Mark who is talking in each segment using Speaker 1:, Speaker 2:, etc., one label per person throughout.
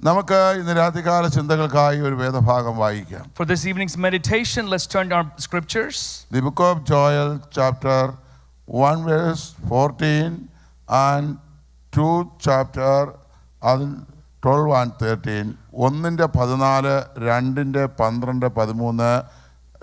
Speaker 1: നമുക്ക് ഇന്ന് രാത്രികാല ചിന്തകൾക്കായി ഒരു വേദഭാഗം വായിക്കാം.
Speaker 2: For this evening's meditation, let's turn to our scriptures.
Speaker 1: The book of Joel, chapter 1 verse 14 and 2 chapter 12 and 13. 1-14, 2-12, 13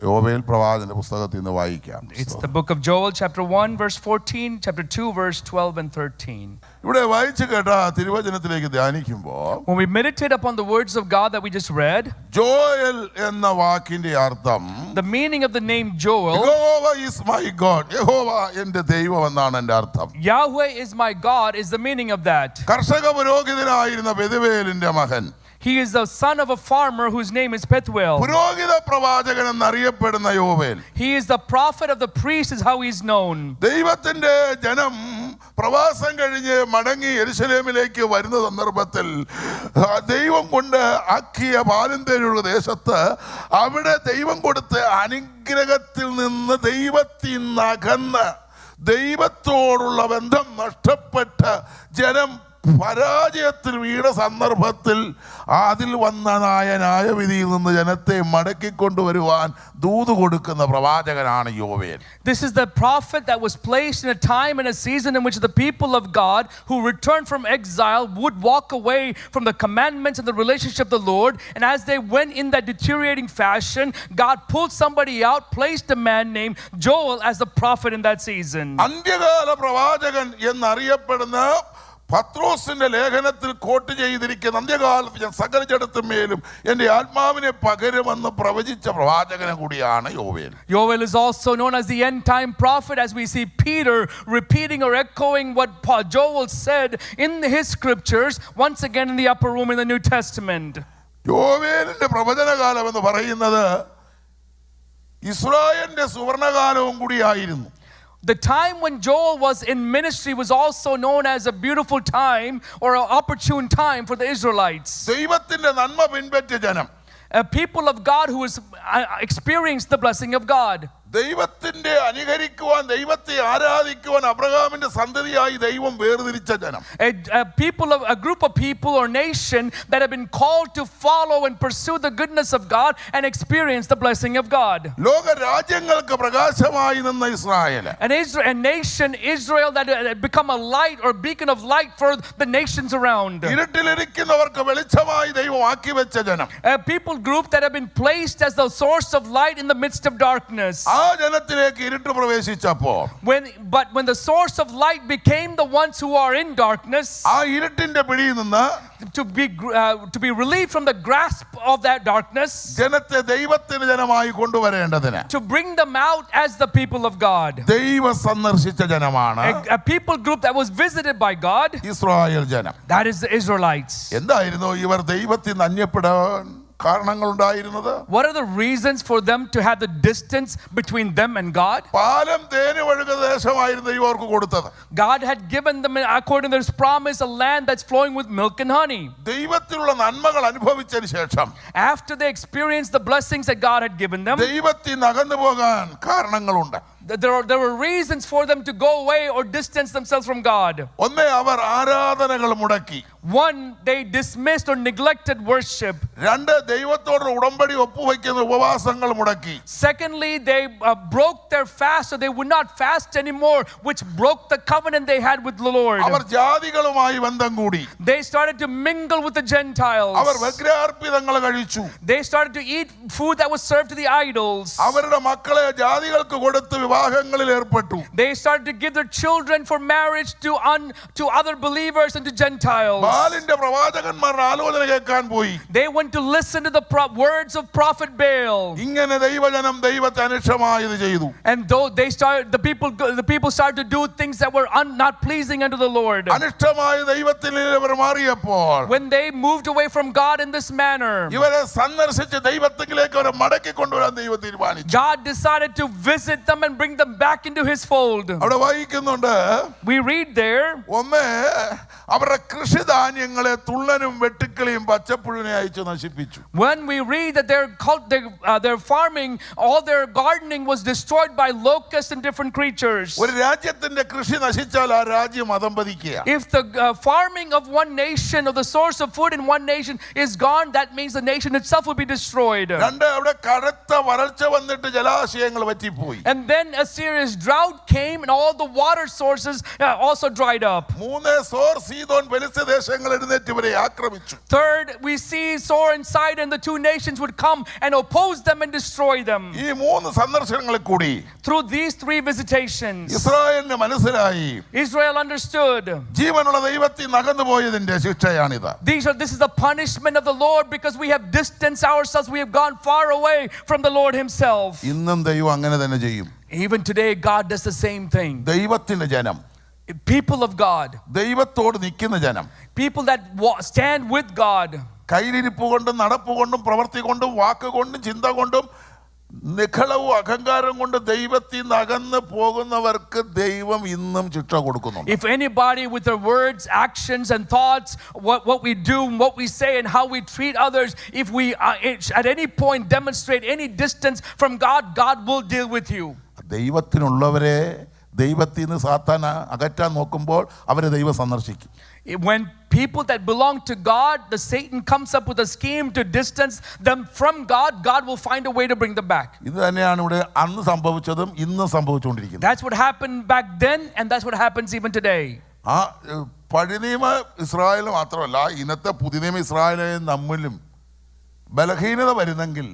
Speaker 1: യോവേൽ പ്രവാചകന്റെ പുസ്തകത്തിൽ നിന്ന് വായിക്കാം.
Speaker 2: It's the book of Joel, chapter 1 verse 14, chapter 2 verse 12 and 13.
Speaker 1: ഇവിടെ വായിച്ചു കേട്ട തിരുവചനത്തിലേക്ക് ധ്യാനിക്കുമ്പോൾ,
Speaker 2: when we meditate upon the words of God that we just read,
Speaker 1: Joel എന്ന വാക്കിന്റെ അർത്ഥം,
Speaker 2: the meaning of the name Joel,
Speaker 1: യഹോവ is my God, യഹോവ എൻ്റെ ദൈവം എന്നാണ് എൻ്റെ അർത്ഥം.
Speaker 2: Yahweh is my God is the meaning of that.
Speaker 1: കർഷക പുരോഹിതനായിരുന്ന പെതുവേലിന്റെ മകൻ,
Speaker 2: he is the son of a farmer whose name is Pethuel.
Speaker 1: പുരോഹിത പ്രവാചകൻ എന്നറിയപ്പെടുന്ന യോവേൽ,
Speaker 2: he is the prophet of the priest is how he is known.
Speaker 1: ദൈവത്തിന്റെ ജനം പ്രവാസം കഴിഞ്ഞ് മടങ്ങി യെരുശലേമിലേക്ക് വരുന്ന സന്ദർഭത്തിൽ ദൈവം കൊണ്ട് ആക്കിയ പാരമ്പര്യമുള്ള ദേശത്ത് അവിടെ ദൈവം കൊടുത്ത അനുഗ്രഹത്തിൽ നിന്ന് ദൈവത്തിൽ നിന്ന് അകന്ന് ദൈവത്തോടുള്ള ബന്ധം നഷ്ടപ്പെട്ട ജനം പരാജയത്തിൽ വീണ സന്ദർഭത്തിൽ അതിൽ വന്ന ന്യായവിധിയിൽ നിന്ന് ജനത്തെ മടക്കിക്കൊണ്ടുവരുവാൻ ദൂത് കൊടുക്കുന്ന പ്രവാചകനാണ് യോവേൽ.
Speaker 2: This is the prophet that was placed in a time and a season in which the people of God who returned from exile would walk away from the commandments and the relationship of the Lord, and as they went in that deteriorating fashion, God pulled somebody out, placed a man named Joel as the prophet in that season.
Speaker 1: അന്ത്യകാല പ്രവാചകൻ എന്നറിയപ്പെടുന്ന പത്രോസിന്റെ ലേഖനത്തിൽ coat ചെയ്തിരിക്കുന്ന അന്ത്യകാലത്ത് ഞാൻ സകല ജഡത്തിന്മേലും എൻ്റെ ആത്മാവിനെ പകരുമെന്ന് പ്രവചിച്ച പ്രവാചകനെ കൂടിയാണ് യോവേൽ.
Speaker 2: Joel is also known as the end time prophet, as we see Peter repeating or echoing what Joel said in his scriptures once again in the upper room in the New Testament.
Speaker 1: യോവേലിന്റെ പ്രവചനകാലം എന്ന് പറയുന്നത് ഇസ്രായേലിന്റെ സുവർണകാലവും കൂടിയായിരുന്നു.
Speaker 2: The time when Joel was in ministry was also known as a beautiful time or an opportune time for the Israelites.
Speaker 1: ദൈവത്തിന്റെ നന്മ പിൻപറ്റിയ ജനം,
Speaker 2: a people of God who has experienced the blessing of God.
Speaker 1: ദൈവത്തിന്റെ അനുകരിക്കുവാൻ ദൈവത്തെ ആരാധിക്കുവാൻ അബ്രഹാമിന്റെ സന്തതിയായി ദൈവം വേർതിരിച്ച ജനം,
Speaker 2: a group of people or nation that have been called to follow and pursue the goodness of God and experience the blessing of God.
Speaker 1: ലോക രാജ്യങ്ങൾക്ക് പ്രകാശമായി നിന്ന Israel,
Speaker 2: a nation Israel that had become a light or beacon of light for the nations around.
Speaker 1: ഇരുട്ടിലിരിക്കുന്നവർക്ക് വെളിച്ചമായി ദൈവം ആക്കി വെച്ച ജനം,
Speaker 2: a people group that have been placed as the source of light in the midst of darkness.
Speaker 1: ആ ജനത്തിലേക്ക് ഇരുട്ട് പ്രവേശിച്ചപ്പോൾ,
Speaker 2: when the source of light became the ones who are in darkness,
Speaker 1: ആ ഇരുട്ടിന്റെ പിടിയിൽ നിന്ന്
Speaker 2: to be relieved from the grasp of that darkness,
Speaker 1: ജനത്തെ ദൈവത്തിന്റെ ജനമായി കൊണ്ടുവരേണ്ടതിന്,
Speaker 2: to bring them out as the people of God,
Speaker 1: ദൈവം സന്ദർശിച്ച ജനമാണ്
Speaker 2: a people group that was visited by God,
Speaker 1: Israel ജനം.
Speaker 2: that is the Israelites.
Speaker 1: എന്തായിരുന്നു ഇവർ ദൈവത്തിൽ നിന്ന് അന്യപ്പെടാൻ കാരണങ്ങളുണ്ടായിരുന്നത്?
Speaker 2: What are the reasons for them to have the distance between them and God?
Speaker 1: പാലം തേന് ഒഴുകുന്ന ദേശമായിരുന്നു ദൈവം അവർക്ക് കൊടുത്തത്.
Speaker 2: God had given them, according to his promise, a land that's flowing with milk and honey.
Speaker 1: ദൈവത്തിലുള്ള നന്മകൾ അനുഭവിച്ചതിന് ശേഷം,
Speaker 2: after they experienced the blessings that God had given them,
Speaker 1: ദൈവത്തിൽ നിന്ന് അകന്നു പോകാൻ കാരണങ്ങളുണ്ട്.
Speaker 2: there were reasons for them to go away or distance themselves from God.
Speaker 1: ഒന്നേ, അവർ ആരാധനകൾ മുടക്കി.
Speaker 2: One, they dismissed or neglected worship.
Speaker 1: രണ്ട്, ദൈവത്തോട് ഉടമ്പടി ഒപ്പുവയ്ക്കുന്ന ഉപവാസങ്ങൾ മുടക്കി.
Speaker 2: Secondly, they broke their fast, so they would not fast anymore, which broke the covenant they had with the Lord.
Speaker 1: അവർ ജാതികളുമായി ബന്ധം കൂടി.
Speaker 2: They started to mingle with the Gentiles.
Speaker 1: അവർ വിഗ്രഹാർപ്പിതങ്ങൾ കഴിച്ചു.
Speaker 2: They started to eat food that was served to the idols.
Speaker 1: അവരുടെ മക്കളെ ജാതികൾക്ക് കൊടുത്ത് വിവാഹങ്ങളിൽ ഏർപ്പെട്ടു.
Speaker 2: They started to give their children for marriage to other believers and to Gentiles.
Speaker 1: ബാലിന്റെ പ്രവാചകന്മാരുടെ ആലോചന കേൾക്കാൻ പോയി.
Speaker 2: They went to listen to the words of prophet Baal.
Speaker 1: ഇങ്ങനെ ദൈവജനം ദൈവത്തെ അനിഷ്ടമായത് ചെയ്തു.
Speaker 2: And though the people started to do things that were not pleasing unto the Lord.
Speaker 1: അനിഷ്ടമായ ദൈവത്തിൽ ഇവർ മാറിയപ്പോൾ,
Speaker 2: when they moved away from God in this manner,
Speaker 1: ഇവരെ സന്ദർശിച്ച് ദൈവത്തിലേക്ക് അവരെ മടക്കി കൊണ്ടുവരാൻ ദൈവം തീരുമാനിച്ചു.
Speaker 2: God decided to visit them and bring bring them back into his fold.
Speaker 1: അവിടെ വായിക്കുന്നുണ്ട്,
Speaker 2: We read there,
Speaker 1: ഒന്ന് അവരുടെ കൃഷിധാന്യങ്ങളെ തുള്ളനും വെട്ടുക്കിളിയും പച്ചപ്പുഴുവിനെ അയച്ചു നശിപ്പിച്ചു.
Speaker 2: when we read that their farming, all their gardening was destroyed by locusts and different creatures.
Speaker 1: ഒരു രാജ്യത്തിന്റെ കൃഷി നശിച്ചാൽ ആ രാജ്യം അധംപതിക്കുക.
Speaker 2: If the farming of one nation or the source of food in one nation is gone, that means the nation itself will be destroyed.
Speaker 1: രണ്ട്, അവിടെ കടുത്ത വരൾച്ച വന്നിട്ട് ജലാശയങ്ങൾ വറ്റിപ്പോയി.
Speaker 2: And then a serious drought came and all the water sources also dried up.
Speaker 1: മൂന്ന്, സോർ സീദോൻ ഫെലിസ്ത്യ ദേശങ്ങൾ എഴുന്നേറ്റ് ഇവരെ ആക്രമിച്ചു.
Speaker 2: Third, we see Soar and Sidon, the two nations would come and oppose them and destroy them.
Speaker 1: ഈ മൂന്ന് സന്ദർശനങ്ങളിൽ കൂടി
Speaker 2: Through these three visitations,
Speaker 1: ഇസ്രായേലിന് മനസ്സിലായി
Speaker 2: Israel understood
Speaker 1: ജീവനുള്ള ദൈവത്തിൽ നകന്നുപോയതിന്റെ ശിക്ഷയാണിത്.
Speaker 2: this is the punishment of the Lord because we have distanced ourselves, we have gone far away from the Lord himself.
Speaker 1: ഇന്നും ദൈവം അങ്ങനെ തന്നെ ചെയ്യും.
Speaker 2: Even today God does the same thing.
Speaker 1: ദൈവത്തിന്റെ ജനം,
Speaker 2: People of God,
Speaker 1: ദൈവത്തോട് നിൽക്കുന്ന ജനം,
Speaker 2: people that stand with God,
Speaker 1: കയ്യിലിരിപ്പ് കൊണ്ടും നടപ്പ് കൊണ്ടും പ്രവൃത്തി കൊണ്ടും വാക്കുകൊണ്ടും ചിന്ത കൊണ്ടും നിഖളവും അഹങ്കാരം കൊണ്ട് ദൈവത്തിൽ നിന്ന് അകന്ന് പോകുന്നവർക്ക് ദൈവം ഇന്നും ശിക്ഷ കൊടുക്കുന്നു.
Speaker 2: if anybody with their words, actions and thoughts, what we do, what we say and how we treat others, if we at any point demonstrate any distance from God, God will deal with you.
Speaker 1: ദൈവത്തിനുള്ളവരെ ദൈവത്തിൽ നിന്ന് സാത്താൻ അകറ്റാൻ നോക്കുമ്പോൾ അവരെ ദൈവം സന്ദർശിക്കും.
Speaker 2: When people that belong to God, the Satan comes up with a scheme to distance them from God, God will find a way to bring them back.
Speaker 1: ഇത് തന്നെയാണ് ഇവിടെ അന്ന് സംഭവിച്ചതും ഇന്നും സംഭവിച്ചുകൊണ്ടിരിക്കുന്നത്.
Speaker 2: That's what happened back then and that's what happens even today.
Speaker 1: ആ പഴയ നിയമ Israel മാത്രമല്ല, ഇന്നത്തെ പുതിയ നിയമ ഇസ്രായേലും തമ്മിലും ബലഹീനത വരുന്നെങ്കിൽ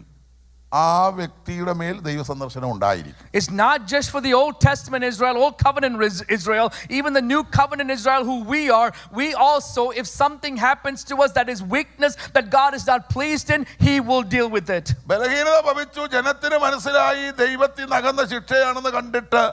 Speaker 1: ആ വ്യക്തിയുടെ മേൽ ദൈവ സന്ദർശനം ഉണ്ടായിരിക്കും.
Speaker 2: It's not just for the Old Testament Israel, Old Covenant Israel, even the New Covenant Israel who we are, we also, if something happens to us that is weakness that God is not pleased in, he will deal with it.
Speaker 1: ബലഹീനത ഭവിച്ചു, ജനത്തിന് മനസ്സിലായി ദൈവത്തിൽ നിന്ന് അകന്ന ശിക്ഷയാണെന്ന് കണ്ടിട്ട്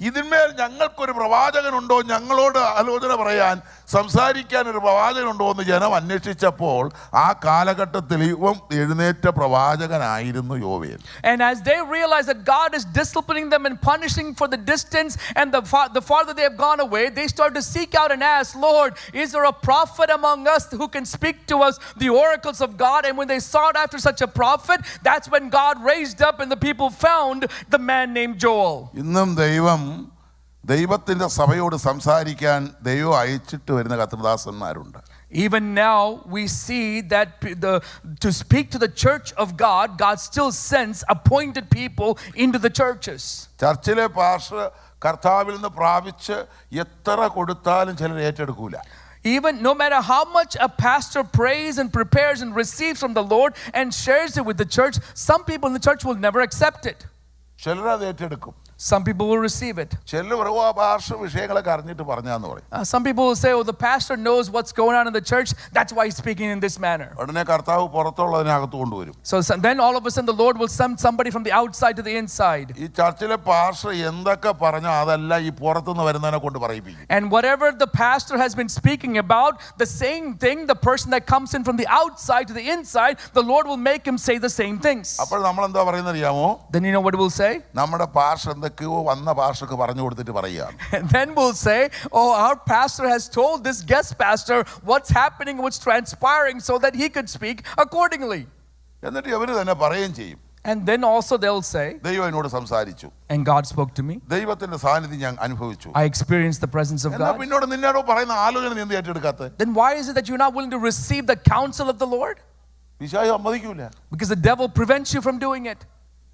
Speaker 1: ഇതിന്മേൽ ഞങ്ങൾക്കൊരു പ്രവാചകനുണ്ടോ, ഞങ്ങളോട് ആലോചന പറയാൻ സംസാരിക്കാൻ ഒരു പ്രവാചകനുണ്ടോ എന്ന് ജനം അന്വേഷിച്ചപ്പോൾ ആ കാലഘട്ടത്തിൽ ഇവൻ എഴുന്നേറ്റ പ്രവാചകനായിരുന്നു യോവേൽ.
Speaker 2: And as they realize that God is disciplining them and punishing for the distance and the farther they have gone away, they start to seek out and ask, Lord, is there a prophet among us who can speak to us the oracles of God? And when they sought after such a prophet, that's when God raised up and the people found the man named Joel.
Speaker 1: ഇന്നും ദൈവത്തിന്റെ സഭയോട് സംസാരിക്കാൻ ദൈവം അയച്ചിട്ട് വരുന്ന കർത്തൃദാസന്മാരുണ്ട്.
Speaker 2: Even now we see that to speak to the church of God, God still sends appointed people into the churches.
Speaker 1: ചർച്ചിലെ pastor കർത്താവിൽ നിന്ന് പ്രാപിച്ച് എത്ര കൊടുത്താലും ചിലർ ഏറ്റെടുക്കൂല.
Speaker 2: Even no matter how much a pastor prays and prepares and receives from the Lord and shares it with the church, some people in the church will never accept it.
Speaker 1: ചിലർ അത് ഏറ്റെടുക്കും.
Speaker 2: Some people will receive it.
Speaker 1: ചിലർ പറയും ആ pastor വിഷയങ്ങളൊക്കെ അറിഞ്ഞിട്ട് പറഞ്ഞാന്ന് പറയും.
Speaker 2: Some people will say, oh, the pastor knows what's going on in the church, that's why he's speaking in this manner.
Speaker 1: ഉടനെ കർത്താവ് പുറത്തുള്ളതിനെ അകത്ത് കൊണ്ടുവരും.
Speaker 2: So then all of a sudden the Lord will send somebody from the outside to the inside.
Speaker 1: ഈ ചർച്ചിലെ pastor എന്തൊക്കെ പറഞ്ഞോ അതല്ല ഈ പുറത്തുനിന്ന് വരുന്നതിനെ കൊണ്ട് പറയിപ്പിക്കും.
Speaker 2: And whatever the pastor has been speaking about, the same thing, the person that comes in from the outside to the inside, the Lord will make him say the same things.
Speaker 1: അപ്പോൾ നമ്മൾ എന്താ പറയുന്നത് അറിയാമോ?
Speaker 2: Then you know what we'll say?
Speaker 1: നമ്മുടെ pastor വന്ന പാസ്റ്റർക്ക് പറഞ്ഞു കൊടുത്തിട്ട് പറയുകയാണ്.
Speaker 2: Then we'll say, oh, our pastor has told this guest pastor what's happening, what's transpiring so that he could speak accordingly.
Speaker 1: എന്നിട്ട് അവര് തന്നെ പറയുകയും ചെയ്യും.
Speaker 2: And then also they'll say,
Speaker 1: ദൈവം എന്നോട് സംസാരിച്ചു,
Speaker 2: and God spoke to me.
Speaker 1: ദൈവത്തിന്റെ സാന്നിധ്യം ഞാൻ അനുഭവിച്ചു.
Speaker 2: I experienced the presence of God.
Speaker 1: പിന്നോട് നിന്നോട് പറയുന്ന ആലോചന നീ ഏറ്റെടുക്കാത്ത?
Speaker 2: Then why is it that you're not willing to receive the counsel of the Lord?
Speaker 1: പിശാച് സമ്മതിക്കൂല.
Speaker 2: Because the devil prevents you from doing it.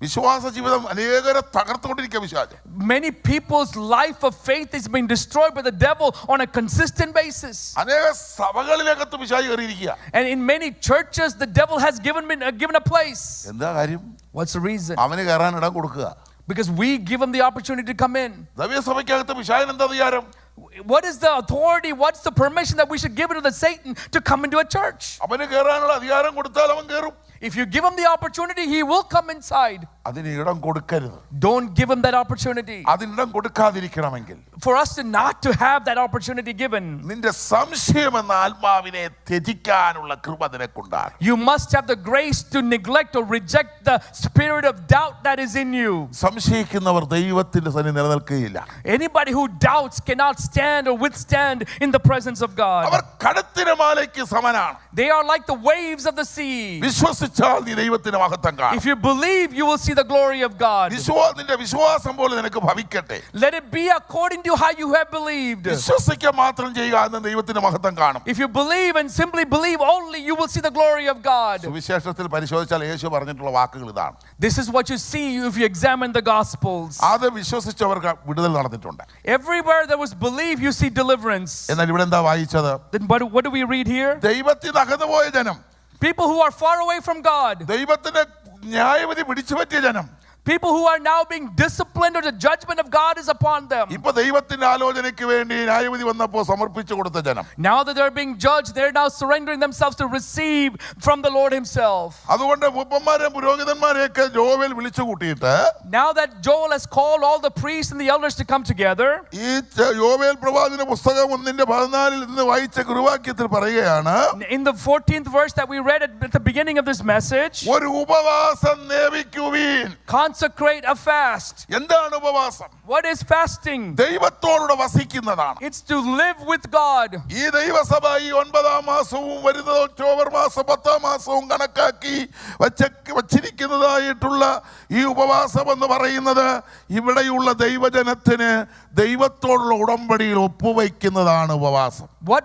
Speaker 1: വിശ്വാസ ജീവിതം അനേകരെ തകർത്തുകൊണ്ടിരിക്കുക പിശാച്.
Speaker 2: Many people's life of faith is being destroyed by the devil on a consistent basis.
Speaker 1: അനേക സഭകളിലേക്കത്ത് പിശാച് കയറിയിരിക്കുക.
Speaker 2: And in many churches the devil has given a place.
Speaker 1: എന്താ കാര്യം?
Speaker 2: What's the reason?
Speaker 1: അവന് കയറാൻ ഇടം കൊടുക്കുക.
Speaker 2: Because we give him the opportunity to come in.
Speaker 1: ദൈവസഭയ്ക്കകത്ത് പിശാചിന് എന്താ അധികാരം?
Speaker 2: what is the authority? What's the permission that we should give it to the Satan to come into a church?
Speaker 1: അവന് കയറാനുള്ള അധികാരം കൊടുത്താൽ അവൻ കയറും.
Speaker 2: If you give him the opportunity, he will come inside.
Speaker 1: അതിന് ഇടം കൊടുക്കരുത്.
Speaker 2: Don't give him that opportunity.
Speaker 1: അതിനിടം കൊടുക്കാതിരിക്കണമെങ്കിൽ
Speaker 2: For us to not to have that opportunity given,
Speaker 1: നിന്റെ സംശയം എന്ന ആത്മാവിനെ ത്യജിക്കാനുള്ള കൃപ നിനക്കുണ്ടാകും.
Speaker 2: you must have the grace to neglect or reject the spirit of doubt that is in you.
Speaker 1: സംശയിക്കുന്നവർ ദൈവത്തിന്റെ സന്നിധി നിലനിൽക്കുകയില്ല.
Speaker 2: Anybody who doubts cannot stand or withstand in the presence of God.
Speaker 1: Our കടത്തിരമാലയ്ക്ക് സമനാണ്.
Speaker 2: They are like the waves of the sea.
Speaker 1: വിശ്വസിച്ചാൽ നീ ദൈവത്തിന്റെ മഹത്വം കാണും.
Speaker 2: If you believe, you will see the glory of God.
Speaker 1: നിന്റെ വിശ്വാസം പോലെ നിനക്ക് ഭവിക്കട്ടെ.
Speaker 2: Let it be according to how you have believed.
Speaker 1: വിശ്വസിക്കുക മാത്രം ചെയ്യുക എന്ന് ദൈവത്തിന്റെ മഹത്വം കാണും.
Speaker 2: If you believe and simply believe only, you will see the glory of God.
Speaker 1: സുവിശേഷത്തിൽ പരിശോധിച്ചാൽ യേശു പറഞ്ഞിട്ടുള്ള വാക്കുകൾ ഇതാണ്.
Speaker 2: This is what you see if you examine the Gospels.
Speaker 1: അത് വിശ്വസിച്ചവർക്ക് വിടുതൽ നടന്നിട്ടുണ്ട്.
Speaker 2: Everywhere there was belief, you see deliverance.
Speaker 1: എന്നാൽ ഇവിടെ എന്താ വായിച്ചത്?
Speaker 2: Then what do we read here?
Speaker 1: ദൈവത്തിൽ അകന്നുപോയ ജനം,
Speaker 2: People who are far away from God.
Speaker 1: ദൈവത്തിന്റെ ന്യായവിധി പിടിച്ചുപറ്റിയ ജനം,
Speaker 2: People who are now being disciplined or the judgment of God is upon them.
Speaker 1: ഇപ്പൊ ദൈവത്തിന്റെ ആലോചനയ്ക്ക് വേണ്ടി ന്യായവിധി വന്നപ്പോൾ സമർപ്പിച്ചു കൊടുത്ത ജനം,
Speaker 2: Now that they're being judged, they're now surrendering themselves to receive from the Lord himself.
Speaker 1: അതുകൊണ്ട് മൂപ്പന്മാരെയും പുരോഹിതന്മാരെയൊക്കെ ജോവേൽ വിളിച്ചു കൂട്ടിയിട്ട്
Speaker 2: Now that Joel has called all the priests and the elders to come together,
Speaker 1: ഈ യോവേൽ പ്രവാചന പുസ്തകം 1:14 നിന്ന് വായിച്ച കുറുവാക്യത്തിൽ പറയുകയാണ്,
Speaker 2: in the 14th verse that we read at the beginning of this message,
Speaker 1: ഒരു ഉപവാസം നേമിക്കുവീൻ.
Speaker 2: consecrate a fast.
Speaker 1: എന്താണ് ഉപവാസം?
Speaker 2: What is fasting?
Speaker 1: ദൈവത്തോടുകൂടെ വസിക്കുന്നതാണ്.
Speaker 2: It's to live with God.
Speaker 1: ഈ ദൈവസഭ ഈ 9-ാം മാസവും വരുന്ന ഒക്ടോബർ മാസം 10-ാം മാസവും കണക്കാക്കി വച്ചിരിക്കുന്നതായിട്ടുള്ള ഈ ഉപവാസം എന്ന് പറയുന്നത് ഇവിടെയുള്ള ദൈവജനത്തിന് ദൈവത്തോടുള്ള ഉടമ്പടിയിൽ ഒപ്പുവയ്ക്കുന്നതാണ് ഉപവാസം.
Speaker 2: What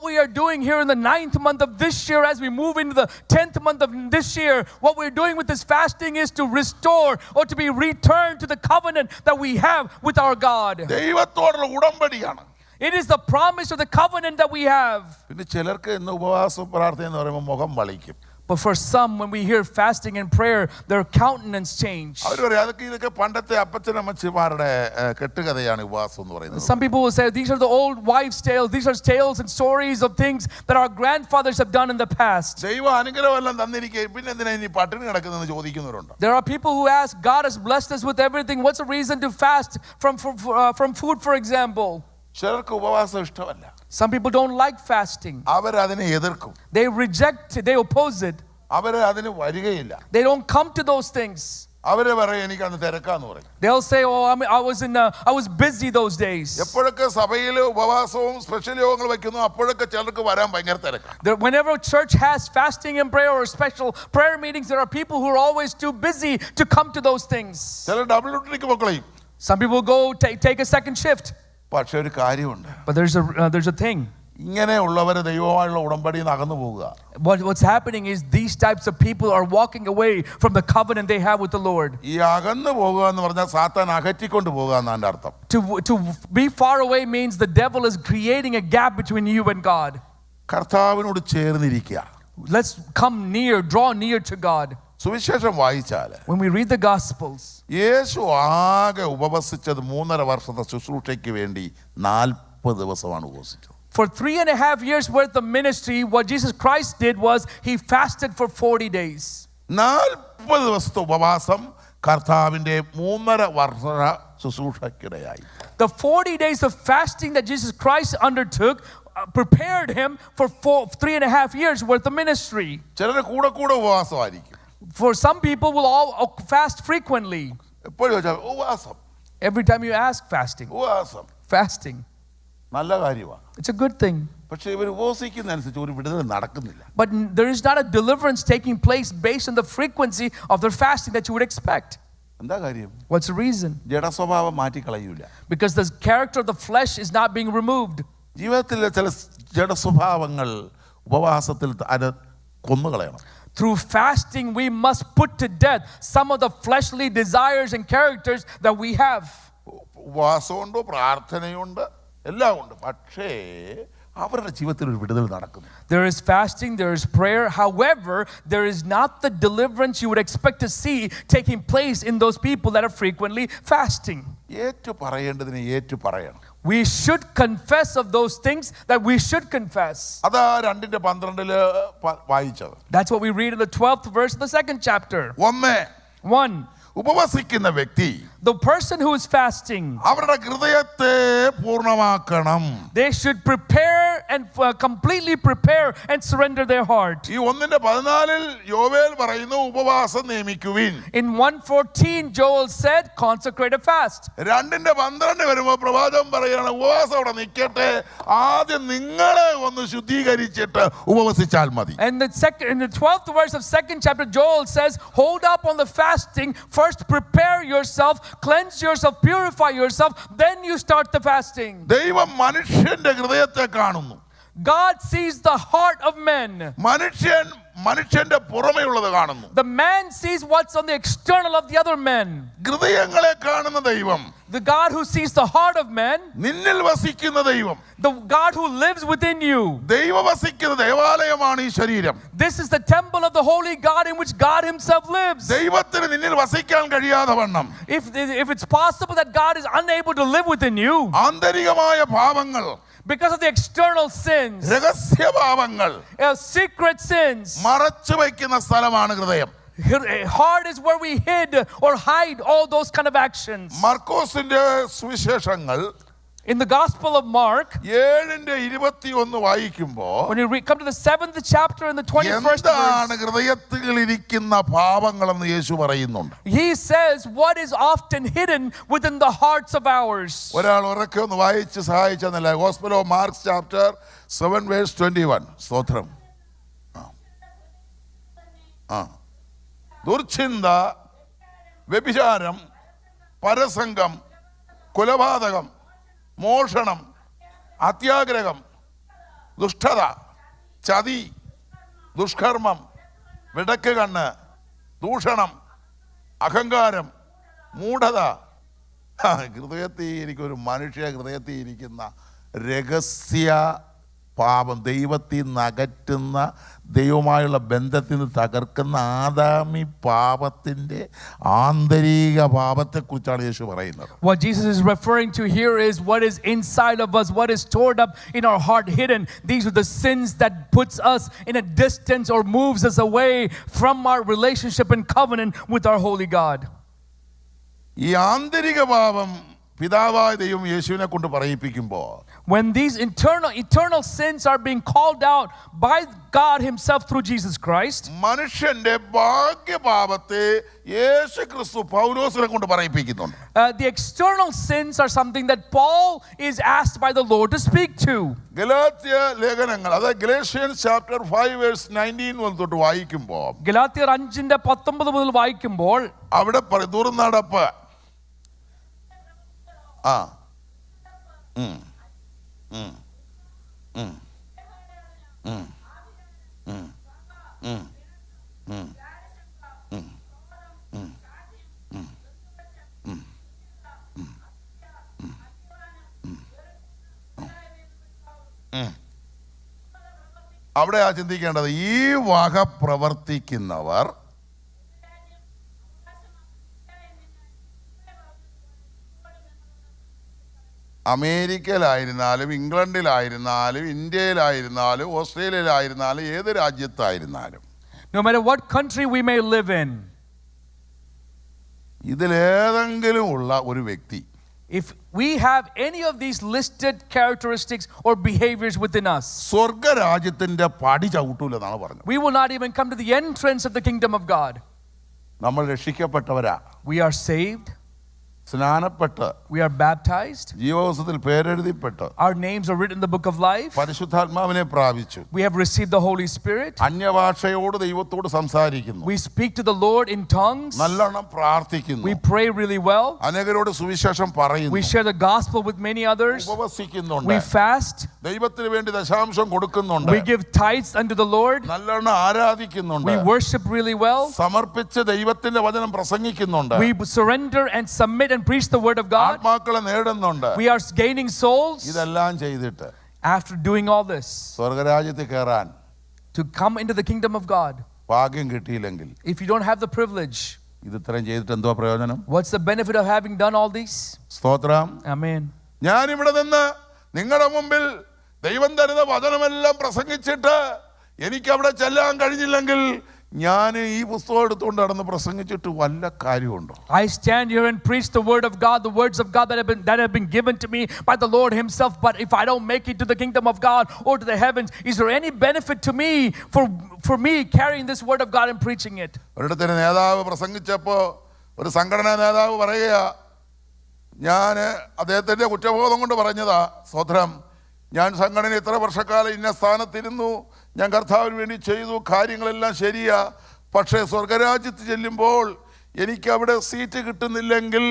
Speaker 2: we are doing here in the 9th month of this year, as we move into the 10th month of this year, what we're doing with this fasting is to restore or to be returned to the covenant that we have with our God.
Speaker 1: ദൈവത്തോടുള്ള ഉടമ്പടിയാണ്.
Speaker 2: It is the promise of the covenant that we have.
Speaker 1: പിന്നെ ചിലർക്ക് ഇന്ന് ഉപവാസം പ്രാർത്ഥന എന്ന് പറയുമ്പോൾ മുഖം വളിക്കും.
Speaker 2: But for some, when we hear fasting and prayer, their countenance change.
Speaker 1: അവർ പറയും ഇതൊക്കെ പണ്ടത്തെ അപ്പച്ചനമ്മച്ചിമാരുടെ കെട്ടുകഥയാണ് ഉപവാസം എന്ന് പറയുന്നത്.
Speaker 2: Some people will say these are the old wives' tales. These are tales and stories of things that our grandfathers have done in the past.
Speaker 1: ദൈവ അനുഗ്രഹമെല്ലാം തന്നിരിക്കെ പിന്നെ എന്തിനാ ഇനി പട്ടിണി കിടക്കുന്നതെന്ന് ചോദിക്കുന്നവരുണ്ട്.
Speaker 2: There are people who ask, God has blessed us with everything. What's the reason to fast from food, for example?
Speaker 1: ചിലർക്ക് ഉപവാസം ഇഷ്ടമല്ല.
Speaker 2: Some people don't like fasting.
Speaker 1: അവരതിനെ എതിർക്കും.
Speaker 2: They reject it. They oppose it.
Speaker 1: അവര് അതിന് വരികയില്ല.
Speaker 2: They don't come to those things.
Speaker 1: അവര് പറയും എനിക്ക് അന്ന് തിരക്കാന്ന് പറയും.
Speaker 2: They'll say, oh, I was busy those days.
Speaker 1: എപ്പോഴൊക്കെ സഭയിൽ ഉപവാസവും സ്പെഷ്യൽ യോഗങ്ങൾ വെക്കുന്നു അപ്പോഴൊക്കെ ചിലർക്ക് വരാൻ ഭയങ്കര തിരക്കാണ്.
Speaker 2: Whenever church has fasting and prayer or special prayer meetings, there are people who are always too busy to come to those things.
Speaker 1: ചില ഡബിൾ ഡ്യൂട്ടിക്ക് പൊക്കളയും.
Speaker 2: Some people go take a second shift.
Speaker 1: പക്ഷെ ഒരു കാര്യമുണ്ട്.
Speaker 2: But there's a thing.
Speaker 1: ഇങ്ങനെയുള്ളവര് ദൈവമായുള്ള ഉടമ്പടിയിൽ നിന്ന് അകന്നു പോവുക.
Speaker 2: What's happening is these types of people are walking away from the covenant they have with the Lord.
Speaker 1: ഈ അകന്നു പോകുക എന്ന് പറഞ്ഞാൽ സാത്താൻ അകറ്റിക്കൊണ്ട് പോകുക എന്നാണ് അർത്ഥം.
Speaker 2: To be far away means the devil is creating a gap between you and God.
Speaker 1: കർത്താവിനോട് ചേർന്നിരിക്കുക.
Speaker 2: Let's come near, draw near to God.
Speaker 1: സുവിശേഷം വായിച്ചാൽ
Speaker 2: When we read the Gospels,
Speaker 1: യേശു ആകെ ഉപവസിച്ചത് 3.5 വർഷത്തെ ശുശ്രൂഷയ്ക്ക് വേണ്ടി 40 ദിവസമാണ് ഉപവസിച്ചത്.
Speaker 2: For 3.5 years worth of ministry, what Jesus Christ did was he fasted for 40 days.
Speaker 1: 40 ദിവസത്തെ ഉപവാസം കർത്താവിന്റെ 3.5 വർഷ ശുശ്രൂഷയ്ക്കിടയായി.
Speaker 2: The 40 days of fasting that Jesus Christ undertook prepared him for 3.5 years worth of ministry.
Speaker 1: ചിലര് കൂടെ ഉപവാസമായിരിക്കും.
Speaker 2: For some people will all fast frequently.
Speaker 1: എപ്പോഴും ഉപവാസം.
Speaker 2: Every time you ask fasting.
Speaker 1: ഉപവാസം.
Speaker 2: Fasting.
Speaker 1: നല്ല കാര്യമാണ്.
Speaker 2: It's a good thing.
Speaker 1: പക്ഷേ ഇവർ ഉപവസിക്കുന്നതനുസരിച്ച് ഒരു വിടുതൽ നടക്കുന്നില്ല.
Speaker 2: But there is not a deliverance taking place based on the frequency of their fasting that you would expect.
Speaker 1: എന്താ കാര്യം?
Speaker 2: What's the reason?
Speaker 1: ജഡസ്വഭാവം മാറ്റിക്കളയൂല.
Speaker 2: Because the character of the flesh is not being removed.
Speaker 1: ജീവിതത്തിലെ ചില ജഡസ്വഭാവങ്ങൾ ഉപവാസത്തിൽ അത് കൊന്നുകളയണം.
Speaker 2: Through fasting, we must put to death some of the fleshly desires and characters that we have.
Speaker 1: ഉപവാസമുണ്ട്, പ്രാർത്ഥനയുണ്ട്, എല്ലാം ഉണ്ട്. പക്ഷേ അവരുടെ ജീവിതത്തിൽ ഒരു വിടുതൽ നടക്കുന്നു.
Speaker 2: There is fasting, there is prayer. However, there is not the deliverance you would expect to see taking place in those people that are frequently fasting.
Speaker 1: ഏറ്റു പറയേണ്ടതിനെ ഏറ്റു പറയണം.
Speaker 2: We should confess of those things that we should confess.
Speaker 1: അതാ 2:12 വായിച്ചത്.
Speaker 2: That's what we read in the 12th verse of the 2nd chapter. 1.
Speaker 1: ഉപവസിക്കുന്ന വ്യക്തി
Speaker 2: The person who is fasting,
Speaker 1: അവരുടെ ഹൃദയത്തെ പൂർണ്ണമാക്കണം.
Speaker 2: they should prepare and completely prepare and surrender their heart.
Speaker 1: ഈ 1:14 യോവേൽ പറയുന്നു ഉപവാസം നിയമിക്കുവിൻ.
Speaker 2: In 1:14 Joel said consecrate a fast.
Speaker 1: 2:12 വരുമ്പോൾ പ്രവാചകൻ പറയാണ് ഉപവാസം അവിടെ നിൽക്കട്ടെ, ആദ്യം നിങ്ങളെ ഒന്ന് ശുദ്ധീകരിച്ചിട്ട് ഉപവസിച്ചാൽ മതി.
Speaker 2: And in the 12th verse of 2nd chapter Joel says hold up on the fasting, first prepare yourself, cleanse yourself, purify yourself, then you start the fasting.
Speaker 1: ദൈവം മനുഷ്യന്റെ ഹൃദയത്തെ കാണുന്നു.
Speaker 2: God sees the heart of men.
Speaker 1: മനുഷ്യന്റെ പുറമെയുള്ളത് കാണുന്നു.
Speaker 2: The man sees what's on the external of the other men.
Speaker 1: ഹൃദയങ്ങളെ കാണുന്ന ദൈവം,
Speaker 2: The God who sees the heart of man,
Speaker 1: നിന്നിൽ വസിക്കുന്ന ദൈവം,
Speaker 2: the God who lives within you.
Speaker 1: ദൈവ വസിക്കുന്ന ദേവാലയമാണ് ഈ ശരീരം.
Speaker 2: This is the temple of the holy God in which God himself lives.
Speaker 1: ദൈവത്തിന് നിന്നിൽ വസിക്കാൻ കഴിയാതെ വണ്ണം
Speaker 2: If it's possible that God is unable to live within you
Speaker 1: ആന്തരികമായ ഭാവങ്ങൾ,
Speaker 2: because of the external sins,
Speaker 1: രഹസ്യഭാവങ്ങൾ,
Speaker 2: secret sins,
Speaker 1: മറച്ചു വയ്ക്കുന്ന സ്ഥലമാണ് ഹൃദയം.
Speaker 2: heart is where we hid or hide all those kind of actions.
Speaker 1: മർക്കോസിന്റെ സുവിശേഷങ്ങൾ
Speaker 2: In the Gospel of Mark,
Speaker 1: 7:21 വായിക്കുമ്പോൾ
Speaker 2: when you come to the 7th chapter and the 21st
Speaker 1: എന്താണ്
Speaker 2: verse,
Speaker 1: ഹൃദയത്തിൽ ഇരിക്കുന്ന ഭാവങ്ങളെന്ന് യേശു പറയുന്നുണ്ട്.
Speaker 2: he says what is often hidden within the hearts of ours.
Speaker 1: ഒരാൾ ഉറക്കെ ഒന്ന് വായിച്ച് സഹായിച്ചെന്നല്ല. Gospel of Mark chapter 7:21. സ്തോത്രം. ദുർചിന്ത, വ്യഭിചാരം, പരസംഗം, കൊലപാതകം, മോഷണം, അത്യാഗ്രഹം, ദുഷ്ടത, ചതി, ദുഷ്കർമ്മം, വിടക്ക് കണ്ണ്, ദൂഷണം, അഹങ്കാരം, മൂഢത. ഹൃദയത്തിൽ ഇരിക്കുന്ന ഒരു മനുഷ്യ ഹൃദയത്തിൽ ഇരിക്കുന്ന രഹസ്യ പാപം, ദൈവത്തിൽ നിന്ന് അകറ്റുന്ന, ദൈവമായുള്ള ബന്ധത്തിൽ നിന്ന് തകർക്കുന്ന ആദാമി പാപത്തിൻ്റെ ആന്തരിക പാപത്തെക്കുറിച്ചാണ് യേശു പറയുന്നത്.
Speaker 2: What Jesus is referring to here is what is inside of us, what is stored up in our heart hidden. These are the sins that puts us in a distance or moves us away from our relationship and covenant with our holy God.
Speaker 1: ഈ ആന്തരിക പാപം പിതാവായ ദൈവം യേശുവിനെ കൊണ്ട് പറയിപ്പിക്കുമ്പോൾ,
Speaker 2: when these eternal sins are being called out by God himself through Jesus Christ,
Speaker 1: മനുഷ്യന്റെ ഭാഗ്യപാപത്തെ യേശു ക്രിസ്തു പൗലോസിനെ കൊണ്ട് പറയിപ്പിക്കുന്നുണ്ട്.
Speaker 2: The external sins are something that Paul is asked by the Lord to speak to.
Speaker 1: Galatia ലേഖനങ്ങൾ, അതായത് ഗലേഷ്യൻസ് ചാപ്റ്റർ 5:19 തൊട്ട് വായിക്കുമ്പോൾ,
Speaker 2: ഗലാത്യർ 5:19 മുതൽ വായിക്കുമ്പോൾ
Speaker 1: അവിടെ ദുർനടപ്പ്, അവിടെയാ ചിന്തിക്കേണ്ടത്. ഈ വക പ്രവർത്തിക്കുന്നവർ അമേരിക്കയിലായിരുന്നാലും ഇംഗ്ലണ്ടിലായിരുന്നാലും ഇന്ത്യയിലായിരുന്നാലും ഓസ്ട്രേലിയയിലായിരുന്നാലും ഏത് രാജ്യത്തായിരുന്നാലും,
Speaker 2: no matter what country we may live in,
Speaker 1: ഇതിലേതെങ്കിലും ഉള്ള ഒരു വ്യക്തി,
Speaker 2: if we have any of these listed characteristics or behaviors within us,
Speaker 1: സ്വർഗരാജ്യത്തിന്റെ പടി ചവിട്ടൂലെന്നാണ് പറഞ്ഞത്.
Speaker 2: we will not even come to the entrance of the kingdom of God.
Speaker 1: നമ്മൾ രക്ഷിക്കപ്പെട്ടവരാ,
Speaker 2: We are saved,
Speaker 1: സ്നാനപ്പെട്ട്,
Speaker 2: we are baptized,
Speaker 1: ജീവപുസ്തകത്തിൽ പേരെഴുതിപ്പെട്ട്,
Speaker 2: our names are written in the book of life,
Speaker 1: പരിശുദ്ധാത്മാവിനെ പ്രാപിച്ചു,
Speaker 2: we have received the Holy Spirit,
Speaker 1: അന്യഭാഷയോട് ദൈവത്തോട് സംസാരിക്കുന്നു,
Speaker 2: we speak to the Lord in tongues,
Speaker 1: നല്ലോണം പ്രാർത്ഥിക്കുന്നു,
Speaker 2: we pray really well,
Speaker 1: അനേകരോട് സുവിശേഷം പറയുന്നു,
Speaker 2: we share the gospel with many others,
Speaker 1: ഉപവസിക്കുന്നുണ്ട്,
Speaker 2: we fast,
Speaker 1: ദൈവത്തിന് വേണ്ടി ദശാംശം കൊടുക്കുന്നുണ്ട്,
Speaker 2: we give tithes unto the Lord,
Speaker 1: നല്ലോണം ആരാധിക്കുന്നുണ്ട്,
Speaker 2: we worship really well,
Speaker 1: സമർപ്പിച്ച് ദൈവത്തിന്റെ വചനം പ്രസംഗിക്കുന്നുണ്ട്,
Speaker 2: we surrender and submit and preach the word of God,
Speaker 1: ആത്മാക്കളെ നേടുന്നുണ്ട്.
Speaker 2: we are gaining souls.
Speaker 1: ഇതെല്ലാം ചെയ്തിട്ട്
Speaker 2: After doing all this,
Speaker 1: സ്വർഗരാജ്യത്തിൽ കയറാൻ
Speaker 2: to come into the kingdom of God,
Speaker 1: ഭാഗ്യം കിട്ടിയില്ലെങ്കിൽ,
Speaker 2: if you don't have the privilege,
Speaker 1: ഇത് ഇത്രയും ചെയ്തിട്ട് എന്തോ പ്രയോജനം?
Speaker 2: what's the benefit of having done all these?
Speaker 1: സ്തോത്രം.
Speaker 2: Amen.
Speaker 1: ഞാനിവിടെ നിന്ന് നിങ്ങളുടെ മുമ്പിൽ ദൈവം തരുന്ന വചനമെല്ലാം പ്രസംഗിച്ചിട്ട് എനിക്ക് അവിടെ ചെല്ലാൻ കഴിഞ്ഞില്ലെങ്കിൽ ഞാൻ ഈ പുസ്തകം എടുത്തുകൊണ്ട് നടന്ന് പ്രസംഗിച്ചിട്ട് വല്ല കാര്യമുണ്ടോ?
Speaker 2: I stand here and preach the word of God, the words of God that have been given to me by the Lord himself, but if I don't make it to the kingdom of God or to the heavens, is there any benefit to me for me carrying this word of God and preaching it?
Speaker 1: ഒരിടത്തൊരു നേതാവ് പ്രസംഗിച്ചപ്പോൾ ഒരു സംഘടനാ നേതാവ് പറയുക, ഞാൻ അദ്ദേഹത്തിൻ്റെ കുറ്റബോധം കൊണ്ട് പറഞ്ഞതാ, സ്വത്രം, ഞാൻ സംഘടന ഇത്ര വർഷക്കാലം ഇന്ന സ്ഥാനത്തിരുന്നു, ഞാൻ കർത്താവിന് വേണ്ടി ചെയ്തു, കാര്യങ്ങളെല്ലാം ശരിയാ, പക്ഷേ സ്വർഗരാജ്യത്ത് ചെല്ലുമ്പോൾ എനിക്ക് അവിടെ സീറ്റ് കിട്ടുന്നില്ലെങ്കിൽ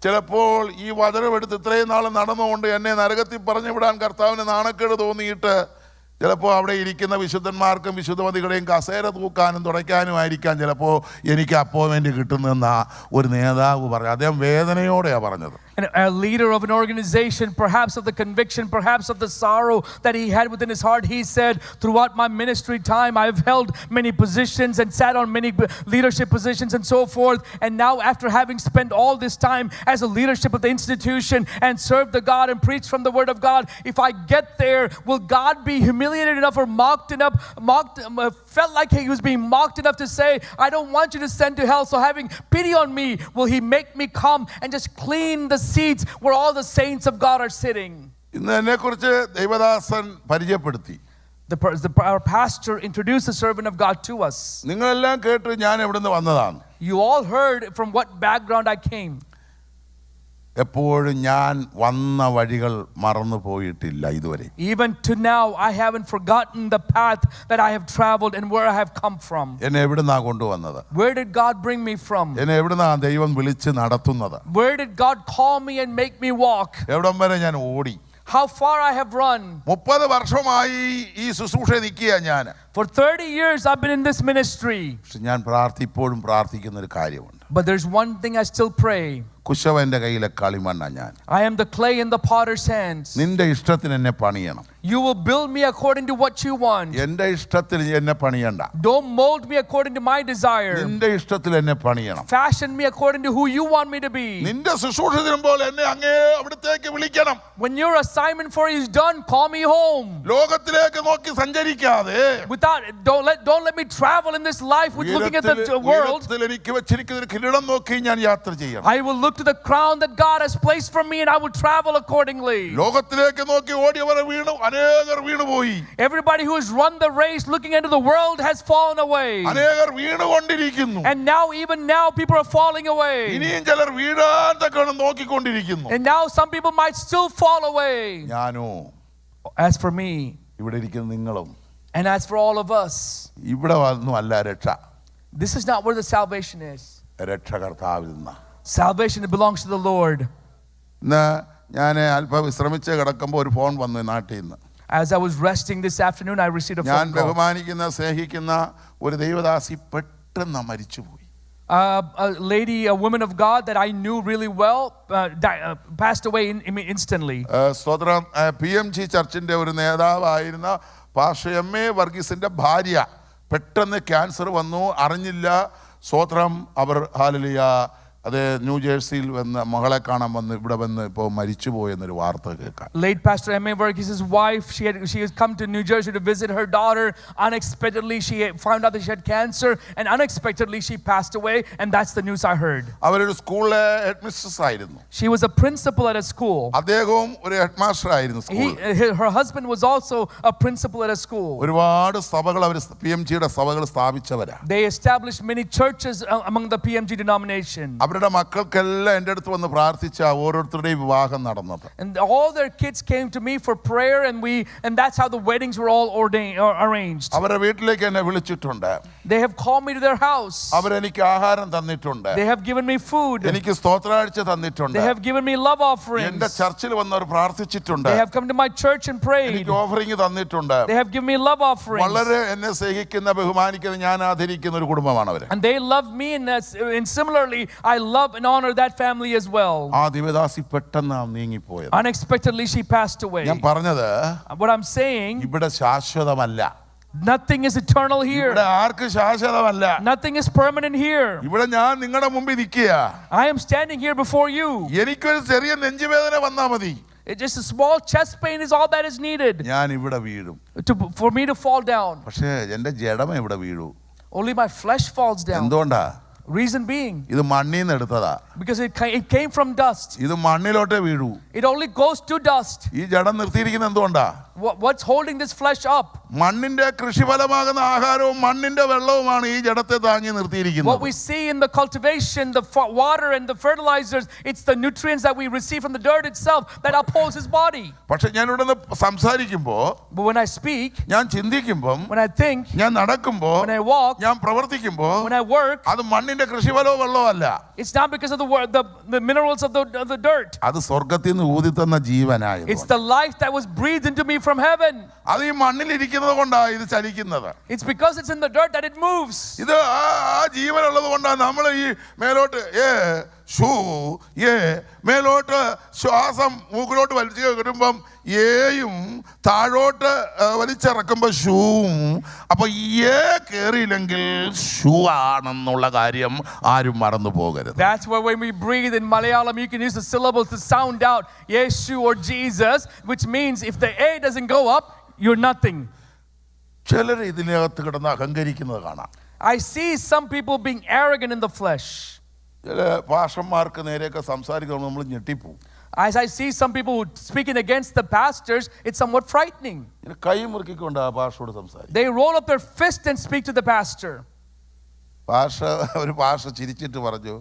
Speaker 1: ചിലപ്പോൾ ഈ വചനമെടുത്ത് ഇത്രയും നാൾ നടന്നുകൊണ്ട് എന്നെ നരകത്തിൽ പറഞ്ഞു വിടാൻ കർത്താവിന് നാണക്കേട് തോന്നിയിട്ട് ചിലപ്പോൾ അവിടെ ഇരിക്കുന്ന വിശുദ്ധന്മാർക്കും വിശുദ്ധമതികളെയും കസേര തൂക്കാനും തുടയ്ക്കാനും ആയിരിക്കാം ചിലപ്പോൾ എനിക്ക് അപ്പോയിൻമെൻ്റ് കിട്ടുന്നതെന്ന ഒരു നേതാവ് പറഞ്ഞു. അദ്ദേഹം വേദനയോടെയാണ് പറഞ്ഞത്.
Speaker 2: And a leader of an organization, perhaps of the conviction, perhaps of the sorrow that he had within his heart, he said, throughout my ministry time, I've held many positions and sat on many leadership positions and so forth. And now after having spent all this time as a leadership of the institution and served the God and preached from the word of God, if I get there, will God be humiliated enough or felt like he was being mocked enough to say, I don't want you to send to hell, so having pity on me, will he make me come and just clean the seats where all the saints of God are sitting?
Speaker 1: ഇന്ന് എന്നെക്കുറിച്ച് ദൈവദാസൻ പരിചയപ്പെടുത്തി.
Speaker 2: Our pastor introduced the servant of God to us.
Speaker 1: നിങ്ങളെല്ലാം കേട്ട് ഞാൻ എവിടുന്ന് വന്നതാണ്.
Speaker 2: You all heard from what background I came.
Speaker 1: എപ്പോഴും ഞാൻ വന്ന വഴികൾ മറന്നു പോയിട്ടില്ല ഇതുവരെ.
Speaker 2: Even to now I haven't forgotten the path that I have traveled and where I have come from.
Speaker 1: എന്നെ എവിടുന്നാ കൊണ്ടുവന്നത്?
Speaker 2: Where did God bring me from?
Speaker 1: എന്നെ എവിടുന്നാ ദൈവം വിളിച്ച് നടത്തുന്നത്?
Speaker 2: Where did God call me and make me walk?
Speaker 1: എവിടം വരെ ഞാൻ ഓടി?
Speaker 2: How far I have run?
Speaker 1: 30 വർഷമായി ഈ ശുശ്രൂഷ നിൽക്കുക ഞാൻ.
Speaker 2: For 30 years I've been in this ministry.
Speaker 1: ഞാൻ ഇപ്പോഴും പ്രാർത്ഥിക്കുന്ന ഒരു കാര്യമുണ്ട്.
Speaker 2: But there's one thing I still pray.
Speaker 1: കുശവന്റെ കയ്യിലെ കളിമണ്ണ ഞാൻ.
Speaker 2: I am the clay in the potter's hands.
Speaker 1: നിന്റെ ഇഷ്ടത്തിന് എന്നെ പണിയണം.
Speaker 2: You will build me according to what you want.
Speaker 1: എൻ്റെ ഇഷ്ടത്തിൽ എന്നെ പണിയണ്ട.
Speaker 2: Don't mold me according to my desire.
Speaker 1: നിന്റെ ഇഷ്ടത്തിൽ എന്നെ പണിയണം.
Speaker 2: Fashion me according to who you want me to be.
Speaker 1: നിന്റെ ശുശ്രൂഷ ചെയ്യുമ്പോൾ എന്നെ അങ്ങേ അവിടത്തേക്ക് വിളിക്കണം.
Speaker 2: When your assignment for you is done, call me home.
Speaker 1: ലോകത്തിലേക്ക് നോക്കി സഞ്ചരിക്കാതെ,
Speaker 2: don't let me travel in this life with looking at the world.
Speaker 1: എനിക്ക് വെച്ചിരിക്കുന്ന ഒരു കിരീടം നോക്കി ഞാൻ യാത്ര ചെയ്യണം.
Speaker 2: I will look to the crown that God has placed for me and I will travel accordingly.
Speaker 1: ലോകത്തിലേക്ക് നോക്കി ഓടിയവർ വീണു, അനേകർ വീണുപോയി.
Speaker 2: Everybody who has run the race looking into the world has fallen away.
Speaker 1: അനേകർ വീണുകൊണ്ടിരിക്കുന്നു.
Speaker 2: And even now people are falling away.
Speaker 1: ഇനിയും ചിലർ വീഴാൻ തക്കവണ്ണം നോക്കിക്കൊണ്ടിരിക്കുന്നു.
Speaker 2: And now some people might still fall away.
Speaker 1: ഞാനോ,
Speaker 2: as for me,
Speaker 1: ഇവിടെ ഇരിക്കുന്ന നിങ്ങളും,
Speaker 2: and as for all of us,
Speaker 1: ഇവിടെ ഒന്നും അല്ല രക്ഷ.
Speaker 2: this is not where the salvation is.
Speaker 1: രക്ഷ കർത്താവിൽ നിന്നാ.
Speaker 2: Salvation belongs to the Lord.
Speaker 1: ഇന്ന് ഞാൻ അല്പം വിശ്രമിച്ച് കിടക്കുമ്പോൾ ഒരു ഫോൺ വന്നു നാട്ടിൽ നിന്ന്.
Speaker 2: As I was resting this afternoon, I received a phone
Speaker 1: ഞാൻ
Speaker 2: call.
Speaker 1: ബഹുമാനിക്കുന്ന സ്നേഹിക്കുന്ന ഒരു ദൈവദാസി പെട്ടെന്ന് മരിച്ചുപോയി.
Speaker 2: A woman of God that I knew really well passed away instantly.
Speaker 1: സ്തോത്രം. PMG ചർച്ചിന്റെ ഒരു നേതാവായിരുന്ന പാസ്റ്റർ MA വർഗീസിന്റെ ഭാര്യ പെട്ടെന്ന് ക്യാൻസർ വന്നു, അറിഞ്ഞില്ല. സ്തോത്രം. അവർ ഹല്ലേലൂയ അത് ന്യൂജേഴ്സിയിൽ വന്ന് മകളെ കാണാൻ വന്ന് ഇവിടെ വന്ന് ഇപ്പോൾ മരിച്ചുപോയെന്നൊരു വാർത്ത കേൾക്കാം.
Speaker 2: Late Pastor M.A. Verghese' wife, she has come to New Jersey to visit her daughter. Unexpectedly she found out that she had cancer and unexpectedly she passed away, and that's the news I heard.
Speaker 1: അവരൊരു സ്കൂളിലെ headmistress ആയിരുന്നു.
Speaker 2: She was a principal at a school.
Speaker 1: അദ്ദേഹവും ഒരു headmaster ആയിരുന്നു സ്കൂളിൽ.
Speaker 2: Her husband was also a principal at a school.
Speaker 1: ഒരുപാട് സഭകൾ അവർ PMGയുടെ സഭകൾ സ്ഥാപിച്ചവരാ.
Speaker 2: They established many churches among the PMG denomination.
Speaker 1: അവരുടെ മക്കൾക്കെല്ലാം എൻ്റെ അടുത്ത് വന്ന് പ്രാർത്ഥിച്ച ഓരോരുത്തരുടെയും വിവാഹം നടന്നത്.
Speaker 2: And all their kids came to me for prayer and that's how the weddings were all arranged.
Speaker 1: അവരുടെ വീട്ടിലേക്ക് എന്നെ വിളിച്ചിട്ടുണ്ട്.
Speaker 2: They have called me to their house.
Speaker 1: അവരെനിക്ക് ആഹാരം തന്നിട്ടുണ്ട്.
Speaker 2: They have given me food.
Speaker 1: എനിക്ക് സ്തോത്രാഴ്ച തന്നിട്ടുണ്ട്.
Speaker 2: They have given me love offerings.
Speaker 1: എൻ്റെ ചർച്ചിൽ വന്നവർ പ്രാർത്ഥിച്ചിട്ടുണ്ട്.
Speaker 2: They have come to my church and prayed.
Speaker 1: എനിക്ക് ഓഫറിംഗ് തന്നിട്ടുണ്ട്.
Speaker 2: They have given me love offerings.
Speaker 1: വളരെ എന്നെ സ്നേഹിക്കുന്ന ബഹുമാനിക്കുന്ന ഞാൻ ആദരിക്കുന്ന ഒരു കുടുംബമാണ് അവർ.
Speaker 2: And they love me and similarly I love and honor that family as well.
Speaker 1: ആ ദിവദാസി പെട്ടെന്ന് നീങ്ങിപ്പോയത്.
Speaker 2: Unexpectedly she passed away.
Speaker 1: ഞാൻ പറഞ്ഞത്,
Speaker 2: what I'm saying,
Speaker 1: ഇവിടെ ശാശ്വതമല്ല.
Speaker 2: Nothing is eternal here.
Speaker 1: ഇവിടെ ആർക്ക് ശാശ്വതമല്ല.
Speaker 2: Nothing is permanent here.
Speaker 1: ഇവിടെ ഞാൻ നിങ്ങളുടെ മുമ്പിൽ നിൽക്കുക.
Speaker 2: I am standing here before you.
Speaker 1: എനിക്കൊരു ചെറിയ നെഞ്ചുവേദന വന്നാ മതി.
Speaker 2: It's just a small chest pain is all that is needed
Speaker 1: ഞാൻ ഇവിടെ വീഴും.
Speaker 2: for me to fall down.
Speaker 1: പക്ഷേ എന്റെ ജഡം ഇവിടെ വീഴൂ.
Speaker 2: Only my flesh falls down.
Speaker 1: എന്തുകൊണ്ടാ?
Speaker 2: Reason being,
Speaker 1: ഇത് മണ്ണിൽ നിന്ന് എടുത്തതാ.
Speaker 2: because it came from dust.
Speaker 1: ഇത് മണ്ണിലോട്ടേ വീഴൂ.
Speaker 2: It only goes to dust.
Speaker 1: ഈ ജഡം നിർത്തിയിരിക്കുന്നത് എന്തുകൊണ്ടാ?
Speaker 2: What's holding this flesh up?
Speaker 1: മണ്ണിന്റെ കൃഷിഫലമാകുന്ന ആഹാരവും മണ്ണിന്റെ വെള്ളവുമാണ് ഈ ജഡത്തെ താങ്ങി
Speaker 2: What
Speaker 1: നിർത്തിയിരിക്കുന്നത്.
Speaker 2: we see in the cultivation, the water and the fertilizers, it's the nutrients that we receive from the dirt itself that upholds his body.
Speaker 1: പക്ഷെ ഞാൻ ഇവിടെ നിന്ന് സംസാരിക്കുമ്പോ,
Speaker 2: But when I speak,
Speaker 1: ഞാൻ ചിന്തിക്കുമ്പം,
Speaker 2: when I think,
Speaker 1: ഞാൻ നടക്കുമ്പോ,
Speaker 2: when I walk,
Speaker 1: ഞാൻ പ്രവർത്തിക്കുമ്പോ,
Speaker 2: when I work,
Speaker 1: അത് മണ്ണിന്റെ കൃഷിഫലമോ വെള്ളമോ അല്ല.
Speaker 2: it's not because of the minerals of the dirt.
Speaker 1: അത് സ്വർഗത്തിൽ നിന്ന് ഊതി തന്ന ജീവനായത്.
Speaker 2: It's the life that was breathed into me from heaven.
Speaker 1: അത് ഈ മണ്ണിൽ ഇരിക്കുന്നത് കൊണ്ടാണ് ഇത് ചലിക്കുന്നത്.
Speaker 2: It's because it's in the dirt that it moves.
Speaker 1: ഇത് ആ ജീവനുള്ളത് കൊണ്ടാണ് നമ്മൾ ഈ മേലോട്ട് മേലോട്ട് ശ്വാസം മൂക്കിലോട്ട് വലിച്ചു കിട്ടുമ്പം ഏയും താഴോട്ട് വലിച്ചിറക്കുമ്പോ ഷൂവും. അപ്പൊ കേറിയില്ലെങ്കിൽ ഷൂ ആണെന്നുള്ള കാര്യം ആരും മറന്നു പോകരുത്.
Speaker 2: That's why when we breathe in Malayalam, you can use the syllables to sound out Yeshu or Jesus, which means if the A doesn't go up, you're nothing.
Speaker 1: ചിലർ ഇതിനകത്ത് കിടന്ന് അഹങ്കരിക്കുന്നത് കാണാം.
Speaker 2: I see some people being arrogant in the flesh.
Speaker 1: ചില പാസ്റ്റർമാർക്ക് നേരെയൊക്കെ സംസാരിക്കുമ്പോൾ നമ്മൾ ഞെട്ടിപ്പോവും.
Speaker 2: As I see some people speaking against the pastors, it's somewhat frightening.
Speaker 1: കൈ മുറുക്കിക്കൊണ്ട് ആ പാസ്റ്ററോട് സംസാരിക്കും.
Speaker 2: They roll up their fist and speak to the pastor.
Speaker 1: ഒരു pastor ചിരിച്ചിട്ട് പറഞ്ഞു,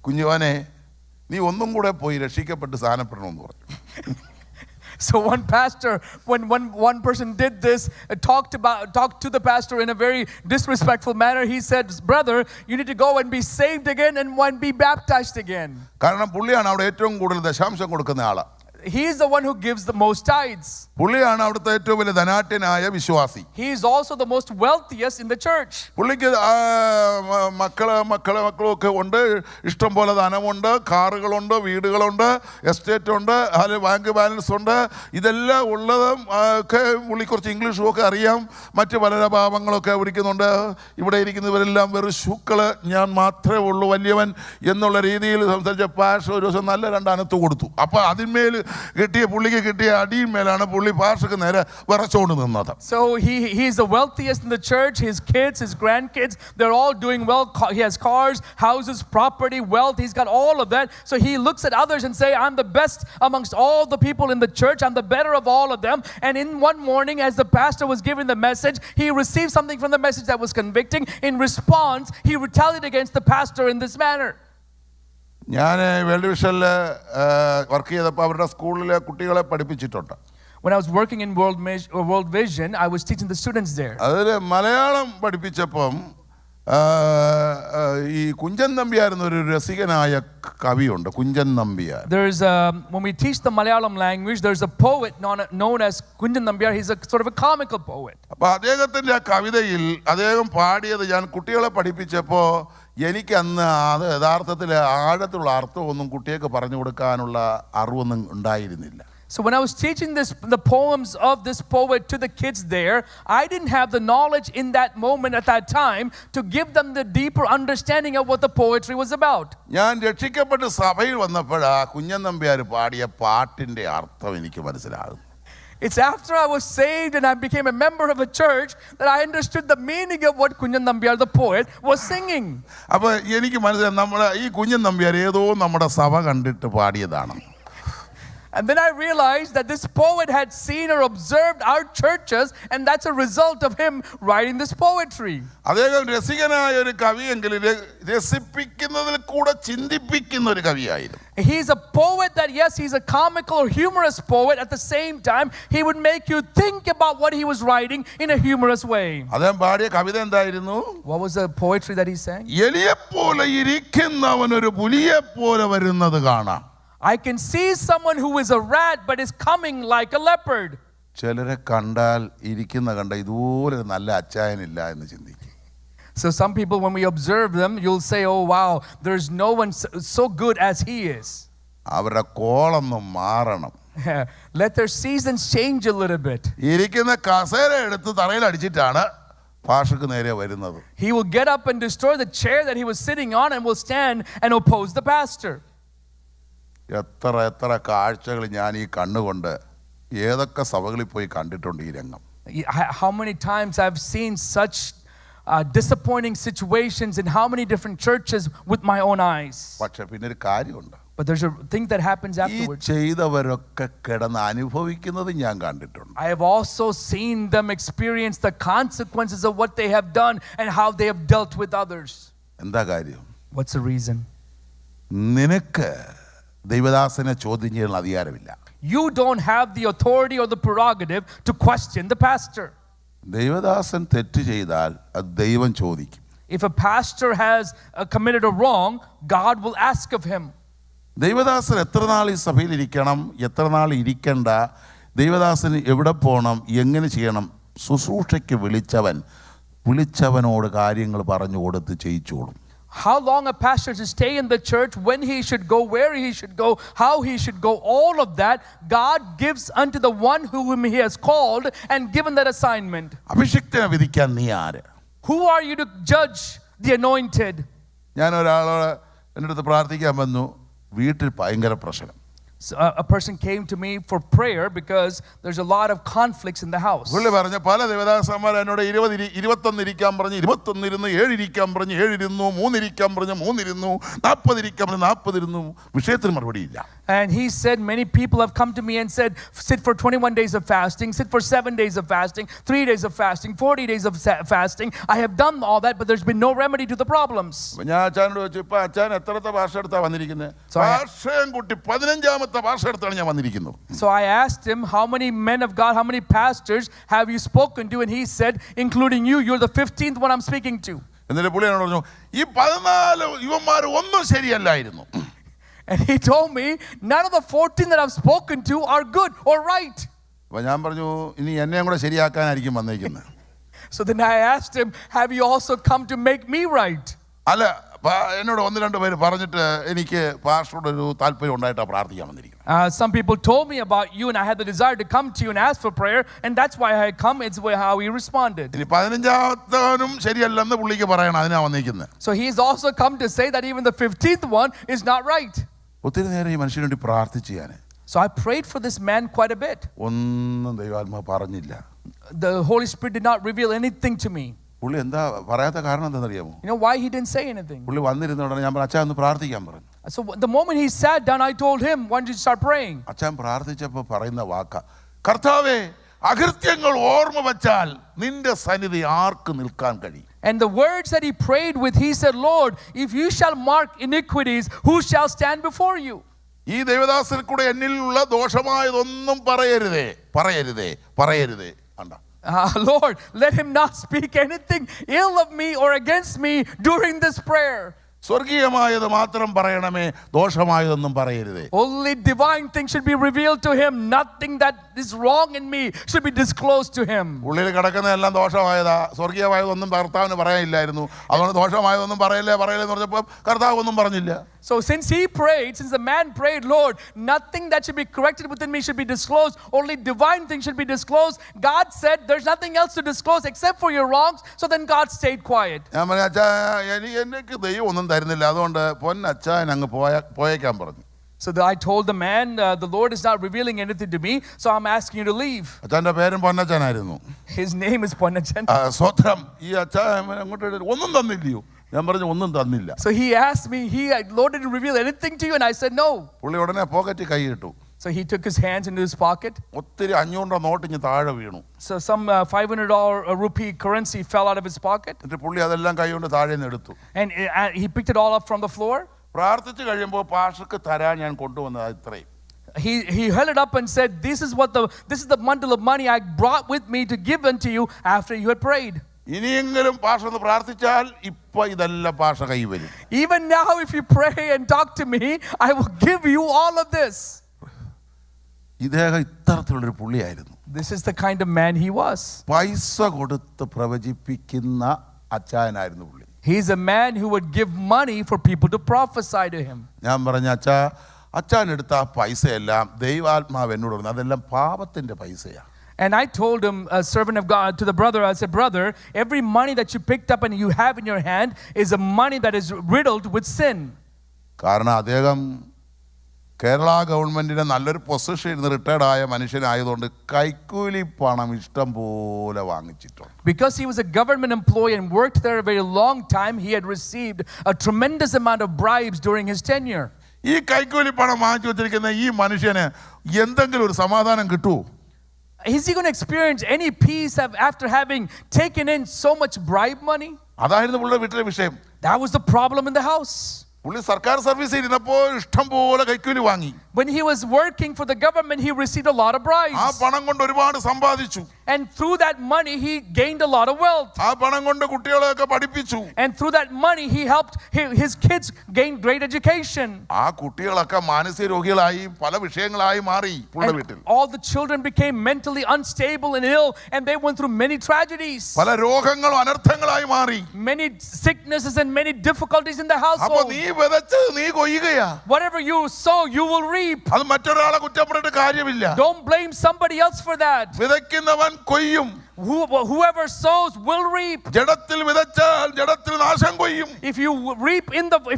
Speaker 1: കുഞ്ഞുവാനെ നീ ഒന്നും കൂടെ പോയി രക്ഷിക്കപ്പെട്ട് സ്ഥാനപ്പെടണമെന്ന് പറഞ്ഞു.
Speaker 2: So one pastor, when one person did this, talked to the pastor in a very disrespectful manner. He said, brother, you need to go and be saved again and be baptized again.
Speaker 1: കാരണം പുള്ളിയാണ് അവിടെ ഏറ്റവും കൂടുതൽ ദശാംശം കൊടുക്കുന്ന ആള്.
Speaker 2: He is the one who gives the most tithes.
Speaker 1: പുള്ളിയാണ് അവിടുത്തെ ഏറ്റവും വലിയ ധനാഢ്യനായ വിശ്വാസി.
Speaker 2: He is also the most wealthiest in the church.
Speaker 1: പുള്ളിക്ക് മക്കളും ഒക്കെ ഉണ്ട്, ഇഷ്ടം പോലെ ധനമുണ്ട്, കാറുകളുണ്ട്, വീടുകളുണ്ട്, എസ്റ്റേറ്റ് ഉണ്ട്, ബാങ്ക് ബാലൻസ് ഉണ്ട്. ഇതെല്ലാം ഉള്ളതും ഒക്കെ പുള്ളി കുറച്ച് ഇംഗ്ലീഷും ഒക്കെ അറിയാം. മറ്റ് പല ഭാവങ്ങളൊക്കെ വിളിക്കുന്നുണ്ട്. ഇവിടെ ഇരിക്കുന്നവരെല്ലാം വെറും ശുക്കള്, ഞാൻ മാത്രമേ ഉള്ളൂ വലിയവൻ എന്നുള്ള രീതിയിൽ സംസാരിച്ച പാഷ ഒരു ദിവസം നല്ല രണ്ടനത്ത് കൊടുത്തു. അപ്പൊ അതിന്മേൽ പുള്ളിക്ക് കിട്ടിയ അടിയിന്മേലാണ് പുള്ളി പാഷക്ക് നേരെ വിറച്ചോണ്ട് നിന്നത്.
Speaker 2: So he is the wealthiest in the church. His kids, his grandkids, they're all doing well. He has cars, houses, property, wealth. He's got all of that. So he looks at others and say, I'm the best amongst all the people in the church. I'm the better of all of them. And in one morning, as the pastor was giving the message, he received something from the message that was convicting. In response, he retaliated against the pastor in this manner.
Speaker 1: ഞാൻ world വിഷനിൽ work ചെയ്തപ്പോൾ അവരുടെ സ്കൂളിലെ കുട്ടികളെ പഠിപ്പിച്ചിട്ടുണ്ട്.
Speaker 2: When I was working in World Vision, I was teaching the students there.
Speaker 1: അതിൽ മലയാളം പഠിപ്പിച്ചപ്പം ഈ കുഞ്ചൻ നമ്പ്യാർ എന്നൊരു രസികനായ കവിയുണ്ട്. Kunchan Nambiar.
Speaker 2: There's when we teach the Malayalam language, there's a poet known as Kunjan Nambiar. He's a sort of a comical poet.
Speaker 1: അപ്പൊ അദ്ദേഹത്തിന്റെ ആ കവിതയിൽ അദ്ദേഹം പാടിയത് ഞാൻ കുട്ടികളെ പഠിപ്പിച്ചപ്പോ എനിക്ക് അന്ന് അത് യഥാർത്ഥത്തിൽ ആഴത്തിലുള്ള അർത്ഥമൊന്നും കുട്ടികൾക്ക് പറഞ്ഞു കൊടുക്കാനുള്ള അറിവൊന്നും ഉണ്ടായിരുന്നില്ല.
Speaker 2: So when I was teaching the poems of this poet to the kids there, I didn't have the knowledge in that moment at that time to give them the deeper understanding of what the poetry was about.
Speaker 1: ഞാൻ രക്ഷിക്കപ്പെട്ട് സഭയിൽ വന്നപ്പോഴാ കുഞ്ഞൻ നമ്പ്യാർ പാടിയ പാട്ടിന്റെ അർത്ഥം എനിക്ക് മനസ്സിലാകും.
Speaker 2: It's after I was saved and I became a member of a church that I understood the meaning of what Kunjan Nambiar the poet was singing.
Speaker 1: അപ്പോൾ എനിക്ക് മനസ്സിലായി നമ്മുടെ ഈ കുഞ്ഞൻ നമ്പ്യാർ ഏതോ നമ്മുടെ സഭ കണ്ടിട്ട് പാടിയതാണ്.
Speaker 2: And then I realized that this poet had seen or observed our churches, and that's a result of him writing this poetry.
Speaker 1: അദ്ദേഹം രസികനായ ഒരു കവിയെങ്കിൽ രസിപ്പിക്കുന്നതിൽ കൂടെ ചിന്തിപ്പിക്കുന്ന ഒരു കവിയായിരുന്നു.
Speaker 2: He's a poet that, yes, he's a comical or humorous poet. At the same time, he would make you think about what he was writing in a humorous way.
Speaker 1: അദ്ദേഹം പാടിയ കവിത എന്തായിരുന്നു?
Speaker 2: What was the poetry that he sang?
Speaker 1: എലിയെപ്പോലെ ഇരിക്കുന്നവൻ ഒരു പുലിയെപ്പോലെ വരുന്നത് കാണാം.
Speaker 2: I can see someone who is a rat but is coming like a leopard.
Speaker 1: ചിലരെ കണ്ടാൽ ഇരിക്കുന്ന കണ്ട ഇതുപോലെ നല്ല അച്ചായനില്ല എന്ന് ചിന്തിക്കും.
Speaker 2: So some people, when we observe them, you'll say, oh wow, there's no one so good as he is.
Speaker 1: അവരുടെ കോളൊന്നും മാറണം.
Speaker 2: Let their seasons change a little bit.
Speaker 1: ഇരിക്കുന്ന കസേര എടുത്ത് തറയിൽ അടിച്ചിട്ടാണ് പാഷക്ക് നേരെ വരുന്നത്.
Speaker 2: He will get up and destroy the chair that he was sitting on and will stand and oppose the pastor.
Speaker 1: എത്ര കാഴ്ചകൾ ഞാൻ ഈ കണ്ണുകൊണ്ട് ഏതൊക്കെ സഭകളിൽ പോയി കണ്ടിട്ടുണ്ട് ഈ രംഗം.
Speaker 2: How many times I've seen such disappointing situations in how many different churches with my own eyes.
Speaker 1: പക്ഷെ പിന്നെ ഒരു കാര്യമുണ്ട്.
Speaker 2: But there's a thing that happens
Speaker 1: ഈ
Speaker 2: afterwards.
Speaker 1: ചെയ്തവരൊക്കെ കിടന്ന് അനുഭവിക്കുന്നത് ഞാൻ കണ്ടിട്ടുണ്ട്.
Speaker 2: I have also seen them experience the consequences of what they have done and how they have dealt with others.
Speaker 1: എന്താ കാര്യം?
Speaker 2: What's the reason?
Speaker 1: നിനക്ക് ദൈവദാസനെ ചോദ്യം ചെയ്യാനുള്ള അധികാരമില്ല.
Speaker 2: You don't have the authority or the prerogative to question the pastor.
Speaker 1: ദൈവദാസൻ തെറ്റ് ചെയ്താൽ അത് ദൈവം ചോദിക്കും.
Speaker 2: If a pastor has committed a wrong, God will ask of him.
Speaker 1: ദൈവദാസൻ എത്ര നാൾ ഈ സഭയിൽ ഇരിക്കണം, എത്ര നാൾ ഇരിക്കണ്ട, ദൈവദാസന് എവിടെ പോകണം, എങ്ങനെ ചെയ്യണം, ശുശ്രൂഷയ്ക്ക് വിളിച്ചവനോട് കാര്യങ്ങൾ പറഞ്ഞു കൊടുത്ത് ചെയ്യിച്ചോളും.
Speaker 2: How long a pastor should stay in the church, when he should go, where he should go, how he should go, all of that God gives unto the one whom he has called and given that assignment.
Speaker 1: അഭിഷിക്തനെ വിധിക്കാൻ നീ ആര്?
Speaker 2: Who are you to judge the anointed?
Speaker 1: ഞാൻ ഒരാളോട് എൻ്റെ അടുത്ത് പ്രാർത്ഥിക്കാൻ വന്നു, വീട്ടിൽ ഭയങ്കര പ്രശ്നം.
Speaker 2: So, a person came to me for prayer because there's a lot of conflicts in the house.
Speaker 1: പുള്ളി പറഞ്ഞു പല ദേവദാസന്മാർ എന്നോട് 21 ഇരിക്കാൻ പറഞ്ഞു, 21 ഇരുന്നു, 7 ഇരിക്കാൻ പറഞ്ഞു, 7 ഇരുന്നു, 3 ഇരിക്കാൻ പറഞ്ഞു, 3 ഇരുന്നു, 40 ഇരിക്കാൻ പറഞ്ഞു, 40 ഇരുന്നു. വിഷയത്തിന് മറുപടിയില്ല.
Speaker 2: And he said, many people have come to me and said, sit for 21 days of fasting, sit for 7 days of fasting, 3 days of fasting, 40 days of fasting. I have done all that, but there's been no remedy to the problems.
Speaker 1: ഞാൻ അച്ഛനോട് ചോദിച്ചു, ഇപ്പൊ അച്ഛൻ എത്രത്തെ ഭാഷ എടുത്താ വന്നിരിക്കുന്നത്? ഭാഷയും കുട്ടി 15ാമത്തെ ഭാഷ എടുത്താണ് ഞാൻ വന്നിരിക്കുന്നത്.
Speaker 2: So I asked him, how many men of God, how many pastors have you spoken to? And he said, including you, you're the 15th one I'm speaking to.
Speaker 1: എന്നിട്ട് പുള്ളി എന്നോട് പറഞ്ഞു, ഈ 14 ഇവന്മാർ ഒന്നും ശരിയല്ലായിരുന്നു.
Speaker 2: And he told me, none of the 14 that I've spoken to are good or right.
Speaker 1: അപ്പൊ ഞാൻ പറഞ്ഞു, ഇനി എന്നെയും കൂടെ ശരിയാക്കാനായിരിക്കും വന്നിരിക്കുന്നത്.
Speaker 2: So then I asked him, have you also come to make me right?
Speaker 1: അല്ല, എന്നോട് 1-2 പേര് പറഞ്ഞിട്ട് എനിക്ക് പാസ്റ്ററോട് ഒരു താല്പര്യം ഉണ്ടായിട്ടാണ് പ്രാർത്ഥിക്കാൻ വന്നിരിക്കുന്നത്.
Speaker 2: Some people told me about you and I had the desire to come to you and ask for prayer, and that's why I come. It's how he responded.
Speaker 1: ഇനി 15ാമത്തവനും ശരിയല്ലെന്ന് പുള്ളിക്ക് പറയണം, അതിനാ വന്നിരിക്കുന്നത്.
Speaker 2: So he has also come to say that even the 15th one is not right.
Speaker 1: ഒത്തിരി നേരം ഈ മനുഷ്യന് വേണ്ടി പ്രാർത്ഥിച്ചു ഞാൻ.
Speaker 2: So I prayed for this man quite a bit.
Speaker 1: ഒന്നും ദൈവാത്മാവ് പറഞ്ഞില്ല.
Speaker 2: The Holy Spirit did not reveal anything to me.
Speaker 1: പുള്ളി എന്താ പറയാത്ത കാരണം എന്താണെന്നറിയാമോ?
Speaker 2: You know why he didn't say anything?
Speaker 1: പുള്ളി വന്നിരുന്ന ഉടനെ ഞാൻ പറഞ്ഞു, അച്ഛാ ഒന്ന് പ്രാർത്ഥിക്കാൻ പറഞ്ഞു.
Speaker 2: So the moment he sat down, I told him, why don't you start praying?
Speaker 1: അച്ഛൻ പ്രാർത്ഥിച്ചപ്പോൾ പറയുന്ന വാക്ക, കർത്താവേ അകൃത്യങ്ങൾ ഓർമ്മ വച്ചാൽ നിന്റെ സന്നിധി ആർക്ക് നിൽക്കാൻ കഴിയും?
Speaker 2: And the words that he prayed with, he said, Lord, if you shall mark iniquities, who shall stand before you?
Speaker 1: ഈ ദേവദാസൻ കൂടെ എന്നിലുള്ള ദോഷമായതൊന്നും പറയരുതേ.
Speaker 2: Lord, let him not speak anything ill of me or against me during this prayer.
Speaker 1: സ്വർഗീയമായത് മാത്രം പറയണമേ, ദോഷമായതൊന്നും പറയരുതേ.
Speaker 2: Only divine things should be revealed to him. Nothing that is wrong in me should be disclosed to him.
Speaker 1: ഉള്ളിൽ കിടക്കുന്നതെല്ലാം ദോഷമായതാ, സ്വർഗീയമായതൊന്നും കർത്താവിന് പറയാനില്ലായിരുന്നു. അതുകൊണ്ട് ദോഷമായതൊന്നും പറയല്ലെന്ന് പറഞ്ഞപ്പോൾ കർത്താവ് ഒന്നും പറഞ്ഞില്ല.
Speaker 2: So since the man prayed, Lord, nothing that should be corrected within me should be disclosed. Only divine things should be disclosed. God said there's nothing else to disclose except for your wrongs. So then God stayed quiet.
Speaker 1: ഞാൻ പറഞ്ഞു, അച്ഛാ എനിക്ക് ദൈവം ഒന്നും തരുന്നില്ല, അതുകൊണ്ട് പൊന്നച്ഛൻ അങ്ങ് പോയേക്കാൻ പറഞ്ഞു.
Speaker 2: So I told the man, the Lord is not revealing anything to me, so I'm asking you to leave.
Speaker 1: അച്ഛൻ്റെ പേരും പൊന്നച്ഛനായിരുന്നു.
Speaker 2: His name is Ponnachan.
Speaker 1: സ്വത്രം. ഈ അച്ഛൻ അങ്ങോട്ട് ഒന്നും തന്നില്ലയോ? ഞാൻ പറഞ്ഞു, ഒന്നും തന്നില്ല.
Speaker 2: So he asked me, Lord didn't reveal anything to you, and I said no.
Speaker 1: പുള്ളി ഉടനെ പോക്കറ്റിൽ കൈയിട്ടു.
Speaker 2: So he took his hands into his pocket.
Speaker 1: ഒത്തിരി 500 നോട്ട് ഇഞ്ഞ് താഴെ വീണു.
Speaker 2: So some $500 rupee currency fell out of his pocket.
Speaker 1: എന്നിട്ട് പുള്ളി അതെല്ലാം കൈ കൊണ്ട് താഴെ നിന്ന് എടുത്തു.
Speaker 2: And he picked it all up from the floor.
Speaker 1: പ്രാർത്ഥിച്ചു കഴിയുമ്പോൾ പാസ്റ്റർക്ക് തരാൻ ഞാൻ കൊണ്ടുവന്നത് ഇത്രയും.
Speaker 2: He held it up and said, this is the bundle of money I brought with me to give unto you after you had prayed.
Speaker 1: ഇനിയെങ്കിലും pastor ഒന്ന് പ്രാർത്ഥിച്ചാൽ ഇപ്പൊ ഇതെല്ലാം പാസ്റ്റർ കൈ വരും.
Speaker 2: Even now if you pray and talk to me, I will give you all of this.
Speaker 1: ഇദ്ദേഹം ഇത്തരത്തിലുള്ളൊരു പുള്ളിയായിരുന്നു.
Speaker 2: This is the kind of man he was.
Speaker 1: പൈസ കൊടുത്ത് പ്രവചിപ്പിക്കുന്ന അച്ചായനായിരുന്നു പുള്ളി.
Speaker 2: He's a man who would give money for people to prophesy to him.
Speaker 1: ഞാൻ പറഞ്ഞ, അച്ഛാ അച്ഛൻ എടുത്ത ആ പൈസയെല്ലാം ദൈവാത്മാവ് എന്നോട് പറഞ്ഞു അതെല്ലാം പാപത്തിന്റെ പൈസയാണ്.
Speaker 2: And I told him, a servant of God, to the brother, I said, brother, every money that you picked up and you have in your hand is a money that is riddled with sin.
Speaker 1: കാരണം അദ്ദേഹം കേരള ഗവൺമെന്റിന്റെ നല്ലൊരു പൊസിഷനിൽ നിന്ന് retired ആയ മനുഷ്യനായതുകൊണ്ട് കൈക്കൂലി പണം ഇഷ്ടം പോലെ വാങ്ങിച്ചിട്ടുണ്ട്.
Speaker 2: Because he was a government employee and worked there a very long time, he had received a tremendous amount of bribes during his tenure.
Speaker 1: ഈ കൈക്കൂലി പണം വാങ്ങിച്ചു വെച്ചിരിക്കുന്ന ഈ മനുഷ്യന് എന്തെങ്കിലും ഒരു സമാധാനം കിട്ടുമോ?
Speaker 2: Is he going to experience any peace after having taken in so much bribe money?
Speaker 1: അതായിരുന്നു പുള്ളിയുടെ വീട്ടിലെ വിഷയം.
Speaker 2: That was the problem in the house.
Speaker 1: പുള്ളി സർക്കാർ സർവീസിൽ ഇരുന്നപ്പോൾ ഇഷ്ടം പോലെ കൈക്കൂലി വാങ്ങി.
Speaker 2: When he was working for the government, he received a lot of bribes.
Speaker 1: ആ പണം കൊണ്ട് ഒരുപാട് സമ്പാദിച്ചു.
Speaker 2: And through that money, he gained a lot of wealth.
Speaker 1: ആ പണം കൊണ്ട് കുട്ടികളെയൊക്കെ പഠിപ്പിച്ചു.
Speaker 2: And through that money, he helped his kids gain great education.
Speaker 1: ആ കുട്ടികളൊക്കെ മാനസിക രോഗികളായി പല വിഷയങ്ങളായി മാറി പുള്ളിയുടെ വീട്ടിൽ.
Speaker 2: And all the children became mentally unstable and ill, and they went through many tragedies.
Speaker 1: പല രോഗങ്ങളും അനർത്ഥങ്ങളായി മാറി.
Speaker 2: Many sicknesses and many difficulties in the
Speaker 1: അപ്പോൾ
Speaker 2: household.
Speaker 1: നീ വിതച്ചത് നീ കൊയ്യുകയാ.
Speaker 2: Whatever you sow, you will reap.
Speaker 1: അത് മറ്റൊരാളെ കുറ്റപ്പെട്ടിട്ട് കാര്യമില്ല.
Speaker 2: Don't blame somebody else for that.
Speaker 1: വിതയ്ക്കുന്നവൻ കൊയ്യും.
Speaker 2: Whoever sows will reap.
Speaker 1: ജഡത്തിൽ വിതച്ചാൽ ജഡത്തിൽ നാശം കൊയ്യും.
Speaker 2: If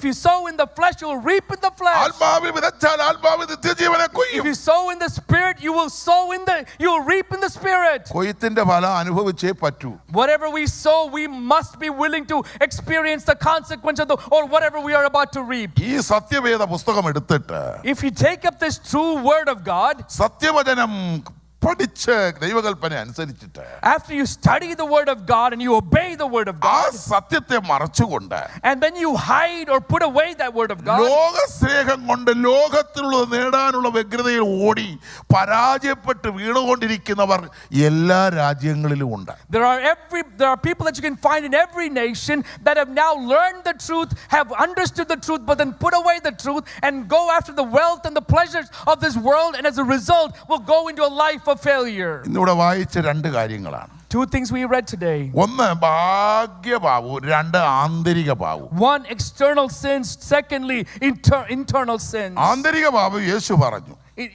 Speaker 2: you sow in the flesh, you will reap in the flesh.
Speaker 1: ആത്മാവിൽ വിതച്ചാൽ ആത്മാവിൽ നിത്യജീവനെ കൊയ്യും.
Speaker 2: If you sow in the spirit, you will reap in the spirit.
Speaker 1: കൊയ്ത്തിന്റെ ഫലം അനുഭവിച്ചേ പറ്റൂ.
Speaker 2: Whatever we sow, we must be willing to experience the consequence of or whatever we are about to reap.
Speaker 1: ഈ സത്യവേദ പുസ്തകം എടുത്തിട്ട്
Speaker 2: If you take up this true word of God,
Speaker 1: സത്യവചനം പഠിച്ച് ദൈവകൽപ്പന അനുസരിച്ചിട്ട്
Speaker 2: after you study the word of God and you obey the word of
Speaker 1: ആ
Speaker 2: God,
Speaker 1: സത്യത്തെ മറച്ചുകൊണ്ട്
Speaker 2: and then you hide or put away that word of God,
Speaker 1: ലോകസ്നേഹം കൊണ്ട് ലോകത്തിലുള്ളത് നേടാനുള്ള വ്യഗ്രതയിൽ ഓടി പരാജയപ്പെട്ട് വീണുകൊണ്ടിരിക്കുന്നവർ എല്ലാ രാജ്യങ്ങളിലും ഉണ്ട്.
Speaker 2: there are people that you can find in every nation that have now learned the truth, have understood the truth, but then put away the truth and go after the wealth and the pleasures of this world, and as a result will go into a life of failure.
Speaker 1: ഇന്നിവിടെ വായിച്ച രണ്ട് കാര്യങ്ങളാണ്.
Speaker 2: Two things we read today.
Speaker 1: ഒന്ന് ഭാഗ്യഭാവു, രണ്ട് ആന്തരിക Bhau.
Speaker 2: One, external sins. Secondly, internal sins.
Speaker 1: ആന്തരിക ഭാവു യേശു പറഞ്ഞു.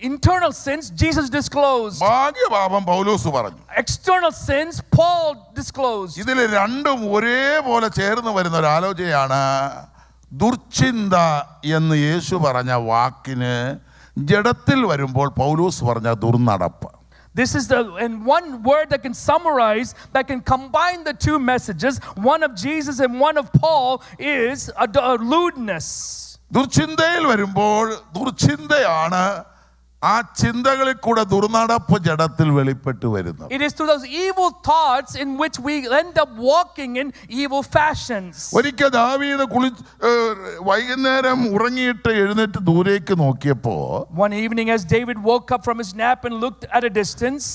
Speaker 2: Internal sins, Jesus disclosed.
Speaker 1: ഭാഗ്യഭാവം പൗലോസ് പറഞ്ഞു.
Speaker 2: External sins, Paul disclosed.
Speaker 1: ഇതിൽ രണ്ടും ഒരേപോലെ ചേർന്ന് വരുന്ന ഒരു ആലോചനയാണ് ദുർചിന്ത എന്ന് യേശു പറഞ്ഞ വാക്കിന് ജഡത്തിൽ വരുമ്പോൾ പൗലോസ് പറഞ്ഞ ദുർനടപ്പ്.
Speaker 2: This is and one word that can summarize, that can combine the two messages, one of Jesus and one of Paul, is a lewdness.
Speaker 1: ദുർചിന്തയിൽ വരുമ്പോൾ ദുർചിന്തയാണ് ആ ചിന്തകളിൽ കൂടെ ദുർനടപ്പ് ജഡത്തിൽ വെളിപ്പെട്ടു വരുന്നു.
Speaker 2: It is through those evil thoughts in which we end up walking in evil fashions.
Speaker 1: ഒരിക്കൽ ദാവീദ് വൈകുന്നേരം ഉറങ്ങിയിട്ട് എഴുന്നേറ്റ് ദൂരേക്ക് നോക്കിയപ്പോ
Speaker 2: One evening as David woke up from his nap and looked at a distance,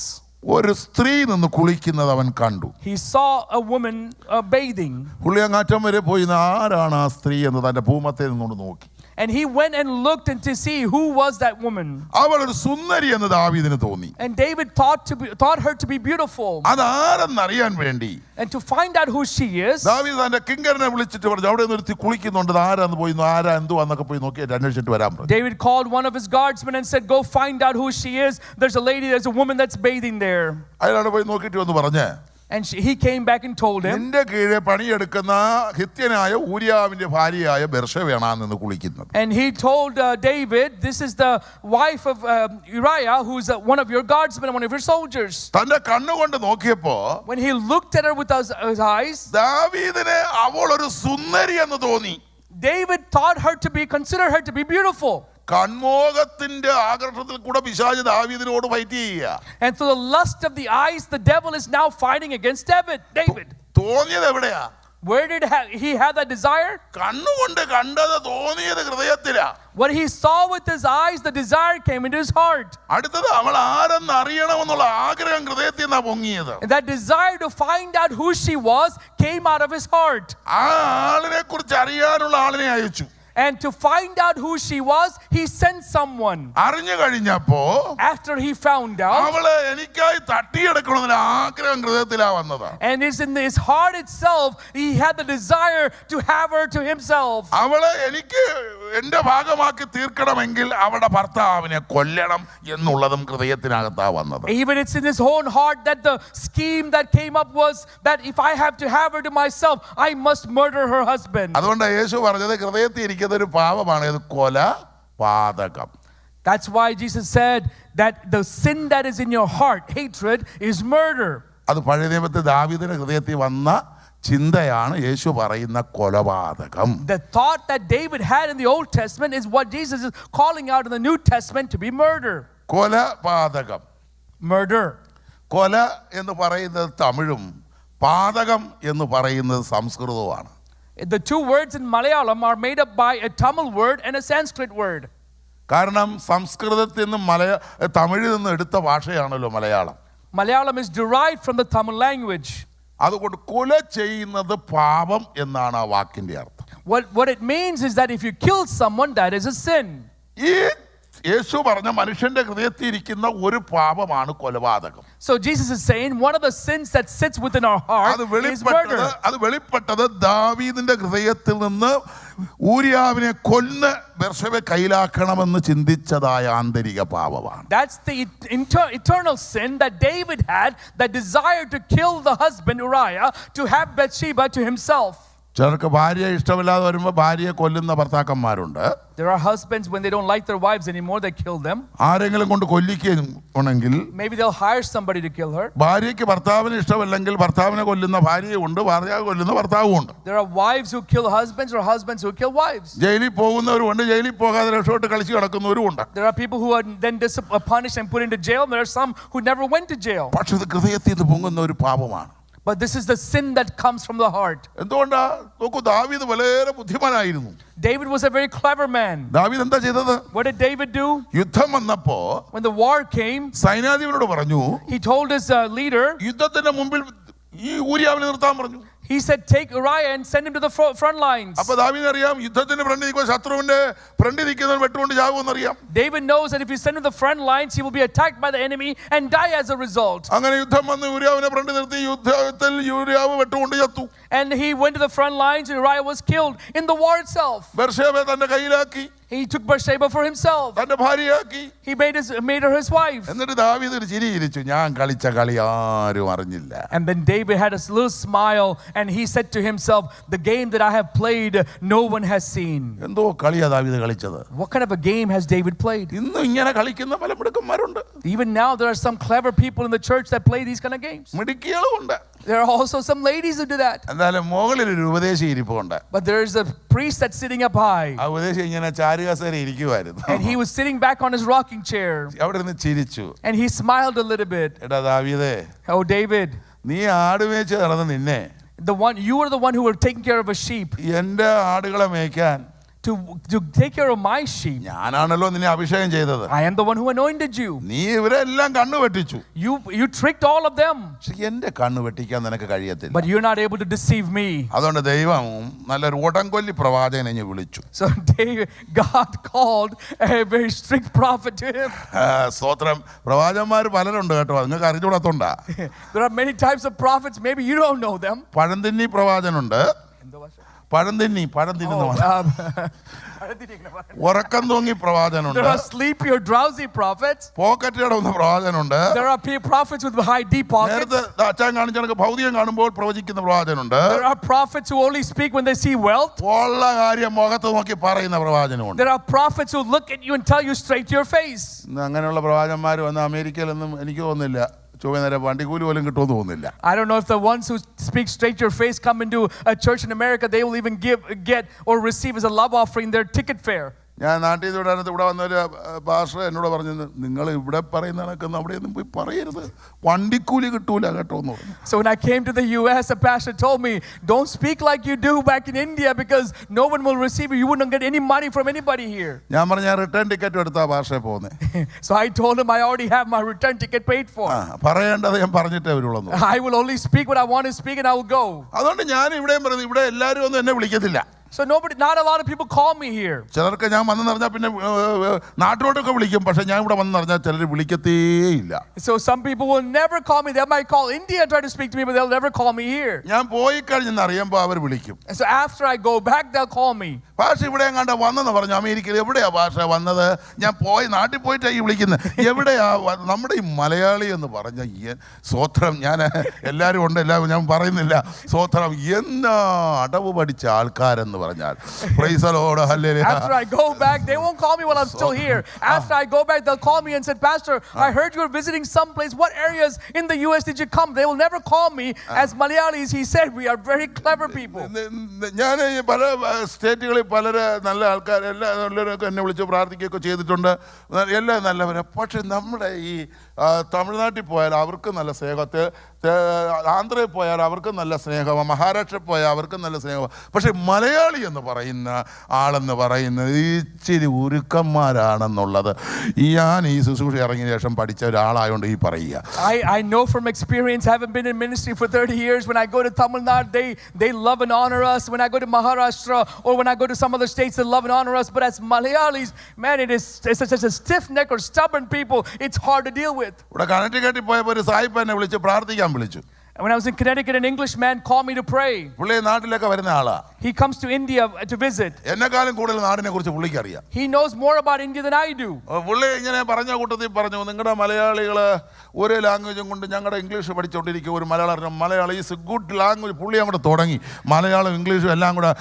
Speaker 1: ഒരു സ്ത്രീ നിന്ന് കുളിക്കുന്നത് അവൻ കണ്ടു.
Speaker 2: he saw a woman bathing.
Speaker 1: പുള്ളിയങ്ങാറ്റം വരെ പോയി ആരാണ് ആ സ്ത്രീ എന്ന് തന്റെ ഭൂമത്തെ നിന്നുകൊണ്ട് നോക്കി.
Speaker 2: And he went and looked and to see who was that woman.
Speaker 1: അവൾ ഒരു സുന്ദരി എന്ന് ദാവീദിന് തോന്നി.
Speaker 2: And David thought her to be beautiful.
Speaker 1: അതാരെന്നറിയാൻ വേണ്ടി
Speaker 2: And to find out who she is,
Speaker 1: ദാവീദ് തന്റെ കിങ്കരനെ വിളിച്ചിട്ട് പറഞ്ഞു അവിടെ നിർത്തി കുളിക്കുന്നുണ്ട്, ആരാന്ന് പോയി ആരാ എന്തുവാ എന്നൊക്കെ പോയി നോക്കി അന്വേഷിച്ചിട്ട് വരാൻ പറഞ്ഞു.
Speaker 2: David called one of his guardsmen and said, go find out who she is. There's a woman that's bathing there.
Speaker 1: അയാളോട് പോയി നോക്കിയിട്ട് വന്ന് പറഞ്ഞേ.
Speaker 2: And he came back and told him,
Speaker 1: നിന്റെ കീഴെ പണിയെടുക്കുന്ന ഹിത്യനായ ഊരിയാവിന്റെ ഭാര്യയായ ബെർശവയാണ് കുളിക്കുന്നത്.
Speaker 2: And he told David, this is the wife of Uriah, who's one of your guardsmen, one of your soldiers.
Speaker 1: തന്റെ കണ്ണുകൊണ്ട് നോക്കിയപ്പോ
Speaker 2: When he looked at her with his eyes,
Speaker 1: ദാവീദിനെ അവൾ ഒരു സുന്ദരി എന്ന് തോന്നി.
Speaker 2: David considered her to be beautiful.
Speaker 1: കൺമോഹത്തിന്റെ ആകർഷണത്തിൽ കൂടെ പിശാച് ദാവീദിനോട് ഫൈറ്റ് ചെയ്യുക.
Speaker 2: And through the lust of the eyes, the devil is now fighting against David.
Speaker 1: തോന്നിയത് എവിടെയാ?
Speaker 2: Where did he have that desire?
Speaker 1: കണ്ണുകൊണ്ട് കണ്ടത് തോന്നിയത് ഹൃദയത്തിലാ.
Speaker 2: What he saw with his eyes, the desire came into his heart.
Speaker 1: അടുത്തത് അവൾ ആരെന്ന് അറിയണമെന്നുള്ള ആഗ്രഹം ഹൃദയത്തിൽ നിന്നാ പൊങ്ങിയത്.
Speaker 2: And that desire to find out who she was came out of his heart.
Speaker 1: ആ ആളിനെ കുറിച്ച് അറിയാനുള്ള ആളിനെ അയച്ചു.
Speaker 2: And to find out who she was, he sent someone.
Speaker 1: അറിഞ്ഞു കഴിഞ്ഞപ്പോ
Speaker 2: After he found out,
Speaker 1: അവള് എനിക്കായി തട്ടിയെടുക്കണമെന്ന് ആഗ്രഹം ഹൃദയത്തിലാ വന്നത്.
Speaker 2: and it's in his heart itself, he had the desire to have her to himself.
Speaker 1: അവള് എനിക്ക് എന്റെ ഭാഗമാക്കി തീർക്കണമെങ്കിൽ അവളുടെ ഭർത്താവിനെ കൊല്ലണം എന്നുള്ളതും ഹൃദയത്തിനകത്താ വന്നത്.
Speaker 2: Even it's in his own heart that the scheme that came up was that if I have to have her to myself, I must murder her husband.
Speaker 1: അതുകൊണ്ട് യേശു പറഞ്ഞത് ഹൃദയത്തിൽ ഇരിക്കുന്ന ഒരു പാപമാണ് ഇത് കൊലപാതകം.
Speaker 2: That's why Jesus said that the sin that is in your heart, hatred, is murder.
Speaker 1: അത് പഴയ നിയമത്തിൽ ദാവീദിന്റെ ഹൃദയത്തിൽ വന്ന ചിന്തയാണ് യേശു പറയുന്ന കൊലപാതകം.
Speaker 2: The thought that David had in the Old Testament is what Jesus is calling out in the New Testament to be murder.
Speaker 1: കൊലപാതകം.
Speaker 2: Murder.
Speaker 1: കൊല എന്ന് പറയുന്നത് തമിഴും പാതകം എന്ന് പറയുന്നത് സംസ്കൃതവുമാണ്.
Speaker 2: The two words in Malayalam are made up by a Tamil word and a Sanskrit word.
Speaker 1: കാരണം സംസ്കൃതത്തിൽ നിന്നും തമിഴിൽ നിന്നും എടുത്ത ഭാഷയാണല്ലോ Malayalam.
Speaker 2: Malayalam is derived from the Tamil language.
Speaker 1: അതുകൊണ്ട് കൊല ചെയ്യുന്നത് പാപം എന്നാണ് ആ വാക്കിന്റെ അർത്ഥം.
Speaker 2: What it means is that if you kill someone, that is a sin.
Speaker 1: ഈ യേശു പറഞ്ഞ മനുഷ്യന്റെ ഹൃദയത്തിൽ ഇരിക്കുന്ന ഒരു പാപമാണ് കൊലപാതകം.
Speaker 2: So Jesus is saying one of the sins that sits within our heart is murder.
Speaker 1: അത് വെളിപ്പെട്ടത് ദാവീദിന്റെ ഹൃദയത്തിൽ നിന്ന് ഊരിയാവിനെ കൊന്ന് ബർശബയെ കയ്യിലാക്കണമെന്ന് ചിന്തിച്ചതായ ആന്തരിക പാപമാണ്.
Speaker 2: That's the eternal sin that David had, that desire to kill the husband Uriah, to have Bathsheba to himself.
Speaker 1: ചിലർക്ക് ഭാര്യയെ ഇഷ്ടമില്ലാതെ വരുമ്പോൾ ഭാര്യയെ കൊല്ലുന്ന ഭർത്താക്കന്മാരുണ്ട്.
Speaker 2: There are husbands when they don't like their wives anymore, they kill them.
Speaker 1: ആരെങ്കിലും കൊണ്ട് കൊല്ലിക്കുകയാണെങ്കിൽ
Speaker 2: Maybe they'll hire somebody to kill her.
Speaker 1: ഭാര്യയ്ക്ക് ഭർത്താവിനെ ഇഷ്ടമല്ലെങ്കിൽ ഭർത്താവിനെ കൊല്ലുന്ന ഭാര്യയുണ്ട്, ഭാര്യ കൊല്ലുന്ന ഭർത്താവുമുണ്ട്.
Speaker 2: There are wives who kill husbands or husbands who kill wives.
Speaker 1: ജയിലിൽ പോകുന്നവരുമുണ്ട്, ജയിലിൽ പോകാതെ രക്ഷപ്പെട്ട് കളിച്ച് കിടക്കുന്നവരുമുണ്ട്.
Speaker 2: There are people who are then punished and put into jail, and there are some who never went to jail.
Speaker 1: പക്ഷെ ഇത് ഹൃദയത്തിൽ നിന്ന് പൊങ്ങുന്ന ഒരു പാപമാണ്.
Speaker 2: But this is the sin that comes from the heart.
Speaker 1: എന്തുകൊണ്ടാ? നോക്കൂ, ദാവീദ് വളരെ ബുദ്ധിമാനായിരുന്നു.
Speaker 2: David was a very clever man.
Speaker 1: ദാവീദ് എന്താ ചെയ്തത്?
Speaker 2: What did David do?
Speaker 1: യുദ്ധം വന്നപ്പോ
Speaker 2: When the war came,
Speaker 1: സൈന്യാധിപനോട് പറഞ്ഞു,
Speaker 2: he told his leader,
Speaker 1: യുദ്ധത്തിന്റെ മുമ്പിൽ ഈ ഊരിയാവിനെ നിർത്താൻ പറഞ്ഞു.
Speaker 2: he said, take Uriah and send him to the front lines.
Speaker 1: അപ്പൊ ദാവീദിന് അറിയാം യുദ്ധത്തിന്റെ ഫ്രണ്ടിൽ നിൽക്കുക ശത്രുവിന്റെ ഫ്രണ്ടിൽ നിൽക്കുന്നവൻ വെട്ടുകൊണ്ട് ചാകുമെന്ന് അറിയാം.
Speaker 2: David knows that if he send him to the front lines, he will be attacked by the enemy and die as a result.
Speaker 1: അങ്ങനെ യുദ്ധം വന്ന് ഊരിയാവിനെ ഫ്രണ്ടിൽ നിർത്തി യുദ്ധത്തിൽ യൂരിയാവ് വെട്ടുകൊണ്ട് ചത്തു.
Speaker 2: And he went to the front lines and Uriah was killed in the war itself.
Speaker 1: ബർശബയെ തന്റെ കയ്യിലാക്കി,
Speaker 2: He took Bathsheba for himself.
Speaker 1: തന്റെ ഭാര്യയാക്കി.
Speaker 2: He made her his wife.
Speaker 1: എന്നിട്ട് ദാവീദ് ഒരു ചിരി ചിരിച്ചു, ഞാൻ കളിച്ച കളി ആരും അറിഞ്ഞില്ല.
Speaker 2: And then David had a little smile and he said to himself, the game that I have played, no one has seen.
Speaker 1: എന്തോ കളിയാ ദാവീദ് കളിച്ചത്.
Speaker 2: What kind of a game has David played?
Speaker 1: ഇന്നും ഇങ്ങനെ കളിക്കുന്ന പല മിടുക്കന്മാരുണ്ട്.
Speaker 2: Even now there are some clever people in the church that play these kind of games.
Speaker 1: മിടുക്കികളുണ്ട്.
Speaker 2: There are also some ladies who do that.
Speaker 1: എന്തായാലും മുകളിൽ ഒരു ഉപദേശി ഇരിപ്പുണ്ട്.
Speaker 2: But there is a priest that's sitting up high.
Speaker 1: ആ ഉപദേശി ഇങ്ങനെ ചാരുകസേര ഇരിക്കുവായിരുന്നു.
Speaker 2: And he was sitting back on his rocking chair.
Speaker 1: അവിടെ നിന്ന് ചിരിച്ചു.
Speaker 2: And he smiled a little bit.
Speaker 1: എടാ ദാവീദേ,
Speaker 2: Oh David,
Speaker 1: നീ ആട് മേய்ച്ച് നടന്ന നിന്നെ,
Speaker 2: you were the one who were taking care of a sheep.
Speaker 1: എന്റെ ആടുകളെ മേയ്ക്കാൻ
Speaker 2: To take care of my sheep.
Speaker 1: ഞാനാണല്ലോ നിന്നെ അഭിഷേകം ചെയ്തത്.
Speaker 2: I am the one who anointed you.
Speaker 1: നീ ഇവരെല്ലാം കണ്ണു വെട്ടിച്ചു.
Speaker 2: You tricked all of them.
Speaker 1: പക്ഷെ എന്റെ കണ്ണു വെട്ടിക്കാൻ നിനക്ക് കഴിയത്തില്ല.
Speaker 2: But you're not able to deceive me.
Speaker 1: അതുകൊണ്ട് ദൈവം നല്ലൊരു ഓടംകൊല്ലി പ്രവാചകനെ ഇഞ്ഞ് വിളിച്ചു.
Speaker 2: So God called a very strict prophet to him.
Speaker 1: സ്തോത്രം. പ്രവാചകന്മാർ പലരുണ്ട് കേട്ടോ, നിങ്ങൾക്ക് അറിഞ്ഞുകൂടാത്തോണ്ടാ.
Speaker 2: There are many types of prophets, maybe you don't know them.
Speaker 1: പഴന്തിന്നി പ്രവാചനുണ്ട്. പഴന്തിന്നി ഉറക്കം തൂങ്ങി പ്രവാചനുണ്ട്.
Speaker 2: There are sleepy or drowsy prophets.
Speaker 1: Pocket കിടന്ന പ്രവാചനുണ്ട്.
Speaker 2: There are prophets with high deep pockets.
Speaker 1: നേരത്തെ അച്ഛൻ കാണിച്ച ഭൗതികം കാണുമ്പോൾ പ്രവചിക്കുന്ന പ്രവാചനുണ്ട്.
Speaker 2: There are prophets who only speak when they see wealth.
Speaker 1: ഉള്ള കാര്യം മുഖത്ത് നോക്കി പറയുന്ന പ്രവാചനമുണ്ട്.
Speaker 2: There are prophets who look at you and tell you straight to your face.
Speaker 1: അങ്ങനെയുള്ള പ്രവാചന്മാർ വന്ന് അമേരിക്കയിലൊന്നും എനിക്ക് തോന്നുന്നില്ല വണ്ടിക്കൂലി പോലും കിട്ടുമെന്ന് തോന്നുന്നില്ല.
Speaker 2: I don't know if the ones who speak straight to your face come into a church in America, they will even get or receive as a love offering their ticket fare.
Speaker 1: ഞാൻ നാട്ടിൽ ഇവിടെ വന്നൊരു pastor എന്നോട് പറഞ്ഞു, നിങ്ങൾ ഇവിടെ പറയുന്ന കണക്കൊന്നും അവിടെയൊന്നും പോയി പറയരുത്, വണ്ടിക്കൂലി കിട്ടൂല കേട്ടോ എന്ന് പറഞ്ഞു.
Speaker 2: So when I came to the US, a pastor told me, don't speak like you do back in India because no one will receive you. You wouldn't get any money from anybody here.
Speaker 1: ഞാൻ പറഞ്ഞു, ഞാൻ return ticket എടുത്താ പാസ്റ്ററെ പോകുന്നത്.
Speaker 2: So I told him I already have my return ticket paid for.
Speaker 1: പറയേണ്ടത് ഞാൻ പറഞ്ഞിട്ടേ വരുള്ളൂ.
Speaker 2: I will only speak what I want to speak and I will go.
Speaker 1: അതുകൊണ്ട് ഞാൻ ഇവിടെയും പറഞ്ഞു, ഇവിടെ എല്ലാവരും ഒന്നും എന്നെ വിളിക്കത്തില്ല.
Speaker 2: So not a lot of people call me here.
Speaker 1: ചിലർക്ക് ഞാൻ വന്നെന്ന് പറഞ്ഞാൽ പിന്നെ നാട്ടിലോട്ടൊക്കെ വിളിക്കും, പക്ഷെ ഞാൻ ഇവിടെ വന്നെന്ന് പറഞ്ഞാൽ ചിലർ വിളിക്കത്തേയില്ല.
Speaker 2: So some people will never call me. They might call India and try to speak to me, but they'll never call me here.
Speaker 1: ഞാൻ പോയി കഴിഞ്ഞെന്ന് അറിയുമ്പോൾ അവർ വിളിക്കും.
Speaker 2: And so after I go back, they'll call me.
Speaker 1: ഭാഷ ഇവിടെ എങ്ങാണ്ട് വന്നെന്ന് പറഞ്ഞു, അമേരിക്കയിൽ എവിടെയാ ഭാഷ വന്നത്? ഞാൻ പോയി നാട്ടിൽ പോയിട്ടാണ് ഈ വിളിക്കുന്നത്. എവിടെയാ? നമ്മുടെ ഈ മലയാളി എന്ന് പറഞ്ഞ സ്വോത്രം, ഞാൻ എല്ലാവരും ഉണ്ട്, എല്ലാവരും ഞാൻ പറയുന്നില്ല, സ്വോത്രം എന്നാ അടവ് പഠിച്ച ആൾക്കാരെന്ന് പറഞ്ഞാൽ. Praise the Lord, hallelujah.
Speaker 2: After I go back, they won't call me while I'm still here. After I go back, they'll call me and said, Pastor, I heard you were visiting some place. What areas in the US did you come? They will never call me as Malayalis. He said, we are very clever people.
Speaker 1: ഞാൻ പല സ്റ്റേറ്റുകളിൽ പലര് നല്ല ആൾക്കാർ എല്ലാവരും എന്നെ വിളിച്ച് പ്രാർത്ഥിക്കുകയൊക്കെ ചെയ്തിട്ടുണ്ട്, എല്ലാം നല്ലവരെ. പക്ഷെ നമ്മുടെ ഈ തമിഴ്നാട്ടിൽ പോയാൽ അവർക്ക് നല്ല സ്നേഹത്തെ, ആന്ധ്രയിൽ പോയാൽ അവർക്ക് നല്ല സ്നേഹമാണ്, മഹാരാഷ്ട്രയിൽ പോയാൽ അവർക്ക് നല്ല സ്നേഹമാണ്. പക്ഷെ മലയാളി എന്ന് പറയുന്ന ആളെന്ന് പറയുന്നത് ഇച്ചിരി ഉരുക്കന്മാരാണെന്നുള്ളത് ഞാൻ ഈ ശുശ്രൂഷ ഇറങ്ങിയ ശേഷം പഠിച്ച ഒരാളായതുകൊണ്ട് ഈ പറയുക.
Speaker 2: I know from experience, having been in ministry for 30 years, when I go to Tamil Nadu, they love and honor us. When I go to Maharashtra or when I go to some other states, they love and honor us. But as Malayalis, man, it's such a stiff neck or stubborn people, it's hard to deal with.
Speaker 1: ഇവിടെ കണക്റ്റിക്കറ്റിൽ പോയപ്പോൾ ഒരു സായിപ്പ് എന്നെ വിളിച്ച് പ്രാർത്ഥിക്കാൻ വിളിച്ചു.
Speaker 2: When I was in Connecticut, an English man called me to pray.
Speaker 1: പുള്ളി നാട്ടിലൊക്കെ വരുന്ന ആളാ.
Speaker 2: He comes to India to visit.
Speaker 1: എന്നെക്കാളും കൂടുതൽ നാടിനെ കുറിച്ച് പുള്ളിക്ക് അറിയാം.
Speaker 2: He knows more about India than I do.
Speaker 1: പുള്ളി ഇങ്ങനെ പറഞ്ഞ കൂട്ടത്തിൽ പറഞ്ഞു, നിങ്ങളുടെ മലയാളികള് ഒരു ലാംഗ്വേജും കൊണ്ട് ഞങ്ങളുടെ ഇംഗ്ലീഷ് പഠിച്ചുകൊണ്ടിരിക്കും. ഒരു Malayalam is A good language. പുള്ളി അങ്ങോട്ട് തുടങ്ങി മലയാളം ഇംഗ്ലീഷും എല്ലാം കൂടെ,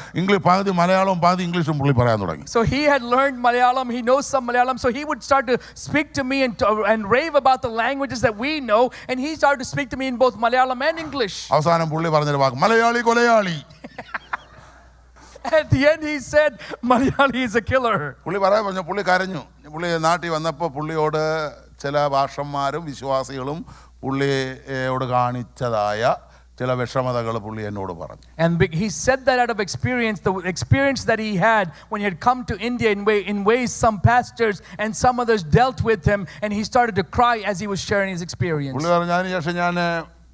Speaker 1: പകുതി മലയാളവും പകുതി ഇംഗ്ലീഷും പുള്ളി പറയാൻ തുടങ്ങി.
Speaker 2: So he had learned Malayalam. He knows some Malayalam. So he would start to speak to me and rave about the languages that we know. And he started to speak to me in both Malayalam and English.
Speaker 1: അവസാനം പുള്ളി പറഞ്ഞൊരു വാക്ക്, മലയാളി കൊലയാളി.
Speaker 2: At the end he said, Malayali is a killer.
Speaker 1: പുള്ളി പറയാൻ പറഞ്ഞു, പുള്ളി കരഞ്ഞു. പുള്ളി നാട്ടിൽ വന്നപ്പോൾ പുള്ളിയോട് ചില ഭാഷന്മാരും വിശ്വാസികളും പുള്ളിയോട് കാണിച്ചതായ ചില വിഷമതകൾ പുള്ളി എന്നോട് പറഞ്ഞു.
Speaker 2: And he said that out of experience, the experience that he had when he had come to India in ways some pastors and some others dealt with him, and he started to cry as he was sharing his experience.
Speaker 1: പുള്ളി പറഞ്ഞു, അതിനുശേഷം ഞാൻ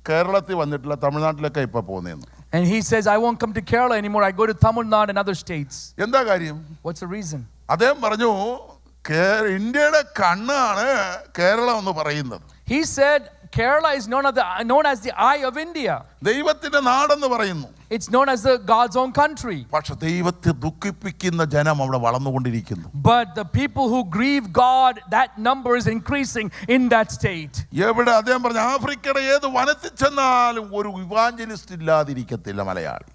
Speaker 1: കേരളത്തിൽ വന്നിട്ടില്ല, തമിഴ്നാട്ടിലൊക്കെ ഇപ്പൊ പോകുന്നതെന്ന്.
Speaker 2: And he says, I won't come to Kerala anymore. I go to Tamil Nadu and other states.
Speaker 1: എന്താ കാര്യം?
Speaker 2: What's the reason?
Speaker 1: അദ്ദേഹം പറഞ്ഞു, ഇന്ത്യയുടെ കണ്ണാണ് കേരളം എന്ന് പറയുന്നത്.
Speaker 2: He said Kerala is known as the eye of India.
Speaker 1: ദൈവത്തിന്റെ നാടെന്ന് പറയുന്നു.
Speaker 2: It's known as God's own country.
Speaker 1: പക്ഷെ ദൈവത്തെ ദുഃഖിപ്പിക്കുന്ന ജനം അവിടെ വളർന്നുകൊണ്ടിരിക്കുന്നു.
Speaker 2: But the people who grieve God, that number is increasing in that state.
Speaker 1: എവിടെ അദ്ദേഹം പറഞ്ഞു, ആഫ്രിക്കയുടെ ഏത് വനത്തിൽ ചെന്നാലും ഒരു ഇവാഞ്ചലിസ്റ്റ് ഇല്ലാതിരിക്കത്തില്ല Malayali.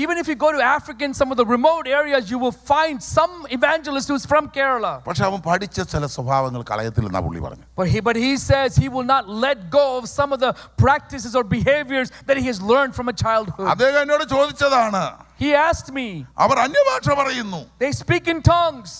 Speaker 2: Even if you go to Africa in some of the remote areas, you will find some evangelist who's from Kerala.
Speaker 1: പക്ഷെ അവൻ പഠിച്ച ചില സ്വഭാവങ്ങൾ കളയത്തില്ലെന്നാ പുള്ളി പറഞ്ഞു.
Speaker 2: But he says he will not let go of some of the practices or behaviors that he has learned from a childhood.
Speaker 1: അദ്ദേഹം എന്നോട് ചോദിച്ചതാണ്.
Speaker 2: He asked me.
Speaker 1: അവർ അന്യഭാഷ പറയുന്നു.
Speaker 2: They speak in tongues.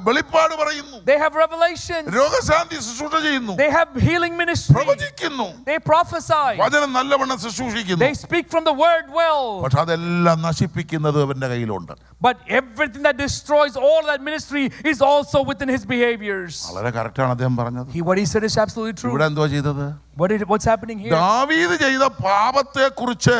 Speaker 1: വെളിപ്പാട് പറയുന്നു.
Speaker 2: They have revelation.
Speaker 1: രോഗശാന്തി ശുശ്രൂഷ ചെയ്യുന്നു.
Speaker 2: They have healing ministry.
Speaker 1: പ്രവചിക്കുന്നു.
Speaker 2: They prophesy.
Speaker 1: വചനം നല്ലവണ്ണം ശുശ്രൂഷിക്കുന്നു.
Speaker 2: They speak from the word well.
Speaker 1: പക്ഷെ അതെല്ലാം നശിപ്പിക്കുന്നത് അവന്റെ കയ്യിലുണ്ട്.
Speaker 2: But everything that destroys all that ministry is also within his behaviors.
Speaker 1: വളരെ കറക്റ്റാണ് അദ്ദേഹം പറഞ്ഞത്.
Speaker 2: What he said is absolutely true.
Speaker 1: ഇവിടെ എന്തോ ചെയ്തത്?
Speaker 2: What's happening here?
Speaker 1: ദാവീദ് ചെയ്ത പാപത്തെ കുറിച്ച്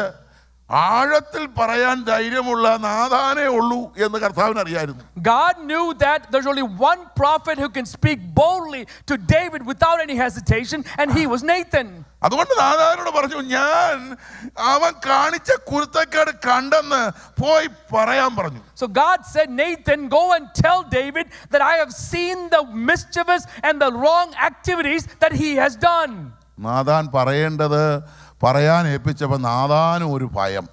Speaker 1: ആഴത്തിൽ പറയാൻ ധൈര്യമുള്ള നാഥാനേ ഉള്ളൂ എന്ന് കർത്താവിന് അറിയായിരുന്നു.
Speaker 2: God knew that there's only one prophet who can speak boldly to David without any hesitation, and he was Nathan.
Speaker 1: അതുകൊണ്ട് നാഥാനോട് പറഞ്ഞു, ഞാൻ അവൻ കാണിച്ച കുരുത്തക്കേട് കണ്ടെന്ന് പോയി പറയാൻ പറഞ്ഞു.
Speaker 2: So God said, Nathan, go and tell David that I have seen the mischievous and the wrong activities that he has done.
Speaker 1: Nathan പറയേണ്ടത് പറയാൻ ഏൽപ്പിച്ചപ്പോൾ നാഥാനും ഒരു ഭയം.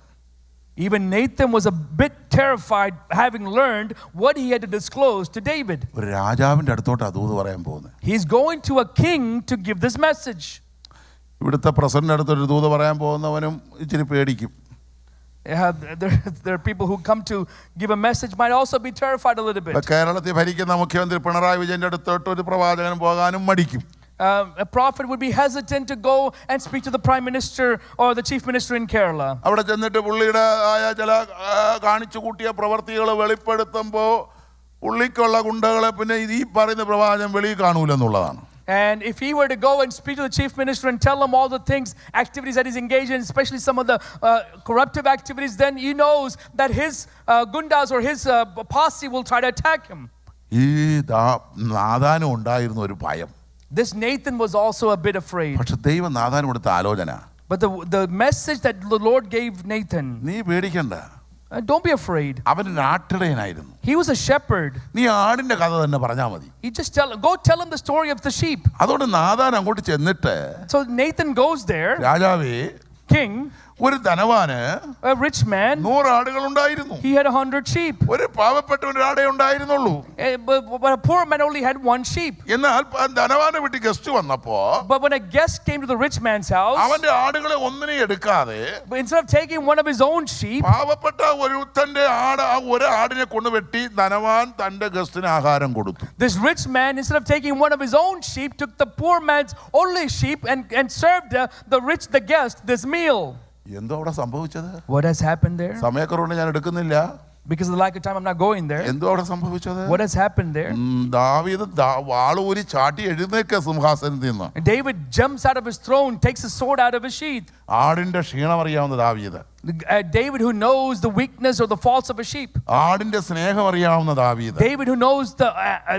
Speaker 2: Even Nathan was a bit terrified, having learned what he had to disclose to David.
Speaker 1: ഒരു രാജാവിന്റെ അടുത്തോട്ട് ദൂത് പറയാൻ പോകുന്നത്.
Speaker 2: He's going to a king to give this message.
Speaker 1: ഇവിടുത്തെ പ്രസിഡന്റ് അടുത്തൊരു ദൂത് പറയാൻ പോകുന്നവനും ഇച്ചിരി പേടിക്കും.
Speaker 2: There are people who come to give a message might also be terrified a little bit.
Speaker 1: കേരളത്തിൽ ഭരിക്കുന്ന മുഖ്യമന്ത്രി പിണറായി വിജയന്റെ അടുത്തോട്ട് ഒരു പ്രവാചകൻ പോകാനും മടിക്കും.
Speaker 2: A prophet would be hesitant to go and speak to the prime minister or the chief minister in Kerala.
Speaker 1: അവിടെ ചെന്നിട്ട് പുള്ളിയുടെ ആയ ചില കാണിച്ചു കൂട്ടിയ പ്രവർത്തികൾ വെളിപ്പെടുത്തുമ്പോൾ പുള്ളിക്കുള്ള ഗുണ്ടകളെ പിന്നെ ഈ പറയുന്ന പ്രവാചകൻ വെളിയിൽ കാണൂലെന്നുള്ളതാണ്.
Speaker 2: And if he were to go and speak to the chief minister and tell him all the things, activities that he's engaged in, especially some of the corruptive activities, then he knows that his gundas or his posse will try to attack him.
Speaker 1: ഈ നാഥാനും ഉണ്ടായിരുന്ന ഒരു ഭയം.
Speaker 2: This Nathan was also a bit afraid.
Speaker 1: പക്ഷെ ദൈവം നാഥാനും കൊടുത്ത ആലോചന,
Speaker 2: But the message that the Lord gave Nathan,
Speaker 1: നീ പേടിക്കണ്ട,
Speaker 2: don't be afraid.
Speaker 1: അവൻ ആട്ടിടയനായിരുന്നു.
Speaker 2: He was a shepherd.
Speaker 1: നീ ആടിന്റെ കഥ തന്നെ പറഞ്ഞാൽ മതി.
Speaker 2: He just go tell him the story of the sheep.
Speaker 1: അതുകൊണ്ട് നാഥാൻ അങ്ങോട്ട് ചെന്നിട്ട്,
Speaker 2: So Nathan goes there.
Speaker 1: രാജാവേ,
Speaker 2: King,
Speaker 1: ഒരു ധനവാന്
Speaker 2: a rich man,
Speaker 1: 100 ആടുകൾ ഉണ്ടായിരുന്നു.
Speaker 2: he had 100 sheep.
Speaker 1: ഒരു പാവപ്പെട്ട ഒരാടേ ഉണ്ടായിരുന്നുള്ളൂ.
Speaker 2: But a poor man only had 1 sheep.
Speaker 1: എന്നാൽ ധനവാന്റെ വീട്ടിൽ ഗസ്റ്റ് വന്നപ്പോ,
Speaker 2: But when a guest came to the rich man's house,
Speaker 1: അവന്റെ ആടുകളെ ഒന്നിനെയും എടുക്കാതെ,
Speaker 2: instead of taking one of his own sheep,
Speaker 1: പാവപ്പെട്ട ഒരുത്തന്റെ ഒരു ആടിനെ കൊണ്ട് വെട്ടി ധനവാൻ തന്റെ ഗസ്റ്റിന് ആഹാരം കൊടുത്തു.
Speaker 2: this rich man, instead of taking one of his own sheep, took the poor man's only sheep and served the guest this meal.
Speaker 1: എന്തോ അവിടെ സംഭവിച്ചത്?
Speaker 2: What has happened there?
Speaker 1: സമയക്കുറവുണ്ട്, ഞാൻ എടുക്കുന്നില്ല.
Speaker 2: Because of the lack of time, I'm not going there.
Speaker 1: എന്തോ അവിടെ സംഭവിച്ചത്?
Speaker 2: What has happened there?
Speaker 1: ദാവീദ് വാളൂരി ചാട്ടി എഴുന്നേൽക്ക സിംഹാസനത്തിൽ നിന്ന്.
Speaker 2: David jumps out of his throne, takes his sword out of his sheath.
Speaker 1: ആടിന്റെ ക്ഷീണം അറിയാവുന്ന ദാവീദ്,
Speaker 2: David who knows the weakness or the faults of a sheep.
Speaker 1: ആടിന്റെ സ്നേഹം അറിയാവുന്ന ദാവീദ്,
Speaker 2: David who knows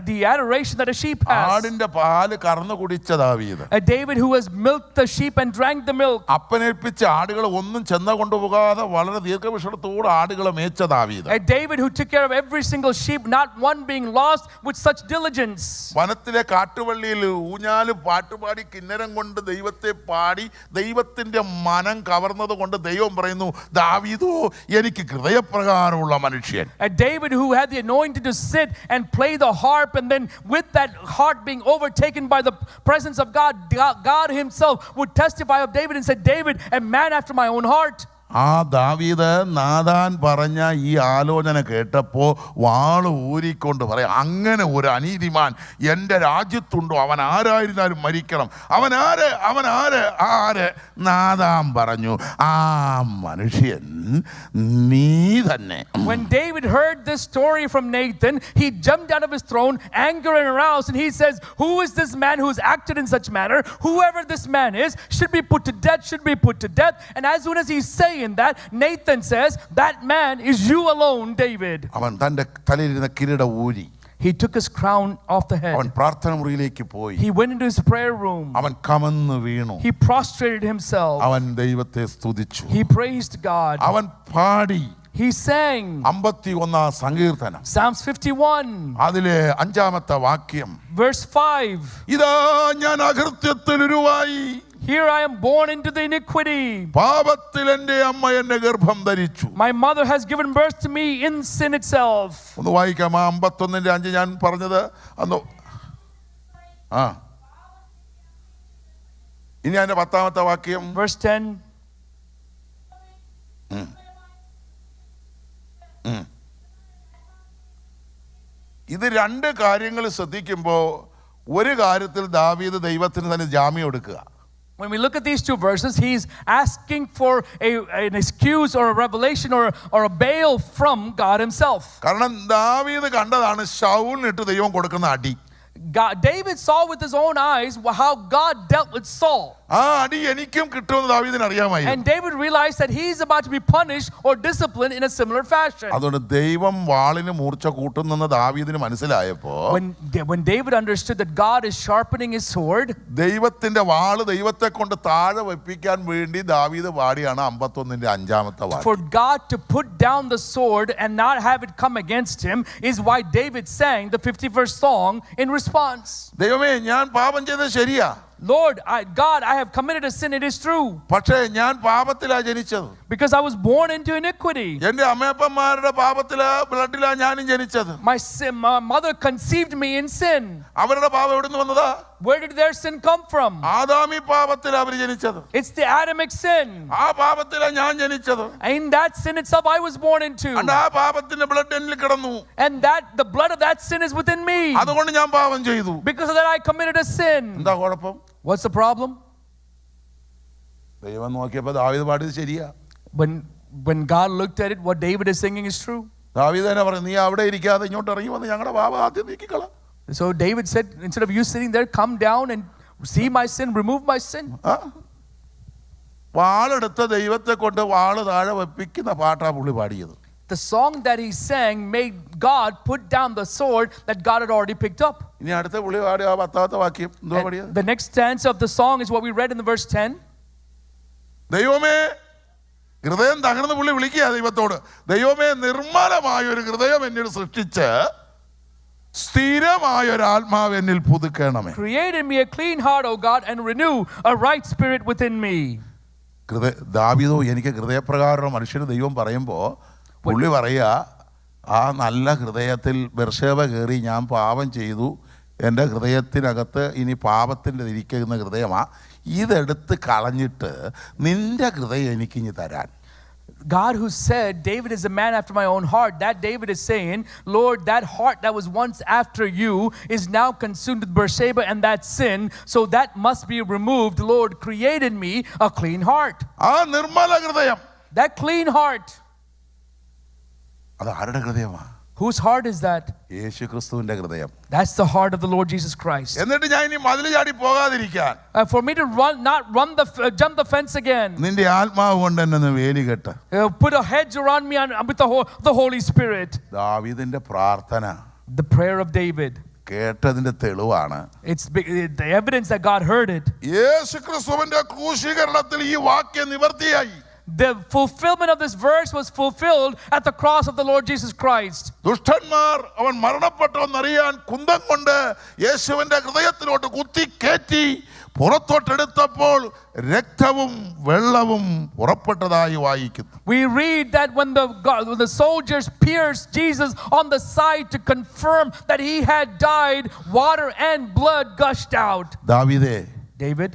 Speaker 2: the adoration that a sheep has.
Speaker 1: ആടിന്റെ പാല് കറന്നു കുടിച്ച ദാവീദ്,
Speaker 2: David who has milked the sheep and drank the milk.
Speaker 1: അപ്പനേൽപ്പിച്ച ആടുകൾ ഒന്നും ചെന്ന കൊണ്ടുപോകാതെ വളരെ ദീർഘവിഷണത്തോടെ ആടുകളെ മേച്ച ദാവീദ്,
Speaker 2: David who took care of every single sheep, not one being lost, with such diligence.
Speaker 1: വനത്തിലെ കാട്ടുവള്ളിയിൽ ഊഞ്ഞാല് പാട്ടുപാടി കിന്നരം കൊണ്ട് ദൈവത്തെ പാടി ദൈവത്തിന്റെ മനം കവർന്നത് കൊണ്ട് ദൈവം പറയുന്നു, ദാവീദോ എനിക്ക് ഹൃദയപ്രകാരമുള്ള മനുഷ്യൻ.
Speaker 2: David who had the anointing to sit and play the harp, and then with that heart being overtaken by the presence of God himself would testify of David and say, David, a man after my own heart.
Speaker 1: ആ ദാവീദ് Nathan പറഞ്ഞ ഈ ആലോചന കേട്ടപ്പോൾ വാള് ഊരിക്കൊണ്ട് പറയാം, അങ്ങനെ ഒരു അനീതിമാൻ എൻ്റെ രാജ്യത്തുണ്ടോ? അവൻ ആരായിരുന്നാലും മരിക്കണം. അവൻ ആര്? നാഥാൻ പറഞ്ഞു, ആ മനുഷ്യൻ നീ തന്നെ.
Speaker 2: When David heard this story from Nathan, he jumped out of his throne, anger and aroused, and he says, who is this man who has acted in such manner? Whoever this man is should be put to death. And as soon as he's saying that, Nathan says, that man is you alone, David.
Speaker 1: അവൻ തന്റെ തലയിലിരുന്ന കിരീടം ഊരി,
Speaker 2: he took his crown off the head.
Speaker 1: അവൻ പ്രാർത്ഥന മുറിയിലേക്ക് പോയി,
Speaker 2: he went into his prayer room.
Speaker 1: അവൻ കമന്ന് വീണു,
Speaker 2: he prostrated himself.
Speaker 1: അവൻ ദൈവത്തെ സ്തുതിച്ചു,
Speaker 2: he praised God.
Speaker 1: അവൻ പാടി,
Speaker 2: he sang
Speaker 1: 51 സങ്കീർത്തനം,
Speaker 2: Psalms 51,
Speaker 1: അതിലെ 5ാമത്തെ വാക്യം,
Speaker 2: verse 5.
Speaker 1: ഇതാ ഞാൻ അകൃത്യത്തിൽ ഉരുവായി,
Speaker 2: here I am born into the iniquity.
Speaker 1: പാപത്തിൽ എൻ്റെ അമ്മ എന്നെ ഗർഭം ധരിച്ചു.
Speaker 2: my mother has given birth to me in sin itself.
Speaker 1: ഒന്ന് വായിക്കാം. 51:5 ഞാൻ പറഞ്ഞത് അന്ന്. ഇനി അതിന്റെ 10ാമത്തെ വാക്യം,
Speaker 2: verse 10.
Speaker 1: ഇത് രണ്ട് കാര്യങ്ങൾ ശ്രദ്ധിക്കുമ്പോൾ ഒരു കാര്യത്തിൽ ദാവീദ് ദൈവത്തിന് തന്നെ ജാമ്യം എടുക്കുക.
Speaker 2: When we look at these two verses, he's asking for an excuse or a revelation or a bail from God himself.
Speaker 1: കാരണം ദാവീദ് കണ്ടതാണ് ശൗലിനിട്ട് ദൈവം കൊടുക്കുന്ന അടി.
Speaker 2: David saw with his own eyes how God dealt with Saul.
Speaker 1: ആ അടി എനിക്കും കിട്ടുമെന്ന് ദാവീദിന് അറിയാമായിരുന്നു.
Speaker 2: And David realized that he's about to be punished or disciplined in a similar fashion.
Speaker 1: അതുകൊണ്ട് ദൈവം വാളിന് മൂർച്ച കൂട്ടുന്നെന്ന് ദാവീദിന് മനസ്സിലായപ്പോൾ,
Speaker 2: when David understood that God is sharpening his sword,
Speaker 1: ദൈവത്തിന്റെ വാള് ദൈവത്തെ കൊണ്ട് താഴെ വെപ്പിക്കാൻ വേണ്ടി ദാവീദ് പാടിയാണ് 51:5 വാക്യം.
Speaker 2: for God to put down the sword and not have it come against him is why David sang the 51st song in response.
Speaker 1: ദൈവമേ, ഞാൻ പാപം ചെയ്തത് ശരിയാ.
Speaker 2: Lord, God, I have committed a sin, it is true.
Speaker 1: പക്ഷേ ഞാൻ പാപത്തിലാ ജനിച്ചത്.
Speaker 2: Because I was born into iniquity.
Speaker 1: എൻ്റെ അമ്മയപ്പന്മാരുടെ പാപത്തിലാ ബ്ലഡിലാ ഞാനും ജനിച്ചത്.
Speaker 2: My mother conceived me in sin.
Speaker 1: അവരുടെ പാപം എവിടുന്ന് വന്നതാ?
Speaker 2: Where did their sin come from?
Speaker 1: ആദാമി പാപത്തിലാ അവർ ജനിച്ചത്.
Speaker 2: It's the Adamic sin.
Speaker 1: ആ പാപത്തിലാ ഞാൻ ജനിച്ചത്.
Speaker 2: In that sin itself I was born into.
Speaker 1: ആ പാപത്തിന്റെ ബ്ലഡ് എന്നിൽ കിടന്നു.
Speaker 2: And the blood of that sin is within me.
Speaker 1: അതുകൊണ്ട് ഞാൻ പാപം ചെയ്തു.
Speaker 2: Because of that I committed a sin.
Speaker 1: എന്താ കുഴപ്പം?
Speaker 2: What's the problem?
Speaker 1: ദൈവം നോക്കിയപ്പോൾ ദാവീദ് പാടിയത് ശരിയാ.
Speaker 2: When God looked at it, what David is singing is true.
Speaker 1: ദാവീദ് തന്നെ പറഞ്ഞു, നീ അവിടെ ഇരിക്കാതെ ഇങ്ങോട്ട് ഇറങ്ങി വന്ന് ഞങ്ങളുടെ പാപം ആദ്യം നീക്കിക്കള.
Speaker 2: So David said, instead of you sitting there, come down and see my sin, remove my sin.
Speaker 1: വാളെടുത്ത ദൈവത്തെ കൊണ്ട് വാള് താഴെ വെപ്പിക്കുന്ന പാട്ടാ പുള്ളി പാടിയത്.
Speaker 2: The song that he sang made God put down the sword that God had already picked up.
Speaker 1: ഇനി അടുത്ത പുള്ളി പാടിയ ആ 10ാമത്തെ വാക്യം എന്തുവാ പാടിയത്?
Speaker 2: The next stanza of the song is what we read in the verse 10.
Speaker 1: ദൈവമേ, ഹൃദയം തകർന്ന് പുള്ളി വിളിക്കുക ദൈവത്തോട്, ദൈവമേ നിർമ്മലമായ ഒരു ഹൃദയം എന്നിൽ സൃഷ്ടിച്ച് സ്ഥിരമായ ഒരു ആത്മാവ് എന്നിൽ പുതുക്കണമേ.
Speaker 2: Create in me a clean heart, O God, and renew a right spirit within me.
Speaker 1: ദാവീദോ എനിക്ക് ഹൃദയപ്രകാരമുള്ള മനുഷ്യന് ദൈവം പറയുമ്പോൾ പുള്ളി പറയുക, ആ നല്ല ഹൃദയത്തിൽ ബർശേബ കയറി ഞാൻ പാപം ചെയ്തു, എൻ്റെ ഹൃദയത്തിനകത്ത് ഇനി പാപത്തിൻ്റെ ഇരിക്കുന്ന ഹൃദയമാണ്, ഇതെടുത്ത് കളഞ്ഞിട്ട് നിൻ്റെ ഹൃദയം എനിക്കിഞ്ഞ് തരാൻ.
Speaker 2: God who said, David is a man after my own heart, that David is saying, Lord, that heart that was once after you is now consumed with Beersheba and that sin, so that must be removed. Lord, create in me a clean heart.
Speaker 1: ആ നിർമ്മല ഹൃദയം,
Speaker 2: That clean heart,
Speaker 1: അത് ആരുടെ ഹൃദയമാണ്?
Speaker 2: whose heart is that?
Speaker 1: യേശു ക്രിസ്തുവിന്റെ ഹൃദയം.
Speaker 2: That's the heart of the Lord Jesus Christ.
Speaker 1: എന്നിട്ട് ഞാൻ ഇനി മതിൽ ചാടി പോകാതിരിക്കാൻ,
Speaker 2: For me to jump the fence again,
Speaker 1: നിന്റെ ആത്മാവ് കൊണ്ട് എന്നെ ഒന്ന് വേലികെട്ട്.
Speaker 2: put a hedge around me with the Holy Spirit.
Speaker 1: ദാവീദിന്റെ പ്രാർത്ഥന,
Speaker 2: The prayer of David.
Speaker 1: കേട്ടതിന്റെ തെളിവാണ്.
Speaker 2: It's the evidence that God heard it.
Speaker 1: യേശു ക്രിസ്തുവിന്റെ ക്രൂശീകരണത്തിൽ ഈ വാക്യം നിവർത്തിയായി.
Speaker 2: The fulfillment of this verse was fulfilled at the cross of the Lord Jesus Christ.
Speaker 1: ദുഷ്ടന്മാർ അവൻ മരണപ്പെട്ടോന്നറിയാൻ കുന്തം കൊണ്ട് യേശുവിന്റെ ഹൃദയത്തിലോട്ട് കുത്തി കയറ്റി പുറത്തോട്ടെടുത്തപ്പോൾ രക്തവും വെള്ളവും പുറപ്പെട്ടതായി വായിക്കുന്നു.
Speaker 2: We read that when the soldiers pierced Jesus on the side to confirm that he had died, water and blood gushed out.
Speaker 1: ദാവീദേ,
Speaker 2: David,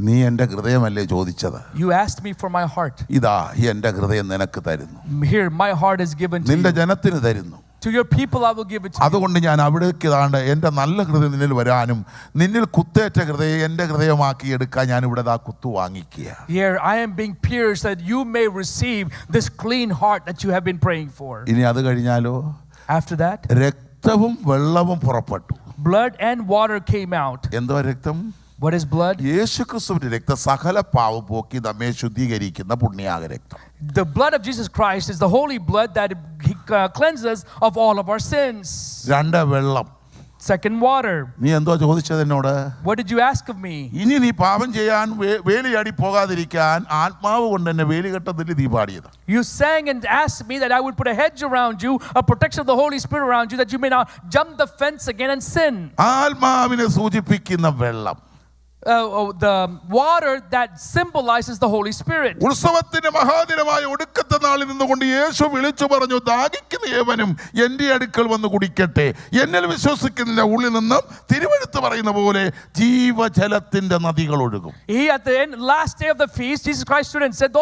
Speaker 1: നീ എൻ്റെ ഹൃദയമല്ലേ ചോദിച്ചത്?
Speaker 2: you asked me for my heart.
Speaker 1: ഇതാ എൻ്റെ ഹൃദയം നിനക്ക് തരുന്നു.
Speaker 2: Here my heart is given to
Speaker 1: നിന്റെ
Speaker 2: you.
Speaker 1: ജനത്തിന് തരുന്നു.
Speaker 2: To your people I will give it to you.
Speaker 1: അതുകൊണ്ട് ഞാൻ അവിടേക്ക് താണ്ട് എൻ്റെ നല്ല ഹൃദയം നിന്നിൽ വരാനും നിന്നിൽ കുത്തേറ്റ ഹൃദയം എൻ്റെ ഹൃദയമാക്കി എടുക്കാൻ ഞാൻ ഇവിടെ ദാ കുത്തു വാങ്ങിക്കുക.
Speaker 2: Here I am being pierced that you may receive this clean heart that you have been praying for.
Speaker 1: ഇനി അത് കഴിഞ്ഞാലോ,
Speaker 2: After that,
Speaker 1: രക്തവും വെള്ളവും പുറപ്പെട്ടു.
Speaker 2: blood and water came out.
Speaker 1: എന്തോ രക്തം?
Speaker 2: What is blood?
Speaker 1: യേശു ക്രിസ്തുവിന്റെ രക്തം സകല പാപം പോക്കി നമ്മെ ശുദ്ധീകരിക്കുന്ന പുണ്യാക രക്തം.
Speaker 2: The blood of Jesus Christ is the holy blood that cleanses us of all of our sins.
Speaker 1: രണ്ട് വെള്ളം.
Speaker 2: Second, water.
Speaker 1: നീ എന്തോ ചോദിച്ചത് എന്നോട്?
Speaker 2: What did you ask of me?
Speaker 1: ഇനി നീ പാപം ചെയ്യാൻ വേലിയാടി പോകാതിരിക്കാൻ ആത്മാവ് കൊണ്ട് എന്നെ വേലികെട്ടതിൽ നീ പാടിയത്.
Speaker 2: You sang and asked me that I would put a hedge around you, a protection of the Holy Spirit around you, that you may not jump the fence again and sin.
Speaker 1: ആത്മാവിനെ സൂചിപ്പിക്കുന്ന വെള്ളം,
Speaker 2: the water that symbolizes the Holy Spirit.
Speaker 1: ഉത്സവത്തിന്റെ മഹാദിനമായ ഒടുക്കത്തെ നാളിൽ നിന്നുകൊണ്ട് യേശു വിളിച്ചു പറഞ്ഞു, ദാഹിക്കുന്ന ഏവനും എൻ്റെ അടുക്കൽ വന്ന് കുടിക്കട്ടെ, എന്നിൽ വിശ്വസിക്കുന്നതിന്റെ ഉള്ളിൽ നിന്നും തിരുവെഴുത്ത് പറയുന്ന പോലെ ജീവജലത്തിന്റെ നദികൾ ഒഴുകും.
Speaker 2: He at the end, last day of the feast, Jesus Christ stood and said,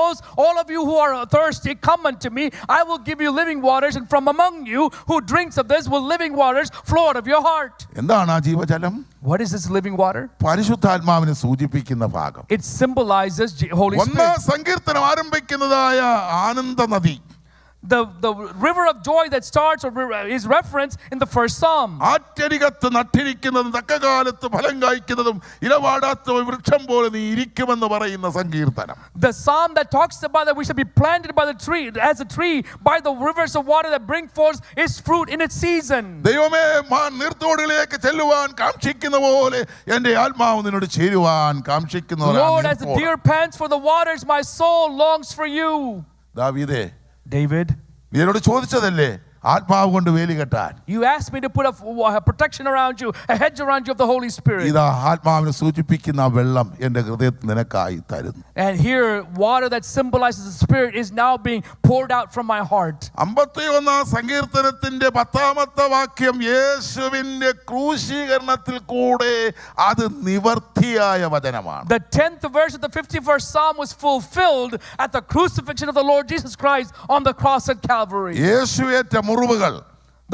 Speaker 2: all of you who are thirsty, come unto me, I will give you living waters, and from among you who drinks of this will living waters flow out of your heart.
Speaker 1: എന്താണ് ആ ജീവജലം?
Speaker 2: What is this living water?
Speaker 1: പരിശുദ്ധാത്മാവിനെ സൂചിപ്പിക്കുന്ന ഭാഗം.
Speaker 2: It symbolizes Holy Spirit.
Speaker 1: ഒന്നാം സങ്കീർത്തനം ആരംഭിക്കുന്നതായ ആനന്ദ നദി,
Speaker 2: The river of joy that starts or is referenced in the first psalm.
Speaker 1: ആറ്റരികത്ത് നട്ടിരിക്കുന്നതും തക്കകാലത്ത് ഫലം കായ്ക്കുന്നതും ഇലവാടാത്ത വൃക്ഷം പോലെ നീ ഇരിക്കുമെന്ന് പറയുന്ന സങ്കീർത്തനം.
Speaker 2: The psalm that talks about that we should be planted by the tree, as a tree by the rivers of water that bring forth its fruit in its season.
Speaker 1: ദൈവമേ, നീർത്തോടുകളിലേക്ക് ചെല്ലുവാൻ കാംക്ഷിക്കുന്ന പോലെ എൻ്റെ ആത്മാവ് നിന്നോട് ചേരുവാൻ കാംക്ഷിക്കുന്നു.
Speaker 2: Lord, as the deer pants for the waters, my soul longs for you.
Speaker 1: ദാവീദേ,
Speaker 2: David,
Speaker 1: നീ എന്നോട് ചോദിച്ചതല്ലേ ആത്മാവ് കൊണ്ട് വേലി കെട്ടാൻ?
Speaker 2: you asked me to put a protection around you, a hedge around you of the Holy Spirit.
Speaker 1: ഇതാ ആത്മാവിനെ സൂചിപ്പിക്കുന്ന വെള്ളം എൻ്റെ ഹൃദയത്തിൽ നിനക്കായി തരുന്നു.
Speaker 2: And here water that symbolizes the Spirit is now being poured out from my heart.
Speaker 1: 51 സങ്കീർത്തനത്തിന്റെ 10ാമത്തെ വാക്യം യേശുവിന്റെ ക്രൂശീകരണത്തിൽ കൂടെ അത് നിവർത്തിയായ വചനമാണ്.
Speaker 2: The 10th verse of the 51st Psalm was fulfilled at the crucifixion of the Lord Jesus Christ on the cross at Calvary.
Speaker 1: യേശുവേറ്റ മുറിവുകൾ,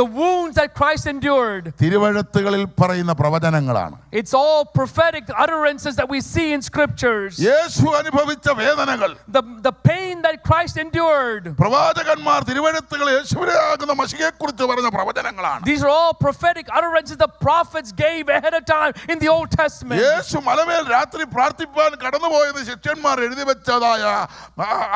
Speaker 2: The wounds that Christ endured.
Speaker 1: തിരുവെഴുത്തുകളിൽ പറയുന്ന പ്രവചനങ്ങളാണ്.
Speaker 2: It's all prophetic utterances that we see in scriptures.
Speaker 1: യേശു അനുഭവിച്ച വേദനകൾ,
Speaker 2: The pain that Christ endured.
Speaker 1: പ്രവാചകന്മാർ തിരുവെഴുത്തുകൾ യേശുവിനെ ആകുന്ന മശിഹയെക്കുറിച്ച് പറഞ്ഞ പ്രവചനങ്ങളാണ്.
Speaker 2: These are all prophetic utterances the prophets gave ahead of time in the Old Testament.
Speaker 1: യേശു മലമേൽ രാത്രി പ്രാർത്ഥിപ്പാൻ കടന്നുപോയത് ശിഷ്യന്മാർ എഴുതി വെച്ചതായ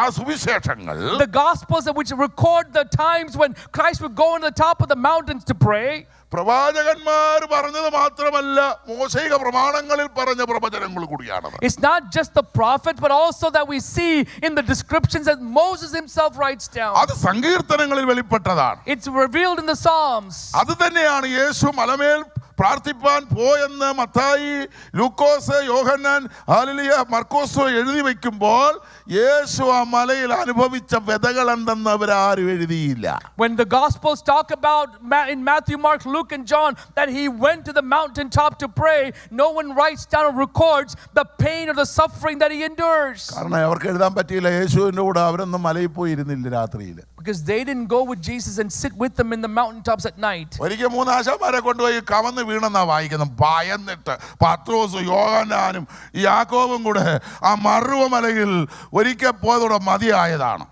Speaker 1: ആ സുവിശേഷങ്ങൾ,
Speaker 2: The Gospels which record the times when Christ would go on the top of the mountains to pray.
Speaker 1: പ്രവാചകന്മാർ പറഞ്ഞത് മാത്രമല്ല, മോശയിക പ്രമാണങ്ങളിൽ പറഞ്ഞ പ്രവചനങ്ങൾ കൂടിയാണത്.
Speaker 2: It's not just the prophets, but also that we see in the descriptions that Moses himself writes down.
Speaker 1: അത് സങ്കീർത്തനങ്ങളിൽ വെളിപ്പെട്ടതാണ്.
Speaker 2: It's revealed in the Psalms.
Speaker 1: അത് തന്നെയാണ് യേശു മലമേൽ പ്രാർത്ഥിപ്പാൻ പോയെന്ന് മത്തായി, ലൂക്കോസ്, യോഹന്നാൻ, ഹല്ലേലൂയ, മർക്കോസ് എഴുതി വയ്ക്കുമ്പോൾ യേശു ആ മലയിൽ അനുഭവിച്ച വ്യതകൾ എന്തെന്ന് അവരാരും എഴുതിയില്ല.
Speaker 2: When the Gospels talk about in Matthew, Mark, Luke and John that he went to the mountaintop to pray, no one writes down or records the pain or the suffering that he endures.
Speaker 1: കാരണം അവർക്ക് എഴുതാൻ പറ്റിയില്ല. യേശുവിൻ്റെ കൂടെ അവരൊന്നും മലയിൽ പോയി ഇരുന്നില്ല രാത്രിയിൽ.
Speaker 2: Because they didn't go with Jesus and sit with them in the mountaintops at night.
Speaker 1: ഒരിക്കൽ 3 ആശാന്മാരെ കൊണ്ടുപോയി കവന്ന് വീണെന്നാ വായിക്കുന്നത്. ഭയന്നിട്ട് പത്രോസും യോഹന്നാനും യാക്കോബും കൂടെ ആ മറുവ മലയിൽ ഒരിക്കൽ പോയതോടെ മതിയായതാണ്.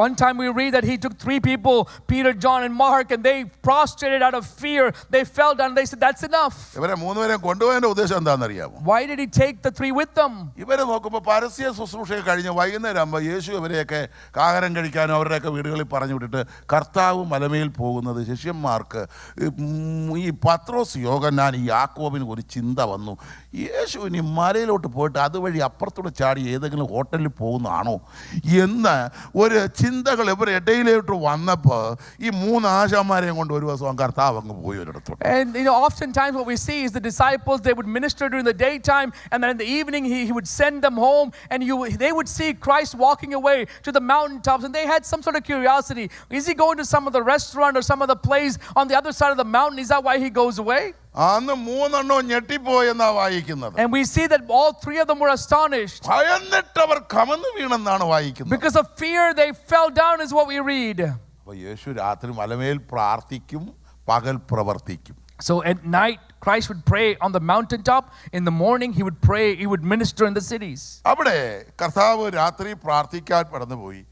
Speaker 2: One time we read that he took 3 people, Peter, John and Mark, and they prostrated out of fear. They fell down. They said, that's enough.
Speaker 1: ഇവരെ 3 പേരെ കൊണ്ടുപോയതിന്റെ ഉദ്ദേശം എന്താണെന്നറിയാമോ?
Speaker 2: Why did he take the 3 with them?
Speaker 1: ഇവരെ നോക്കുമ്പോൾ പരസ്യ ശുശ്രൂഷ കഴിഞ്ഞ് വൈകുന്നേരം ആകുമ്പോൾ യേശു ഇവരെയൊക്കെ ആഹാരം കഴിക്കാനും അവരുടെയൊക്കെ വീടുകളിൽ പറഞ്ഞു വിട്ടിട്ട് കർത്താവ് മലമേൽ പോകുന്നത് ശിഷ്യന്മാർക്ക് ഈ പത്രോസ്, യോഹന്നാൻ, ഈ യാക്കോബിന് ഒരു ചിന്ത വന്നു. യേശു ഇനി മലയിലോട്ട് പോയിട്ട് അതുവഴി അപ്പുറത്തൂടെ ചാടി ഏതെങ്കിലും ഹോട്ടലിൽ പോകുന്നതാണോ എന്ന് ഒരു ചിന്തകൾ ഇവരുടെ ഇടയിലോട്ട് വന്നപ്പോൾ ഈ 3 ആശാന്മാരെയും കൊണ്ട് ഒരു ദിവസം കർത്താവ് അങ്ങ് പോയി ഒരിടത്തോട്ട്.
Speaker 2: And oftentimes what we see is the disciples, they would minister during the daytime, and then in the evening he would send them home, and they would see Christ walking away to the mountaintops, and they had some sort of curiosity. Is he going to some of the restaurant or some of the place on the other side of the mountain? Is that why he goes away?
Speaker 1: അന്ന് 3 ഞെട്ടിപ്പോയെന്നാ വായിക്കുന്നത്.
Speaker 2: And we see that all 3 of them were astonished.
Speaker 1: ഭയന്നിട്ട് അവർ കമന്ന് വീണെന്നാണ് വായിക്കുന്നത്.
Speaker 2: Because of fear they fell down is what we read.
Speaker 1: അപ്പോൾ യേശു രാത്രി മലമേൽ പ്രാർത്ഥിക്കും, പകൽ പ്രവർത്തിക്കും.
Speaker 2: So at night Christ would pray on the mountaintop. In the morning he would pray, he would minister in the cities.
Speaker 1: അവിടെ കർത്താവ് രാത്രി പ്രാർത്ഥിക്കാൻ കടന്നുപോയി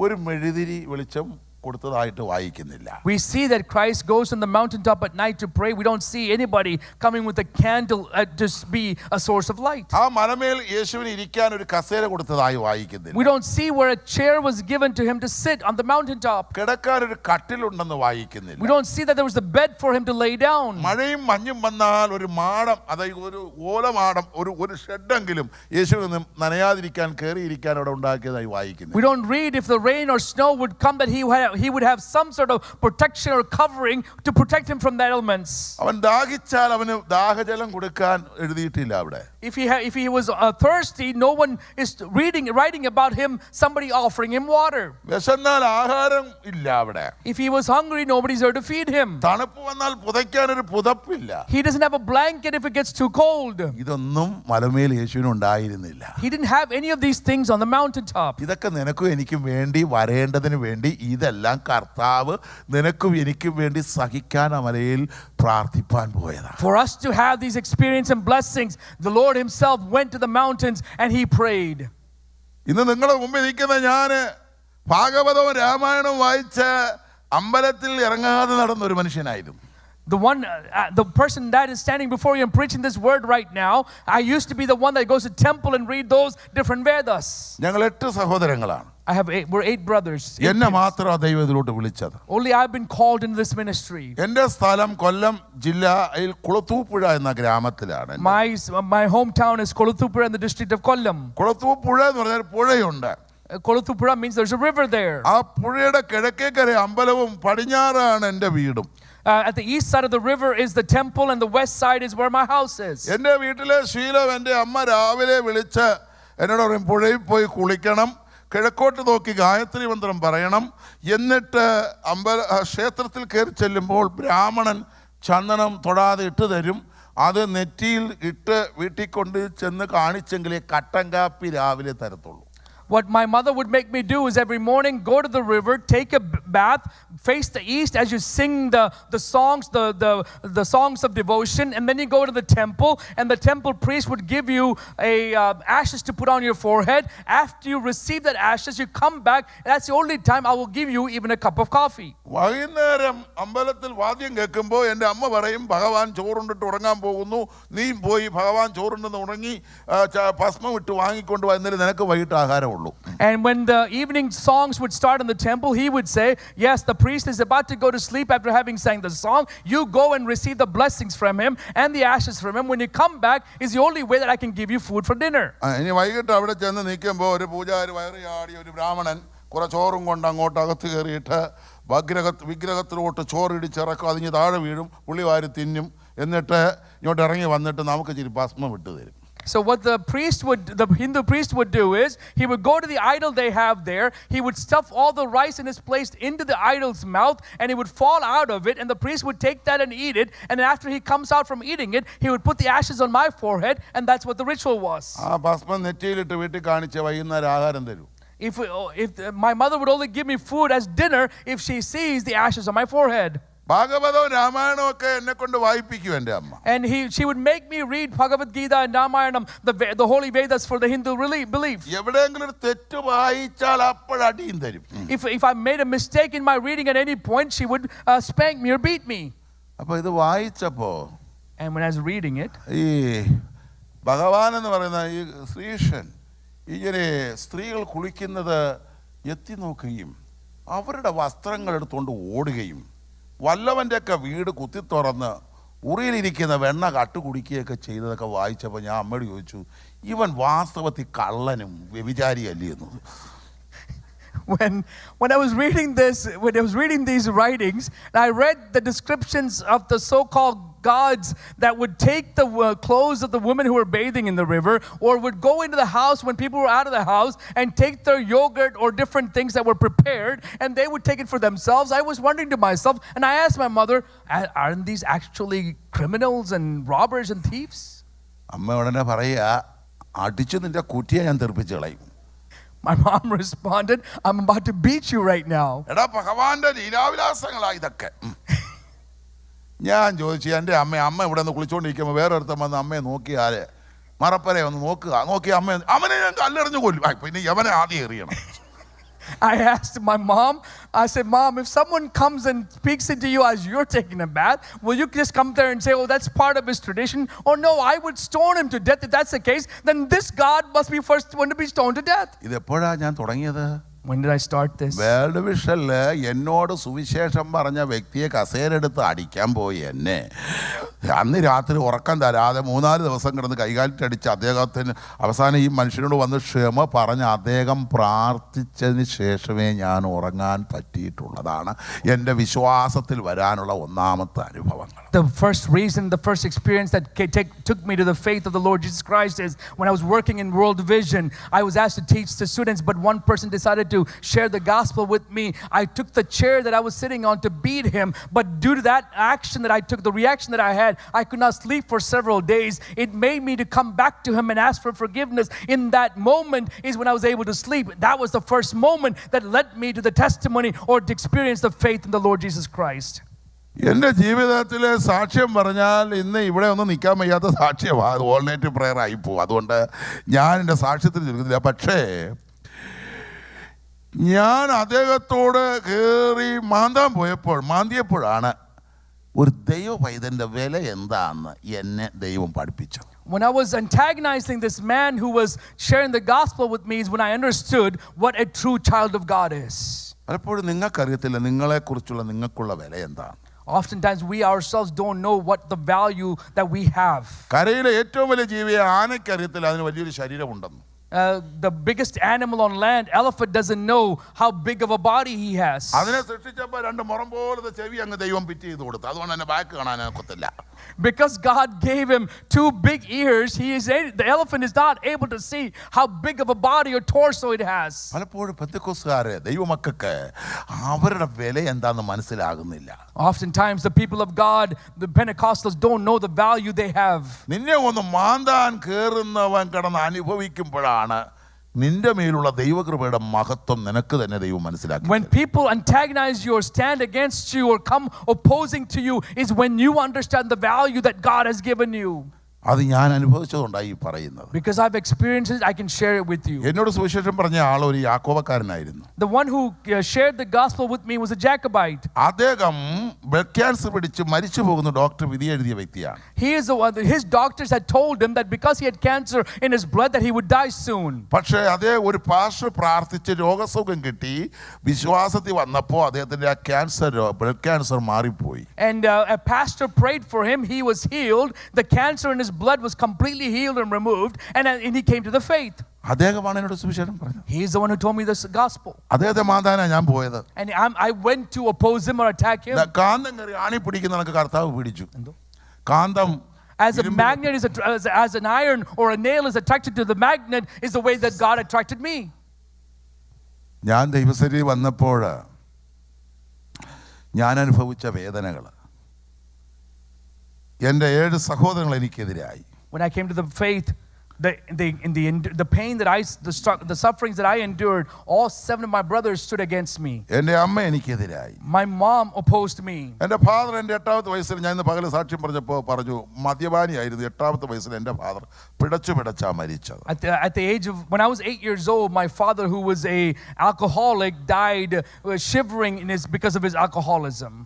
Speaker 1: ഒരു മെഴുതിരി വെളിച്ചം കൊടുത്തതായിട്ട് വായിക്കുന്നില്ല.
Speaker 2: We see that Christ goes on the mountaintop at night to pray. We don't see anybody coming with a candle to be a source of light.
Speaker 1: ആ മലമേൽ യേശുവിന് ഇരിക്കാൻ ഒരു കസേര കൊടുത്തതായി വായിക്കുന്നില്ല.
Speaker 2: We don't see where a chair was given to him to sit on the mountaintop.
Speaker 1: കിടക്കാൻ ഒരു കട്ടിലുണ്ടെന്ന് വായിക്കുന്നില്ല.
Speaker 2: We don't see that there was a bed for him to lay down.
Speaker 1: മഴയും മഞ്ഞും വന്നാൽ ഒരു മാടം, അതായത് ഒരു ഓലമാടം, ഒരു ഷെഡെങ്കിലും യേശുവിന് നനയാതിരിക്കാൻ കയറിയിരിക്കാൻ അവിടെ ഉണ്ടാക്കിയതായി വായിക്കുന്നു.
Speaker 2: We don't read if the rain or snow would come that he would have some sort of protection or covering to protect him from the elements.
Speaker 1: അവൻ ദാഹിച്ചാൽ അവന് ദാഹജലം കൊടുക്കാൻ എഴുതിയിട്ടില്ല അവിടെ.
Speaker 2: If he was thirsty, no one is writing about him, somebody offering him water.
Speaker 1: വിശന്നാൽ ആഹാരം ഇല്ല അവിടെ.
Speaker 2: If he was hungry, nobody's there to feed him.
Speaker 1: തണുപ്പ് വന്നാൽ പുതയ്ക്കാൻ ഒരു പുതപ്പില്ല.
Speaker 2: He doesn't have a blanket if it gets too cold.
Speaker 1: ഇതൊന്നും മലമേൽ യേശുവിന് ഉണ്ടായിരുന്നില്ല.
Speaker 2: He didn't have any of these things on the mountaintop.
Speaker 1: ഇതൊക്കെ നിനക്കും എനിക്കും വേണ്ടി വരേണ്ടതിന് വേണ്ടി ഇതെല്ലാം കർത്താവ് നിനക്കും എനിക്കും വേണ്ടി സഹിക്കാൻ മലയിൽ പ്രാർത്ഥിപ്പാൻ പോയതാണ്.
Speaker 2: For us to have these experiences and blessings, the Lord himself went to the mountains and he prayed.
Speaker 1: ഇന്ന് നിങ്ങളുടെ മുമ്പിൽ ഇരിക്കുന്ന ഞാൻ ഭാഗവതവും രാമായണവും വായിച്ച് അമ്പലത്തിൽ ഇറങ്ങാതെ നടന്ന ഒരു മനുഷ്യനായിരുന്നു.
Speaker 2: The person that is standing before you and preaching this word right now, I used to be the one that goes to temple and read those different Vedas.
Speaker 1: ഞങ്ങൾ 8 സഹോദരങ്ങളാണ്.
Speaker 2: We're 8 brothers.
Speaker 1: എന്നെ മാത്രം ദൈവത്തിലോട്ട് വിളിച്ചത്.
Speaker 2: Only I've been called into this ministry.
Speaker 1: എൻ്റെ സ്ഥലം കൊല്ലം ജില്ലയിൽ കുളത്തൂപ്പുഴ എന്ന ഗ്രാമത്തിലാണ്.
Speaker 2: My hometown is Koluthupura in the district of Kollam.
Speaker 1: Kulathupuzha എന്ന് പറഞ്ഞാൽ പുഴയുണ്ട്.
Speaker 2: Koluthupura means there's a river there.
Speaker 1: ആ പുഴയുടെ കിഴക്കേക്കര അമ്പലവും പടിഞ്ഞാറാണ് എൻ്റെ വീടും.
Speaker 2: At the east side of the river is the temple and the west side is where my house is.
Speaker 1: എൻ്റെ വീട്ടിലെ ശീലം എൻ്റെ അമ്മ രാവിലെ വിളിച്ച് എന്നോട് പറയും പുഴയിൽ പോയി കുളിക്കണം, കിഴക്കോട്ട് നോക്കി ഗായത്രി മന്ത്രം പറയണം, എന്നിട്ട് ക്ഷേത്രത്തിൽ കയറി ചെല്ലുമ്പോൾ ബ്രാഹ്മണൻ ചന്ദനം തൊടാതെ ഇട്ട് തരും, അത് നെറ്റിയിൽ ഇട്ട് വീട്ടിൽ കൊണ്ട് ചെന്ന് കാണിച്ചെങ്കിലേ കട്ടൻ കാപ്പി രാവിലെ തരത്തുള്ളൂ.
Speaker 2: what my mother would make me do is every morning go to the river, take a bath, face the east as you sing the songs, the songs of devotion, and then you go to the temple, and the temple priest would give you ashes to put on your forehead. After you receive that ashes, you come back, and that's the only time I will give you even a cup of coffee.
Speaker 1: വൈകുന്നേരം അമ്പലത്തിൽ വാദ്യം കേൾക്കുമ്പോൾ എൻ്റെ അമ്മ പറയും ഭഗവാൻ ചോറുണ്ടിട്ട് ഉറങ്ങാൻ പോകുന്നു, നീ പോയി ഭഗവാൻ ചോറുണ്ടെന്ന് ഉറങ്ങി ഭസ്മം ഇട്ട് വാങ്ങിക്കൊണ്ട് വന്നിട്ട് നിനക്ക് വൈകിട്ട് ആഹാരമുള്ളൂ.
Speaker 2: And when the evening songs would start in the temple, he would say, yes, the priest is about to go to sleep after having sang the song. You go and receive the blessings from him and the ashes from him. When you come back is the only way that I can give you food for dinner.
Speaker 1: ഇനി വൈകിട്ട് അവിടെ ചെന്ന് നിൽക്കുമ്പോൾ ഒരു പൂജാരി വയറിയാടി ഒരു ബ്രാഹ്മണൻ കുറെ ചോറും കൊണ്ട് അങ്ങോട്ട് അകത്ത് കയറിയിട്ട് വിഗ്രഹത്തിലോട്ട് ചോറിടിച്ചിറക്കും, അതിന് താഴെ വീഴും, പുള്ളി വാരി തിന്നും, എന്നിട്ട് ഇങ്ങോട്ട് ഇറങ്ങി വന്നിട്ട് നമുക്ക് ഇച്ചിരി ഭസ്മം വിട്ടു തരും.
Speaker 2: So what the Hindu priest would do is, he would go to the idol they have there, he would stuff all the rice in his place into the idol's mouth, and it would fall out of it, and the priest would take that and eat it, and after he comes out from eating it, he would put the ashes on my forehead, and that's what the ritual was.
Speaker 1: ആ ഭസ്മം നെറ്റിയിലിട്ട് വീട്ടിൽ കാണിച്ച് വൈകുന്നേരം ആഹാരം തരും.
Speaker 2: If my mother would only give me food as dinner if she sees the ashes on my forehead.
Speaker 1: ഭാഗവതവും രാമായണവും ഒക്കെ എന്നെ കൊണ്ട് വായിപ്പിക്കും എൻ്റെ അമ്മ.
Speaker 2: And she would make me read Bhagavad Gita and Ramayanam, the holy Vedas for the Hindu belief.
Speaker 1: എവിടെയെങ്കിലും ഒരു തെറ്റ് വായിച്ചാൽ അപ്പോഴടിയും തരും.
Speaker 2: If I made a mistake in my reading at any point, she would spank me or beat me.
Speaker 1: അപ്പോൾ ഇത് വായിച്ചപ്പോ
Speaker 2: And when I was reading it,
Speaker 1: ഈ ഭഗവാൻ എന്ന് പറയുന്ന ഈ ശ്രീകൃഷ്ണൻ ഇങ്ങനെ സ്ത്രീകൾ കുളിക്കുന്നത് എത്തി നോക്കുകയും അവരുടെ വസ്ത്രങ്ങൾ എടുത്തുകൊണ്ട് ഓടുകയും വല്ലവൻ്റെയൊക്കെ വീട് കുത്തി തുറന്ന് ഉറിയിലിരിക്കുന്ന വെണ്ണ കട്ടുകുടിക്കുകയൊക്കെ ചെയ്തതൊക്കെ വായിച്ചപ്പോൾ ഞാൻ അമ്മയോട് ചോദിച്ചു, ഇവൻ വാസ്തവത്തിൽ കള്ളനും വ്യഭിചാരിയല്ലേ എന്നത്.
Speaker 2: When I was reading these writings, and I read the descriptions of the so-called gods that would take the clothes of the women who were bathing in the river, or would go into the house when people were out of the house and take their yogurt or different things that were prepared, and they would take it for themselves. I was wondering to myself, and I asked my mother, aren't these actually criminals and robbers and thieves?
Speaker 1: അമ്മ ഉടനെ പറയുക, അടിച്ചു നിന്റെ കുറ്റിയെ ഞാൻ തെറിപ്പിച്ച് കളയും.
Speaker 2: My mom responded, I'm about to beat you right now.
Speaker 1: എടാ ഭഗവാന്റെ ലീലാവിലാസങ്ങളാ ഇതൊക്കെ. ഞാൻ ചോദിച്ചു, എൻ്റെ അമ്മ ഇവിടെ നിന്ന് കുളിച്ചോണ്ടിരിക്കുമ്പോൾ വേറെ ഒരുത്തം വന്ന് അമ്മയെ നോക്കിയാല് മറപ്പരെ ഒന്ന് നോക്കി അവനെ ഞാൻ കല്ലെറിഞ്ഞു കൊല്ലും. പിന്നെ യവനെ ആദ്യം എറിയണം.
Speaker 2: I asked my mom, I said, Mom, if someone comes and speaks into you as you're taking a bath, will you just come there and say, oh, that's part of his tradition? Or no, I would stone him to death. If that's the case, then this God must be first one to be stoned to death.
Speaker 1: ഇത് എപ്പോഴാ ഞാൻ തുടങ്ങിയത്?
Speaker 2: When did I start this?
Speaker 1: World വിഷനില് എന്നോട് സുവിശേഷം പറഞ്ഞ വ്യക്തിയെ കസേരെടുത്ത് അടിക്കാൻ പോയി എന്നെ അന്ന് രാത്രി ഉറക്കം തരാതെ 3-4 ദിവസം കിടന്ന് കൈകാലിട്ടടിച്ച് അദ്ദേഹത്തിന് അവസാനം ഈ മനുഷ്യനോട് വന്ന് ക്ഷമ പറഞ്ഞ് അദ്ദേഹം പ്രാർത്ഥിച്ചതിന് ശേഷമേ ഞാൻ ഉറങ്ങാൻ പറ്റിയിട്ടുള്ളതാണ് എൻ്റെ വിശ്വാസത്തിൽ വരാനുള്ള ഒന്നാമത്തെ അനുഭവങ്ങൾ.
Speaker 2: The first experience that took me to the faith of the Lord Jesus Christ is when I was working in World Vision. I was asked to teach the students, but one person decided to share the gospel with me. I took the chair that I was sitting on to beat him, but due to that action that I took, the reaction that I had, I could not sleep for several days. It made me to come back to him and ask for forgiveness. In that moment is when I was able to sleep. That was the first moment that led me to the testimony or to experience the faith in the Lord Jesus Christ.
Speaker 1: എൻ്റെ ജീവിതത്തിലെ സാക്ഷ്യം പറഞ്ഞാൽ ഇന്ന് ഇവിടെ ഒന്നും നിൽക്കാൻ വയ്യാത്ത സാക്ഷ്യമാണ്. അത് ഓൾ നൈറ്റ് പ്രെയർ ആയിപ്പോവും. അതുകൊണ്ട് ഞാൻ എൻ്റെ സാക്ഷ്യത്തിൽ നിൽക്കുന്നില്ല. പക്ഷേ ഞാൻ അദ്ദേഹത്തോട് കയറി മാന്തിയപ്പോഴാണ് ഒരു ദൈവ പൈതൻ്റെ വില എന്താണെന്ന് എന്നെ ദൈവം പഠിപ്പിച്ചത്.
Speaker 2: When I was antagonizing this man who was sharing the gospel with me is when I understood what a true child of God is.
Speaker 1: പലപ്പോഴും നിങ്ങൾക്കറിയത്തില്ല നിങ്ങളെക്കുറിച്ചുള്ള നിങ്ങൾക്കുള്ള വില എന്താണ്.
Speaker 2: Oftentimes we ourselves don't know what the value that we have.
Speaker 1: കരയിലെ ഏറ്റവും വലിയ ജീവിയെ ആനയ്ക്കറിയത്തില്ല അതിന് വലിയൊരു ശരീരമുണ്ടെന്ന്.
Speaker 2: The biggest animal on land, elephant, doesn't know how big of a body he has.
Speaker 1: അതിനെ സൃഷ്ടിച്ചപ്പോൾ 2 മുറം പോലത്തെ ചെവി അങ്ങ് ദൈവം ഫിറ്റ് ചെയ്ത് കൊടുത്തു. അതുകൊണ്ട് തന്നെ ബാക്ക് കാണാൻ ഒക്കത്തില്ല.
Speaker 2: Because God gave him 2 big ears, the elephant is not able to see how big of a body or torso it has.
Speaker 1: പലപ്പോഴും പെന്തക്കോസ്തുകാരെ ദൈവമക്കൾക്ക് അവരുടെ വില എന്താണെന്ന് മനസ്സിലാകുന്നില്ല.
Speaker 2: Oftentimes the people of God, the Pentecostals, don't know the value they have.
Speaker 1: നിന്നെ ഒന്ന് മാന്താൻ കേറുന്നവൻ കിടന്ന് അനുഭവിക്കുമ്പോഴാണ് നിന്റെ മേലുള്ള ദൈവകൃപയുടെ മഹത്വം നിനക്ക് തന്നെ ദൈവം മനസ്സിലാക്കി.
Speaker 2: When people antagonize you or stand against you or come opposing to you is when you understand the value that God has given you.
Speaker 1: അത് ഞാൻ അനുഭവിച്ചതുകൊണ്ടായി പറയുന്നത്.
Speaker 2: Because I've experienced it, I can share it with you.
Speaker 1: എന്നോട് സുവിശേഷം പറഞ്ഞ ആൾ ഒരു യാക്കോബക്കാരനായിരുന്നു.
Speaker 2: The one who shared the gospel with me was a Jacobite.
Speaker 1: അദ്ദേഹം blood cancer പിടിച്ച് മരിച്ചു പോകുന്ന ഡോക്ടർ വിധി എഴുതിയ വ്യക്തിയാണ്.
Speaker 2: He is the one, his doctors had told him that because he had cancer in his blood that he would die soon.
Speaker 1: പക്ഷേ അദ്ദേഹം ഒരു പാസ്റ്റർ പ്രാർത്ഥിച്ച് രോഗസൗഖ്യം കിട്ടി വിശ്വാസത്തിൽ വന്നപ്പോൾ അദ്ദേഹത്തിന്റെ ആ ക്യാൻസർ ബ്ലഡ് ക്യാൻസർ മാറിപ്പോയി.
Speaker 2: And a pastor prayed for him, he was healed, the cancer in his blood was completely healed and removed, and he came to the faith.
Speaker 1: അദ്ദേഹമാണ് എന്നോട് സുവിശേഷം പറഞ്ഞത്.
Speaker 2: He is the one who told me this gospel.
Speaker 1: അദ്ദേഹത്തെ മാതാനാണ് ഞാൻ പോയത്.
Speaker 2: And I went to oppose him or attack him.
Speaker 1: കാന്തം കയറി ആണി പിടിക്കുന്ന കണക്ക് കർത്താവ് പിടിച്ചു. കാന്തം
Speaker 2: as a magnet is as an iron or a nail is attracted to the magnet is the way that God attracted me.
Speaker 1: ഞാൻ ദൈവസന്നിധി വന്നപ്പോൾ ഞാൻ അനുഭവിച്ച വേദനകൾ എൻ്റെ 7 സഹോദരങ്ങൾ എനിക്കെതിരായി.
Speaker 2: When I came to the faith, the pain that the sufferings that I endured, all 7 of my brothers stood against me.
Speaker 1: എൻ്റെ അമ്മ എനിക്കെതിരായി.
Speaker 2: My mom opposed me.
Speaker 1: എൻ്റെ ഫാദർ എൻ്റെ 8ാമത്തെ വയസ്സിൽ ഞാൻ ഇന്ന് പകൽ സാക്ഷ്യം പറഞ്ഞപ്പോൾ പറഞ്ഞു മദ്യപാനിയായിരുന്നു. 8ാമത്തെ വയസ്സിൽ എൻ്റെ ഫാദർ പിടച്ചാ മരിച്ചത്.
Speaker 2: At the age of when I was 8 years old, my father, who was a alcoholic, died shivering because of his alcoholism.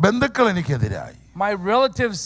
Speaker 1: ബന്ധുക്കൾ എനിക്കെതിരായി.
Speaker 2: My relatives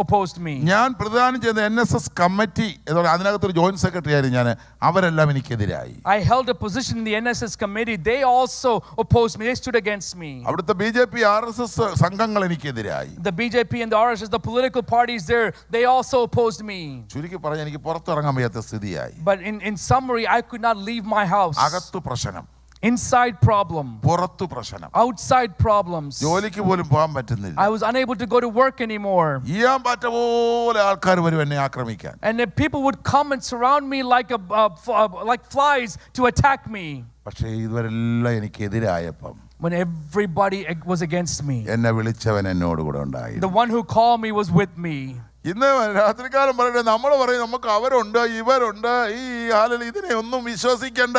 Speaker 2: opposed me.
Speaker 1: ഞാൻ പ്രധാനം ചെയ്ത NSS കമ്മിറ്റി അതിനകത്തൊരു ജോയിന്റ് സെക്രട്ടറി ആയിരുന്നു ഞാൻ. അവരെല്ലാം എനിക്കെതിരായി.
Speaker 2: I held a position in the NSS committee. They also opposed me. They stood against me.
Speaker 1: അവിടുത്തെ BJP RSS സംഘങ്ങൾ എനിക്കെതിരായി.
Speaker 2: The BJP and the RSS, the political parties there, they also opposed me.
Speaker 1: ചുരുക്കി പറഞ്ഞാൽ എനിക്ക് പുറത്തിറങ്ങാൻ വയ്യാത്ത സ്ഥിതിയായി.
Speaker 2: But in summary, I could not leave my house.
Speaker 1: അകത്തു പ്രശ്നം,
Speaker 2: inside problem,
Speaker 1: പുറത്തു പ്രശ്നം,
Speaker 2: outside problems.
Speaker 1: ജോലിക്ക് പോലും പോകാൻ പറ്റുന്നില്ല.
Speaker 2: I was unable to go to work anymore.
Speaker 1: ചെയ്യാൻ പറ്റ പോലെ ആൾക്കാർ വരും എന്നെ ആക്രമിക്കാൻ.
Speaker 2: And then people would come and surround me like flies to attack me.
Speaker 1: പക്ഷേ ഇതുവരെല്ലാം എനിക്കെതിരായപ്പം
Speaker 2: when everybody was against me,
Speaker 1: എന്നെ വിളിച്ചവൻ എന്നോട് കൂടെ ഉണ്ടായി.
Speaker 2: the one who called me was with me.
Speaker 1: ഇന്ന് രാത്രികാലം പറയട്ടെ, നമ്മൾ പറയും നമുക്ക് അവരുണ്ട് ഇവരുണ്ട് ഈ ഹാലിൽ ഇതിനെ ഒന്നും വിശ്വസിക്കണ്ട.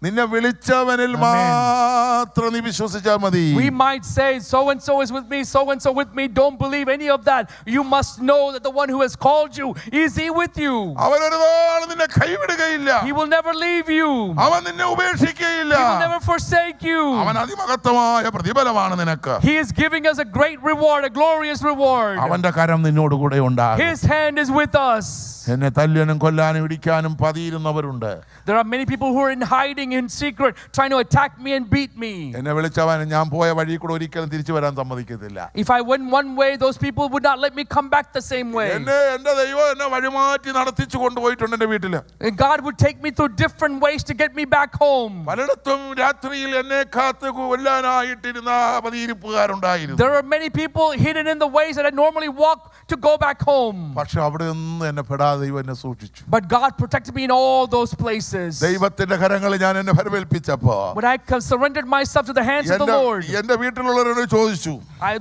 Speaker 1: നിന്നെ വിളിച്ചവനിൽ മാത്രം നീ വിശ്വസിച്ചാൽ മതി.
Speaker 2: We might say so and so is with me, so and so with me. Don't believe any of that. You must know that the one who has called you, is he with you?
Speaker 1: അവൻ ഒരുനാളും നിന്നെ കൈവിടുകയില്ല.
Speaker 2: He will never leave you.
Speaker 1: അവൻ നിന്നെ ഉപേക്ഷിക്കുകയില്ല.
Speaker 2: He will never forsake you.
Speaker 1: അവൻ അതിമഹത്തമായ പ്രതിഫലമാണ് നിനക്ക്.
Speaker 2: He is giving us a great reward, a glorious reward.
Speaker 1: അവന്റെ കരം നിന്നോട് കൂടെ ഉണ്ടാകും.
Speaker 2: His hand is with us.
Speaker 1: എന്നെ തല്ലാനും കൊല്ലാനും ഇടിക്കാനും പതിയിരുന്നവരുണ്ട്.
Speaker 2: There are many people who are in hiding in secret, trying to attack me and beat me.
Speaker 1: എന്നെ വിളിച്ചവൻ ഞാൻ പോയ വഴി കൂടെ ഒരിക്കലും തിരിച്ചു വരാൻ സമ്മതിക്കത്തില്ല.
Speaker 2: If I went one way, those people would not let me come back the same way.
Speaker 1: എന്റെ ദൈവം എന്നെ വഴിമാറ്റി നടത്തിച്ചു കൊണ്ടുപോയിട്ടുണ്ട് എന്റെ വീട്ടില്.
Speaker 2: God would take me through different ways to get me back home.
Speaker 1: പലയിടത്തും രാത്രിയിൽ എന്നെ കാത്ത് കൊല്ലാനായിട്ടിരുന്ന പതിയിരിപ്പുകാരുണ്ടായിരുന്നു.
Speaker 2: There are many people hidden in the ways that I normally walk to go back home.
Speaker 1: പക്ഷെ അവിടെ ഒന്നും എന്നെ പെടാതെ ദൈവം എന്നെ സൂക്ഷിച്ചു.
Speaker 2: But God protected me in all those places.
Speaker 1: ദൈവത്തിന്റെ കരങ്ങളിൽ ഞാൻ എന്നെ ഫലമേൽപ്പിച്ചപ്പോ
Speaker 2: When I surrendered myself to the hands of the Lord,
Speaker 1: എന്റെ വീട്ടിലുള്ളവരോട് ചോദിച്ചു,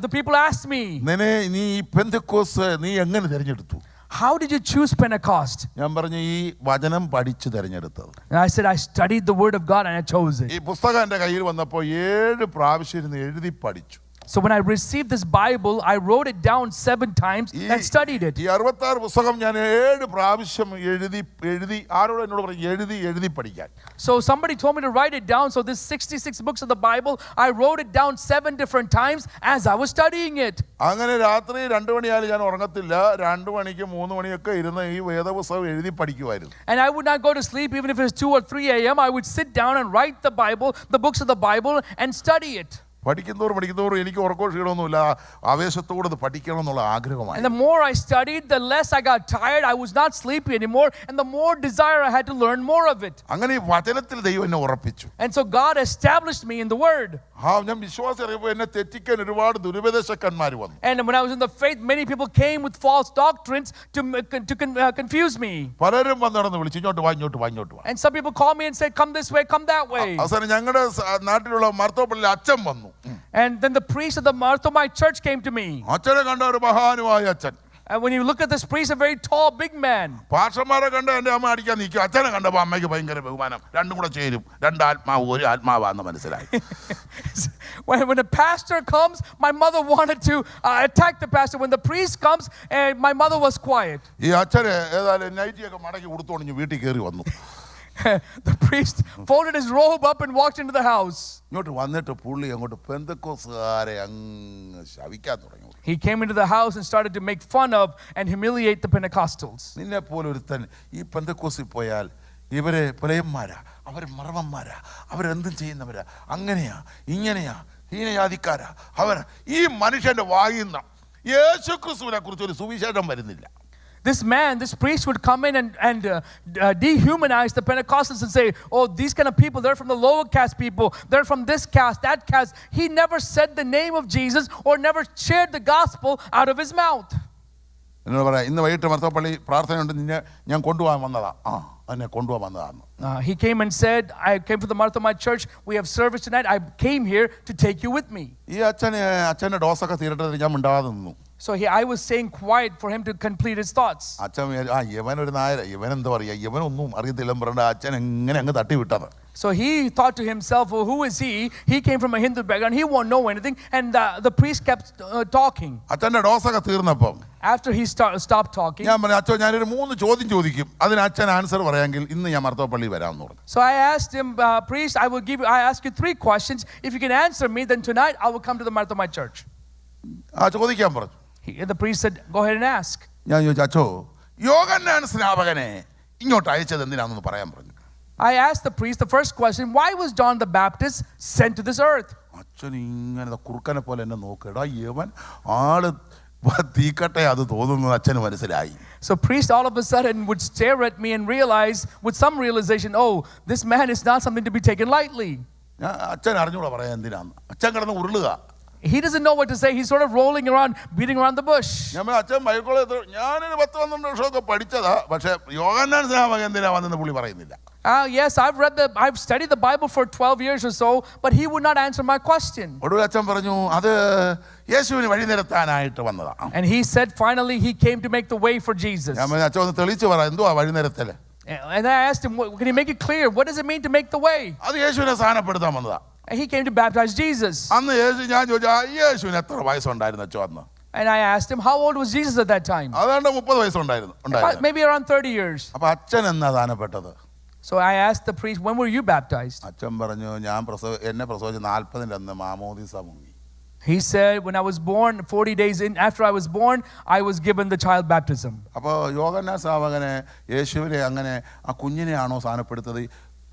Speaker 2: the people asked me,
Speaker 1: നീ പെന്തക്കോസ്ത് നീ എങ്ങനെ തിരഞ്ഞെടുത്തു?
Speaker 2: how did you choose Pentecost?
Speaker 1: ഞാൻ പറഞ്ഞു ഈ വചനം പഠിച്ചു തിരഞ്ഞെടുത്തത്.
Speaker 2: And I said I studied the word of God and I chose it.
Speaker 1: ഈ പുസ്തകം എന്റെ കയ്യിൽ വന്നപ്പോൾ 7 പ്രാവശ്യം ഇരുന്ന് എഴുതി പഠിച്ചു.
Speaker 2: So when I received this Bible, I wrote it down 7 times and studied it.
Speaker 1: ഈ 66 പുസ്തകം ഞാൻ 7 പ്രാവശ്യം എഴുതി ആരോട് എന്നോട് പറഞ്ഞു എഴുതി പഠിക്കാൻ.
Speaker 2: So somebody told me to write it down. So this 66 books of the Bible, I wrote it down 7 different times as I was studying it.
Speaker 1: അങ്ങനെ രാത്രി 2 മണിയായാലും ഞാൻ ഉറങ്ങത്തില്ല. 2 മണിക്ക് 3 മണിയൊക്കെ ഇരുന്ന് ഈ വേദപുസ്തകം എഴുതി പഠിക്കുമായിരുന്നു.
Speaker 2: And I would not go to sleep even if it was 2 or 3 a.m. I would sit down and write the Bible, the books of the Bible, and study it.
Speaker 1: പഠിക്കുന്നതോറും എനിക്ക് ഉറക്കവും ക്ഷീണമൊന്നുമില്ല. ആവേശത്തോടെ പഠിക്കണം എന്നുള്ള ആഗ്രഹമായി.
Speaker 2: And the more I studied, the less I got tired. I was not sleepy anymore, and the more desire I had to learn more of it.
Speaker 1: അങ്ങനെ ഈ വചനത്തിൽ ദൈവം എന്നെ ഉറപ്പിച്ചു.
Speaker 2: And so God established me in the word.
Speaker 1: ഞാൻ വിശ്വാസം അറിയുമ്പോൾ എന്നെ തെറ്റിക്കാൻ ഒരുപാട് ദുരുപദേശകന്മാർ വന്നു.
Speaker 2: And when I was in the faith, many people came with false doctrines to confuse me.
Speaker 1: പലരും വന്നിടന്ന് വിളിച്ചു ഇങ്ങോട്ട് വാ.
Speaker 2: And some people called me and said, come this way, come that way.
Speaker 1: അവസാനം ഞങ്ങളുടെ നാട്ടിലുള്ള മാർത്തോപ്പള്ളിയിലെ അച്ഛൻ വന്നു.
Speaker 2: And then the priest of the Marthomite church came to me.
Speaker 1: അച്ഛനെ കണ്ട ഒരു മഹാനുമായ അച്ഛൻ.
Speaker 2: And when you look at this priest, a very tall, big man.
Speaker 1: പാസ്റ്റർമാരെ കണ്ട് എൻ്റെ അമ്മ അടിക്കാൻ നിൽക്കും. അച്ഛനെ കണ്ടപ്പോൾ അമ്മയ്ക്ക് ഭയങ്കര ബഹുമാനം. രണ്ടും കൂടെ ചേരും. രണ്ടാത്മാവ് ഒരു ആത്മാവാന്ന് മനസ്സിലായി.
Speaker 2: When a pastor comes, my mother wanted to attack the pastor. When the priest comes, my mother was quiet.
Speaker 1: ഈ അച്ഛന് ഏതായാലും നൈറ്റിയൊക്കെ മടക്കി ഉടുത്തോണിഞ്ഞ് വീട്ടിൽ കയറി വന്നു.
Speaker 2: The priest folded his robe up and walked into the house.
Speaker 1: ഇങ്ങോട്ട് വന്നിട്ട് പുള്ളി അങ്ങോട്ട് പെന്തക്കോസ്തുകാരെ അങ്ങ് ശവിക്കാൻ തുടങ്ങി.
Speaker 2: He came into the house and started to make fun of and humiliate the Pentecostals.
Speaker 1: നിന്നെ പോലെ ഒരുത്തൻ ഈ പെന്തക്കോസിൽ പോയാൽ ഇവരെ പുലയന്മാരാ, അവർ മർമ്മന്മാരാ, അവരെന്തും ചെയ്യുന്നവരാ, അങ്ങനെയാ ഇങ്ങനെയാ ഹീനജാതിക്കാരാ അവർ. ഈ മനുഷ്യന്റെ വായിന്ന് യേശു ക്രിസ്തുവിനെ കുറിച്ച് ഒരു സുവിശേഷം വരുന്നില്ല.
Speaker 2: This man, this priest would come in and dehumanize the Pentecostals and say, oh, these kind of people, they're from the lower caste people, they're from this caste, that caste. He never said the name of Jesus or never shared the gospel out of his mouth.
Speaker 1: എന്നോട് പറയാം, ഇന്ന് വൈകിട്ട് മർത്തോപ്പള്ളി പ്രാർത്ഥനയുണ്ട്, നിന്നെ ഞാൻ കൊണ്ടുപോകാൻ വന്നതാ. എന്നെ കൊണ്ടുപോകാൻ വന്നതാണ്.
Speaker 2: He came and said, I came to the Marthomai church, we have service tonight, I came here to take you with me.
Speaker 1: ഈ അച്ഛൻ്റെ ഡോസൊക്കെ തീരട്ടെ ഞാൻ മിണ്ടാതെ നിന്നു.
Speaker 2: So I was staying quiet for him to complete his thoughts.
Speaker 1: അച്ഛൻ ഇവനൊരു നായര, ഇവനെന്താ പറയുക, ഇവനൊന്നും അറിയത്തില്ല പറഞ്ഞ അച്ഛൻ എങ്ങനെ അങ്ങ് തട്ടി വിട്ടത്.
Speaker 2: So he thought to himself, well, who is he? He came from a Hindu background, he won't know anything. And the priest kept talking.
Speaker 1: അച്ഛൻ്റെ ഡോസൊക്കെ തീർന്നപ്പം
Speaker 2: After he stopped talking,
Speaker 1: ഞാൻ പറഞ്ഞു, അച്ഛൻ ഞാനൊരു 3 ചോദ്യം ചോദിക്കും, അതിന് അച്ഛൻ ആൻസർ പറയാമെങ്കിൽ ഇന്ന് ഞാൻ മർത്തോപ്പള്ളി വരാമെന്ന് പറഞ്ഞു.
Speaker 2: So I asked him, priest, I ask you 3 questions. If you can answer me, then tonight I will come to the Marthomai church.
Speaker 1: ചോദിക്കാൻ പറഞ്ഞു.
Speaker 2: The priest said, go ahead and ask.
Speaker 1: ഞാൻ ചോദിച്ചു, അച്ഛോ യോഹന്നാൻ സ്നാപകനെ ഇങ്ങോട്ട് അയച്ചത് എന്തിനാണെന്ന് പറയാൻ പറഞ്ഞു.
Speaker 2: I asked the priest the first question, why was John the Baptist sent to this earth?
Speaker 1: അച്ഛൻ ഇങ്ങനെ കുറുക്കനെ പോലെ എന്നെ നോക്കിടാ, യവൻ ആള് തീക്കട്ടെ അത് തോന്നുന്നത് അച്ഛന് മനസ്സിലായി.
Speaker 2: So priest all of a sudden would stare at me and realize with some realization, oh, this man is not something to be taken lightly.
Speaker 1: അച്ഛൻ അറിഞ്ഞൂടാ പറയാൻ എന്തിനാന്ന്. അച്ഛൻ കിടന്ന് ഉരുളുക.
Speaker 2: He doesn't know what to say. He's sort of rolling around, beating around the bush.
Speaker 1: അച്ഛൻ ബൈബിളെ ഞാനൊരു 10-12 വർഷമൊക്കെ പഠിച്ചതാ, പക്ഷെ യോഹന്നാൻ സ്നാപകൻ എന്തിനാ വന്നെന്ന് പുള്ളി പറയുന്നില്ല.
Speaker 2: Yes, I've studied the Bible for 12 years or so, but he would not answer my question.
Speaker 1: ഒടുവിൽ അച്ഛൻ പറഞ്ഞു, അത് യേശുവിന് വഴി നിരത്താനായിട്ട് വന്നതാ.
Speaker 2: And he said finally he came to make the way for Jesus.
Speaker 1: ഞാൻ പറഞ്ഞു, അച്ഛൻ ഒന്ന് തെളിച്ച് പറ, എന്തുവാ വഴി നിരത്തല്?
Speaker 2: And I asked him, can you make it clear? What does it mean to make the way?
Speaker 1: അത് യേശുവിനെ സ്ഥാനപ്പെടുത്താൻ വന്നതാ.
Speaker 2: And he came to baptize Jesus.
Speaker 1: അന്ന് ഞാൻ ചോദിച്ചു, യേശുവിന് എത്ര വയസ്സുണ്ടായിരുന്നു അച്ഛൻ അന്ന്?
Speaker 2: And I asked him, how old was Jesus at that time?
Speaker 1: അതാണ്ട് 30 വയസ്സുണ്ടായിരുന്നു.
Speaker 2: Maybe around 30 years.
Speaker 1: അപ്പൊ അച്ഛൻ എന്നാ സ്ഥാനപ്പെട്ടത്?
Speaker 2: So I asked the priest, when were you baptized?
Speaker 1: അച്ഛൻ പറഞ്ഞു, എന്നെ പ്രസവിച്ച് 40 അന്ന് മാമോദീസ മുങ്ങി.
Speaker 2: He said, when I was born, 40 days after I was born, I was given the child baptism.
Speaker 1: അപ്പോൾ യോഹന്നാൻ സ്നാപകനെ യേശുവിനെ അങ്ങനെ ആ കുഞ്ഞിനെയാണോ സ്ഥാനപ്പെടുത്തത്?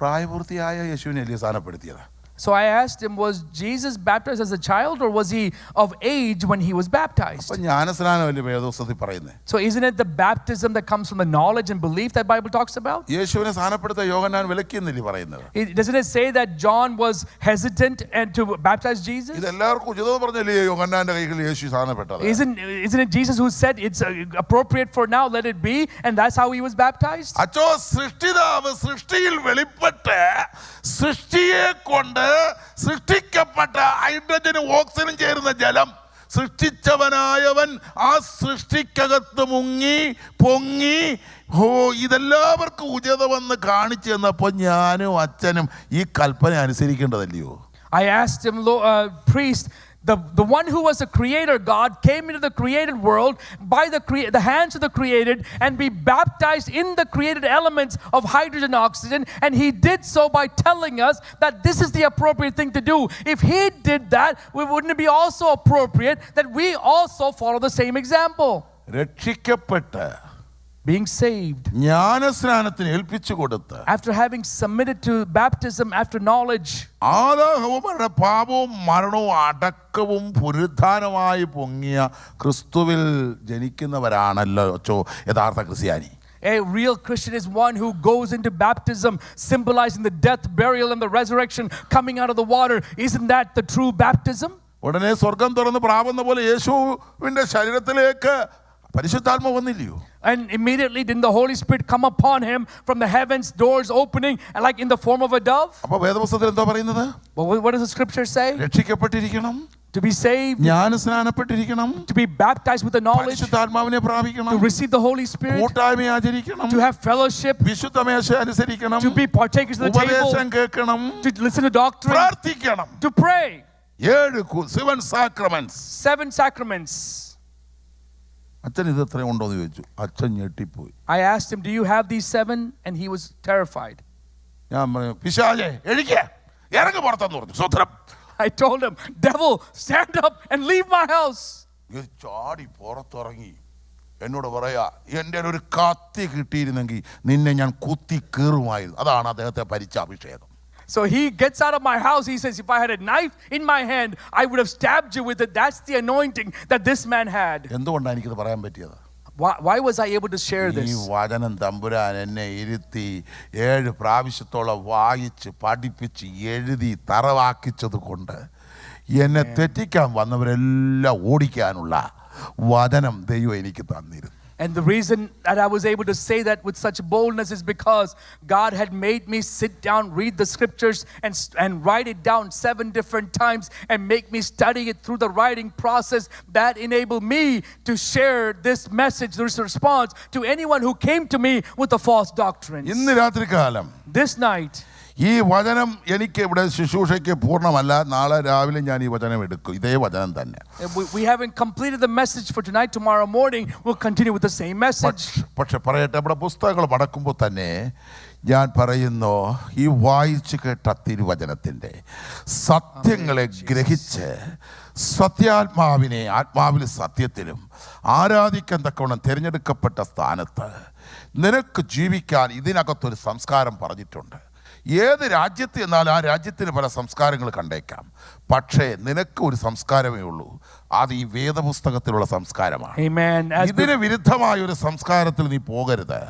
Speaker 1: പ്രായപൂർത്തിയായ യേശുവിനെ അല്ലേ സ്ഥാനപ്പെടുത്തിയത്?
Speaker 2: So I asked him, was Jesus baptized as a child or was he of age when he was baptized?
Speaker 1: അപ്പോൾ ജ്ഞാനസ്നാനമല്ലേ വേദപുസ്തകത്തിൽ പറയുന്നത്?
Speaker 2: So isn't it the baptism that comes from the knowledge and belief that Bible talks about?
Speaker 1: യേശുവിനെ സ്ഥാനപ്പെടുത്താൻ യോഹന്നാൻ വിലക്കിയെന്നല്ലേ പറയുന്നത്?
Speaker 2: Doesn't it say that John was hesitant and to baptize Jesus?
Speaker 1: ഇത് എല്ലാവർക്കും ഉചിതം പറഞ്ഞല്ലേ യോഹന്നാന്റെ കൈകളിൽ യേശു സ്ഥാനപ്പെട്ടത്?
Speaker 2: Isn't it Jesus who said it's appropriate for now, let it be, and that's how he was baptized?
Speaker 1: അച്ചോ സൃഷ്ടിതാവ് സൃഷ്ടിയിൽ വെളിപ്പെട്ട് സൃഷ്ടിയെ കൊണ്ട് സൃഷ്ടിക്കപ്പെട്ട ഹൈഡ്രജനും ഓക്സിജനും ചേരുന്ന ജലം സൃഷ്ടിച്ചവനായവൻ ആ സൃഷ്ടിക്കകത്ത് മുങ്ങി പൊങ്ങി ഇതെല്ലാവർക്കും ഉചിതമെന്ന് കാണിച്ചു തന്നപ്പോൾ ഞാനും അച്ഛനും ഈ കൽപ്പന അനുസരിക്കേണ്ടതല്ലയോ?
Speaker 2: I asked him, priest, the one who was the creator God came into the created world by the hands of the created and be baptized in the created elements of hydrogen and oxygen, and he did so by telling us that this is the appropriate thing to do. If he did that, wouldn't it be also appropriate that we also follow the same example?
Speaker 1: രക്ഷിക്കപ്പെട്ട്
Speaker 2: being saved,
Speaker 1: ജ്ഞാനസ്നാനത്തിന് ഏൽപ്പിച്ചു കൊടുത്ത്
Speaker 2: after having submitted to baptism after knowledge,
Speaker 1: ആദാഹവരുടെ പാപവും മരണവും അടക്കവും പുനരുത്ഥാനമായി പൊങ്ങിയ ക്രിസ്തുവിൽ ജനിക്കുന്നവരാണല്ലോ യഥാർത്ഥ ക്രിസ്ത്യാനി.
Speaker 2: A real Christian is one who goes into baptism, symbolizing the death, burial, and the resurrection coming out of the water. Isn't that the true baptism?
Speaker 1: ഉടനെ സ്വർഗം തുറന്ന് പ്രാവുന്ന പോലെ യേശുവിന്റെ ശരീരത്തിലേക്ക് പരിശുദ്ധാത്മാവ് വന്നില്ലയോ?
Speaker 2: And immediately didn't the Holy Spirit come upon him from the heavens, doors opening, and like in the form of a dove?
Speaker 1: അപ്പോൾ വേദപുസ്തകത്തിൽ എന്താ പറയുന്നത്?
Speaker 2: What does the scripture say?
Speaker 1: രക്ഷിക്കപ്പെട്ടിരിക്കണം,
Speaker 2: to be saved,
Speaker 1: ജ്ഞാനസ്നാനപ്പെട്ടിരിക്കണം,
Speaker 2: to be baptized with the knowledge,
Speaker 1: പരിശുദ്ധാത്മാവിനെ പ്രാപിക്കണം,
Speaker 2: to receive the Holy Spirit,
Speaker 1: കൂട്ടായ്മ ആചരിക്കണം,
Speaker 2: to have fellowship,
Speaker 1: വിശുദ്ധമേശ അനുസരിക്കണം,
Speaker 2: to be partakers of the table,
Speaker 1: ഉപദേശം കേൾക്കണം,
Speaker 2: to listen to doctrine,
Speaker 1: പ്രാർത്ഥിക്കണം.
Speaker 2: to pray.
Speaker 1: 7 sacraments.
Speaker 2: 7 sacraments.
Speaker 1: അച്ഛൻ ഇത് എത്ര ഉണ്ടോ എന്ന് ചോദിച്ചു. അച്ഛൻ ഞെട്ടിപ്പോയി.
Speaker 2: I asked him, do you have these 7? And he was terrified.
Speaker 1: ഞാൻ പറഞ്ഞു, പിശാചേ എഴുതിക്കേ, ഇറങ്ങി പുറത്തെന്ന് പറഞ്ഞു. സ്വത്രം.
Speaker 2: I told him, devil, stand up and leave my house.
Speaker 1: ഇത് ചാടി പുറത്തിറങ്ങി എന്നോട് പറയാ, എൻ്റെ ഒരു കത്തി കിട്ടിയിരുന്നെങ്കിൽ നിന്നെ ഞാൻ കുത്തി കീറുമായിരുന്നു. അതാണ് അദ്ദേഹത്തെ ഭരിച്ച അഭിഷേകം.
Speaker 2: So he gets out of my house. He says, if I had a knife in my hand, I would have stabbed you with it. That's the anointing that this man had.
Speaker 1: എന്തുകൊണ്ടാണ് എനിക്കിത് പറയാൻ പറ്റിയത്?
Speaker 2: Why was I able to share
Speaker 1: ഈ
Speaker 2: this?
Speaker 1: വചനം തമ്പുരാൻ എന്നെ ഇരുത്തി 7 പ്രാവശ്യത്തോളം വായിച്ച് പഠിപ്പിച്ച് എഴുതി തറവാക്കിച്ചത് കൊണ്ട് എന്നെ തെറ്റിക്കാൻ വന്നവരെല്ലാം ഓടിക്കാനുള്ള വചനം ദൈവം എനിക്ക് തന്നിരുന്നു.
Speaker 2: And the reason that I was able to say that with such boldness is because God had made me sit down, read the scriptures, and write it down 7 different times and make me study it through the writing process. That enabled me to share this message, this response to anyone who came to me with the false doctrines.
Speaker 1: ഇന്ന് രാത്രികാലം
Speaker 2: This night,
Speaker 1: ഈ വചനം എനിക്ക് ഇവിടെ ശുശ്രൂഷയ്ക്ക് പൂർണ്ണമല്ല. നാളെ രാവിലെ ഞാൻ ഈ വചനം എടുക്കും, ഇതേ വചനം തന്നെ.
Speaker 2: we haven't completed the message for tonight. Tomorrow morning we'll continue with the same message.
Speaker 1: പക്ഷെ പറയട്ടെ, ഇവിടെ പുസ്തകങ്ങൾ മടക്കുമ്പോൾ തന്നെ ഞാൻ പറയുന്നു, ഈ വായിച്ചു കേട്ട തിരുവചനത്തിൻ്റെ സത്യങ്ങളെ ഗ്രഹിച്ച് സത്യാത്മാവിനെ ആത്മാവിൽ സത്യത്തിലും ആരാധിക്കാൻ തക്കവണ്ണം തിരഞ്ഞെടുക്കപ്പെട്ട സ്ഥാനത്ത് നിനക്ക് ജീവിക്കാൻ ഇതിനകത്തൊരു സംസ്കാരം പറഞ്ഞിട്ടുണ്ട്. ഏത് രാജ്യത്ത് എന്നാൽ ആ രാജ്യത്തിന് പല സംസ്കാരങ്ങൾ കണ്ടേക്കാം. പക്ഷേ നിനക്ക് ഒരു സംസ്കാരമേ ഉള്ളൂ, അത് ഈ വേദപുസ്തകത്തിലുള്ള സംസ്കാരമാണ്. ഇതിന് വിരുദ്ധമായ ഒരു സംസ്കാരത്തിൽ നീ പോകരുത്.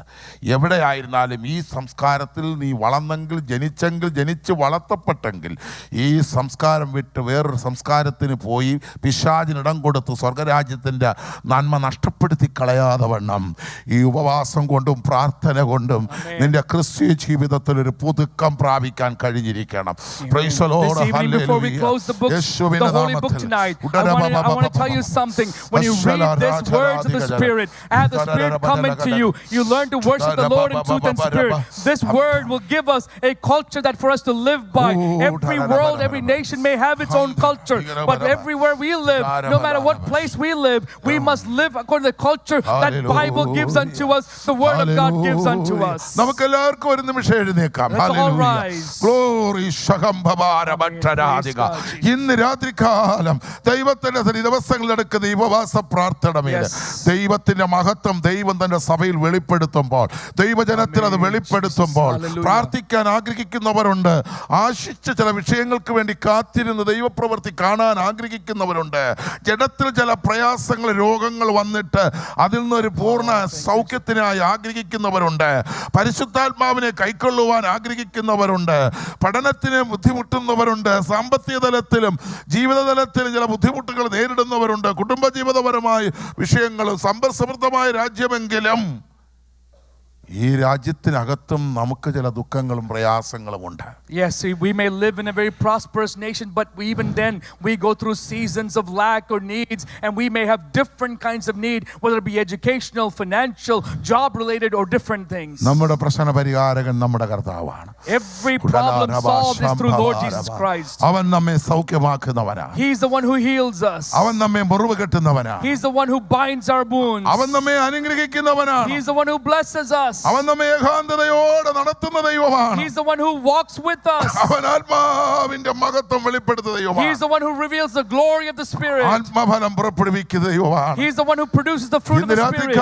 Speaker 1: എവിടെയായിരുന്നാലും ഈ സംസ്കാരത്തിൽ നീ വളർന്നെങ്കിൽ, ജനിച്ച് വളർത്തപ്പെട്ടെങ്കിൽ ഈ സംസ്കാരം വിട്ട് വേറൊരു സംസ്കാരത്തിന് പോയി പിശാചിനിടം കൊടുത്ത് സ്വർഗരാജ്യത്തിൻ്റെ നന്മ നഷ്ടപ്പെടുത്തി കളയാതെ വണ്ണം ഈ ഉപവാസം കൊണ്ടും പ്രാർത്ഥന കൊണ്ടും നിന്റെ ക്രിസ്തീയ ജീവിതത്തിൽ ഒരു പുതുക്കം പ്രാപിക്കാൻ കഴിഞ്ഞിരിക്കണം. Praise the Lord. Hallelujah.
Speaker 2: The Holy Book tonight. I want to tell you something. When you read this words of the Spirit, have the Spirit come into you. You learn to worship the Lord in truth and spirit. This word will give us a culture that for us to live by. Every world, every nation may have its own culture, but everywhere we live, no matter what place we live, we must live according to the culture that Bible gives unto us, the Word of God gives unto us.
Speaker 1: നമുക്കെല്ലാവർക്കും ഒരു നിമിഷം എഴുന്നേൽക്കാം. Glory. ഇന്ന് രാത്രികാലം ദൈവത്തിന്റെ ദിവസങ്ങൾ എടുക്കുന്ന ഈ ഉപവാസ പ്രാർത്ഥനയിൽ ദൈവത്തിന്റെ മഹത്വം ദൈവം തന്റെ സഭയിൽ വെളിപ്പെടുത്തുമ്പോൾ, ദൈവജനത്തിൽ അത് വെളിപ്പെടുത്തുമ്പോൾ പ്രാർത്ഥിക്കാൻ ആഗ്രഹിക്കുന്നവരുണ്ട്. ആശിച്ച ചില വിഷയങ്ങൾക്ക് വേണ്ടി കാത്തിരുന്ന് ദൈവപ്രവൃത്തി കാണാൻ ആഗ്രഹിക്കുന്നവരുണ്ട്. ജഡത്തിൽ ചില പ്രയാസങ്ങൾ, രോഗങ്ങൾ വന്നിട്ട് അതിൽ നിന്നൊരു പൂർണ്ണ സൗഖ്യത്തിനായി ആഗ്രഹിക്കുന്നവരുണ്ട്. പരിശുദ്ധാത്മാവിനെ കൈക്കൊള്ളുവാൻ ആഗ്രഹിക്കുന്നവരുണ്ട്. പഠനത്തിന് ബുദ്ധിമുട്ടുന്നവരുണ്ട്. സാമ്പത്തിക തലത്തിലും ജീവിത തലത്തിലും ചില ബുദ്ധിമുട്ടുകൾ നേരിടുന്നവരുണ്ട്. കുടുംബജീവിതപരമായ വിഷയങ്ങളും സമ്പദ്സമൃദ്ധമായ രാജ്യമെങ്കിലും ഈ രാജ്യത്തിനകത്തും നമുക്ക് ചില ദുഃഖങ്ങളും പ്രയാസങ്ങളും ഉണ്ട്.
Speaker 2: Yes, we may live in a very prosperous nation, but even then we go through seasons of lack or needs, and we may have different kinds of need, whether it be educational, financial, job related, or different things.
Speaker 1: നമ്മുടെ പ്രശ്ന പരിഹാരകൻ നമ്മുടെ കർത്താവാണ്.
Speaker 2: Every problem solved is through Lord Jesus Christ.
Speaker 1: അവൻ നമ്മെ സൗഖ്യമാക്കുന്നവനാണ്.
Speaker 2: He is the one who heals us.
Speaker 1: അവൻ നമ്മെ മുറിവ് കെട്ടുന്നവനാണ്.
Speaker 2: He is the one who binds our wounds.
Speaker 1: അവൻ നമ്മെ അനുഗ്രഹിക്കുന്നവനാണ്.
Speaker 2: He is the one who blesses us.
Speaker 1: അവൻ നമ്മെ ഏകാന്തതയോടെ നടത്തുന്ന ദൈവമാണ്.
Speaker 2: He is the one who walks with us.
Speaker 1: അവൻ ആത്മാവിന്റെ മഹത്വം വെളിപ്പെടുത്തുന്ന ദൈവമാണ്.
Speaker 2: He is the one who reveals the glory of the Spirit.
Speaker 1: ആത്മഫലം പുറപ്പെടുവിക്കുന്ന ദൈവമാണ്.
Speaker 2: He is the one who produces the fruit of the Spirit.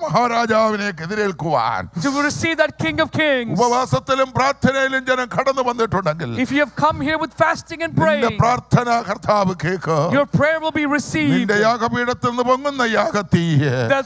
Speaker 1: മഹാരാജാവിനെ എതിരേൽക്കുവാൻ,
Speaker 2: to receive that King of Kings.
Speaker 1: ഉപവാസത്തിലും പ്രാർത്ഥനയിലും ജനം കടന്നു വന്നിട്ടുണ്ടെങ്കിൽ,
Speaker 2: if you have come here with fasting and praying,
Speaker 1: നിന്റെ പ്രാർത്ഥന കർത്താവ് കേൾക്കും.
Speaker 2: your prayer will be received.
Speaker 1: നിന്റെ യാഗപീഠത്തിൽ നിന്ന് പൊങ്ങുന്ന യാഗത്തീ,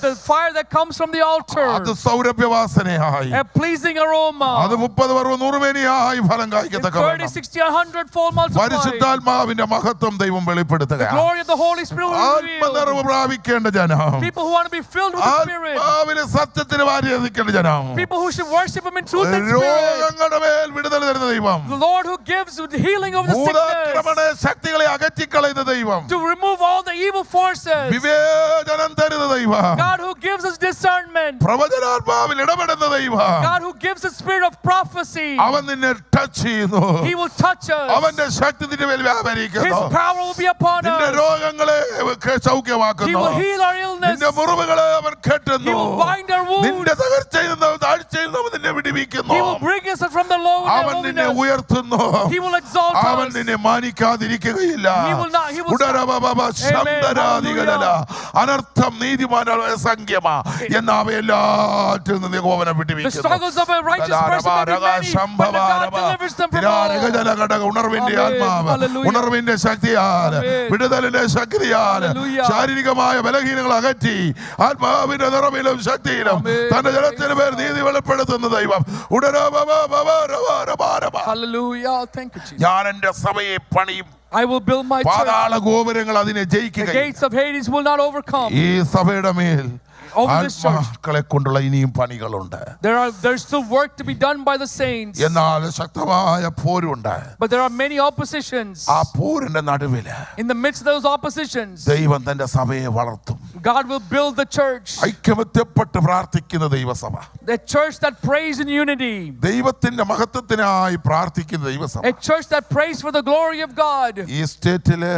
Speaker 2: the fire that comes from the altar,
Speaker 1: അത് സൗരഭ്യവാസ സുവാസനയായി,
Speaker 2: a pleasing aroma.
Speaker 1: അത് 30, 60, 100 മേനിയായി ഫലം കായ്ക്കത്തക്ക
Speaker 2: 30, 60, 100 fold multiplied.
Speaker 1: പരിശുദ്ധാത്മാവിന്റെ മഹത്വം ദൈവം വെളിപ്പെടുത്തുക.
Speaker 2: The glory of the Holy Spirit will reveal.
Speaker 1: ആത്മനിറവ് പ്രാപിക്കേണ്ട ജനം,
Speaker 2: People who want to be filled with the Spirit.
Speaker 1: ആത്മാവിലെ സത്യത്തിന് വാരിയധിക്കേണ്ട ജനം,
Speaker 2: People who should worship Him in truth and spirit.
Speaker 1: രോഗങ്ങളുടെ മേൽ വിടുതൽ തരുന്ന ദൈവം,
Speaker 2: The Lord who gives healing over the
Speaker 1: ഭൂതാക്രമണ
Speaker 2: sickness.
Speaker 1: ശക്തികളെ അകറ്റിക്കളയുന്ന ദൈവം,
Speaker 2: To remove all the evil forces.
Speaker 1: വിവേചനം തരുന്ന ദൈവം,
Speaker 2: God who gives us discernment.
Speaker 1: പ്രവചനാത്മാവിൽ ഇടപെടുന്ന ദൈവം,
Speaker 2: God who gives us spirit of prophecy.
Speaker 1: അവൻ നിന്നെ ടച്ച് ചെയ്യുന്നു,
Speaker 2: He will touch us.
Speaker 1: അവന്റെ ശക്തി നിന്റെ മേൽ
Speaker 2: His
Speaker 1: വ്യാപരിക്കുന്നു,
Speaker 2: power will be upon
Speaker 1: നിന്റെ
Speaker 2: us.
Speaker 1: രോഗങ്ങളെ
Speaker 2: He
Speaker 1: സൗഖ്യമാക്കുന്നു,
Speaker 2: will heal our illness.
Speaker 1: നിന്റെ മുറിവുകളെ അവൻ
Speaker 2: He
Speaker 1: കെട്ടുന്നു,
Speaker 2: will bind our wounds.
Speaker 1: നിന്റെ തകർച്ചയിൽ നിന്നും താഴ്ചയിൽ നിന്നും നിന്നെ വിടുവിക്കുന്നു,
Speaker 2: He will bring us from the low and
Speaker 1: അവൻ നിന്നെ
Speaker 2: lowliness.
Speaker 1: ഉയർത്തുന്നു,
Speaker 2: He will exalt
Speaker 1: അവൻ
Speaker 2: us.
Speaker 1: നിന്നെ മാനിക്കാതിരിക്കുകയില്ല.
Speaker 2: He will not. He will
Speaker 1: ഉടരബബബ ശബ്ദരാദികളല്ല, അനർത്ഥം നീതിമാനായ സംഖ്യമാ എന്ന അവയെല്ലാറ്റിൽ നിന്ന് യഹോവനെ
Speaker 2: The
Speaker 1: വിടുവിക്കുന്നു.
Speaker 2: struggles of a righteous person may be many, but God delivers them from all.
Speaker 1: ഉണർവിന്റെ
Speaker 2: Amen.
Speaker 1: ആത്മാവ്,
Speaker 2: Hallelujah.
Speaker 1: ഉണർവിന്റെ ശക്തിയാൽ,
Speaker 2: Amen.
Speaker 1: വിടുതലിന്റെ ശക്തിയാൽ,
Speaker 2: Hallelujah.
Speaker 1: ശാരീരികമായ ബലഹീനങ്ങൾ അകറ്റി ആത്മാവിന്റെ നിറവിലും ശക്തിയിലും
Speaker 2: Amen.
Speaker 1: തന്റെ ജനത്തിന് പേർ നീതി വെളിപ്പെടുത്തുന്ന ദൈവം.
Speaker 2: Hallelujah. Thank you, Jesus.
Speaker 1: ഞാൻ എന്റെ സഭയെ പണിയും,
Speaker 2: I will build my church.
Speaker 1: പാതാള ഗോപുരങ്ങൾ അതിനെ
Speaker 2: The
Speaker 1: ജയിക്കുക.
Speaker 2: gates of Hades will not overcome.
Speaker 1: ഈ സഭയുടെ മേൽ
Speaker 2: Over this church.
Speaker 1: ആത്മാക്കളെ കൊണ്ടുള്ള ഇനിയും പണികളുണ്ട്.
Speaker 2: There's still work to be done by the saints.
Speaker 1: എന്നാൽ ശക്തമായ പോരുണ്ട്.
Speaker 2: But there are many oppositions.
Speaker 1: ആ പോരിന്റെ നടുവില്
Speaker 2: In the midst of those oppositions,
Speaker 1: ദൈവം തന്റെ സഭയെ വളർത്തും.
Speaker 2: God will build the church.
Speaker 1: ഐക്യമത്യപ്പെട്ട് പ്രാർത്ഥിക്കുന്ന ദൈവസഭ,
Speaker 2: The church that prays in unity.
Speaker 1: ദൈവത്തിന്റെ മഹത്വത്തിനായി പ്രാർത്ഥിക്കുന്ന ദൈവസഭ.
Speaker 2: A church that prays for the glory of God.
Speaker 1: ഈ സ്റ്റേറ്റില്,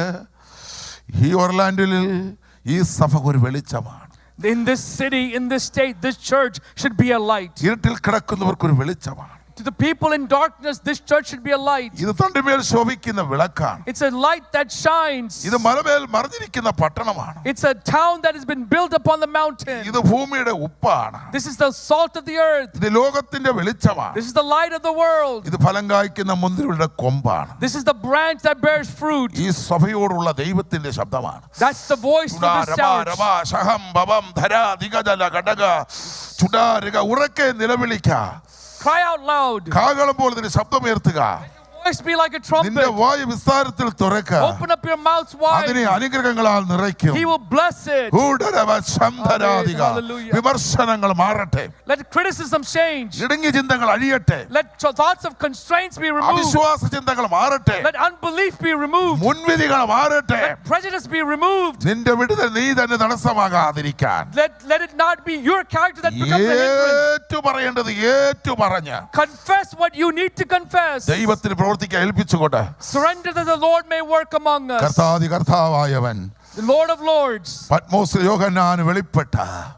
Speaker 1: ഈ ഒർലാൻഡോയിൽ ഈ സഭ ഒരു വെളിച്ചമാണ്.
Speaker 2: In this city, in this state, this church should be a light.
Speaker 1: ഇരുട്ടിൽ കിടക്കുന്നവർക്കൊരു വെളിച്ചമാണ്.
Speaker 2: To the people in darkness, this church should be a light.
Speaker 1: ഇത് തണ്ടുമേൽ ശോഭിക്കുന്ന വിളക്കാണ്.
Speaker 2: It's a light that shines.
Speaker 1: ഇത് മലമേൽ മറിഞ്ഞിരിക്കുന്ന പട്ടണമാണ്.
Speaker 2: It's a town that has been built upon the mountain.
Speaker 1: ഇത് ഭൂമിയുടെ ഉപ്പാണ്.
Speaker 2: This is the salt of the earth.
Speaker 1: ഇത് ലോകത്തിന്റെ വെളിച്ചമാണ്.
Speaker 2: This is the light of the world.
Speaker 1: ഇത് ഫലം കായ്ക്കുന്ന മുന്തിരിയുടെ കൊമ്പാണ്.
Speaker 2: This is the branch that bears fruit.
Speaker 1: ഈ സഭയോടുള്ള ദൈവത്തിന്റെ ശബ്ദമാണ്.
Speaker 2: That's the voice for this church.
Speaker 1: ഉറക്കെ നിലവിളിക്ക,
Speaker 2: Cry out loud.
Speaker 1: കാഹളം പോലെ നിന്റെ ശബ്ദമുയർത്തുക,
Speaker 2: Voice be like a
Speaker 1: നിന്റെ
Speaker 2: trumpet.
Speaker 1: വായു വിസ്താരത്തിൽ തുറക്ക,
Speaker 2: Open up your mouths
Speaker 1: അതിനെ
Speaker 2: wide.
Speaker 1: അനുഗ്രഹങ്ങളാൽ നിറയ്ക്കും.
Speaker 2: He will bless it. Hallelujah.
Speaker 1: വിമർശനങ്ങൾ മാറട്ടെ,
Speaker 2: Let criticism change.
Speaker 1: ഇടുങ്ങിയ ചിന്തകൾ അഴിയട്ടെ,
Speaker 2: Let thoughts of constraints be removed.
Speaker 1: അവിശ്വാസ ചിന്തകൾ മാറട്ടെ,
Speaker 2: Let unbelief be removed.
Speaker 1: മുൻവിധികൾ മാറട്ടെ.
Speaker 2: Let prejudice be removed.
Speaker 1: നിന്റെ വിടുതൽ നീ തന്നെ തടസ്സമാകാതിരിക്കാൻ
Speaker 2: Let it not be your character that becomes a hindrance.
Speaker 1: ഏറ്റു പറയേണ്ടത് ഏറ്റു പറഞ്ഞ്
Speaker 2: Confess what you need to confess.
Speaker 1: ദൈവത്തിന് പ്രവർത്തിക്കാൻ ഏൽപ്പിച്ചുകൊണ്ട്
Speaker 2: Surrender that the Lord may work among us.
Speaker 1: കർത്താവായവൻ
Speaker 2: The Lord of Lords.
Speaker 1: Patmos യോഹന്നാന് വെളിപ്പെട്ട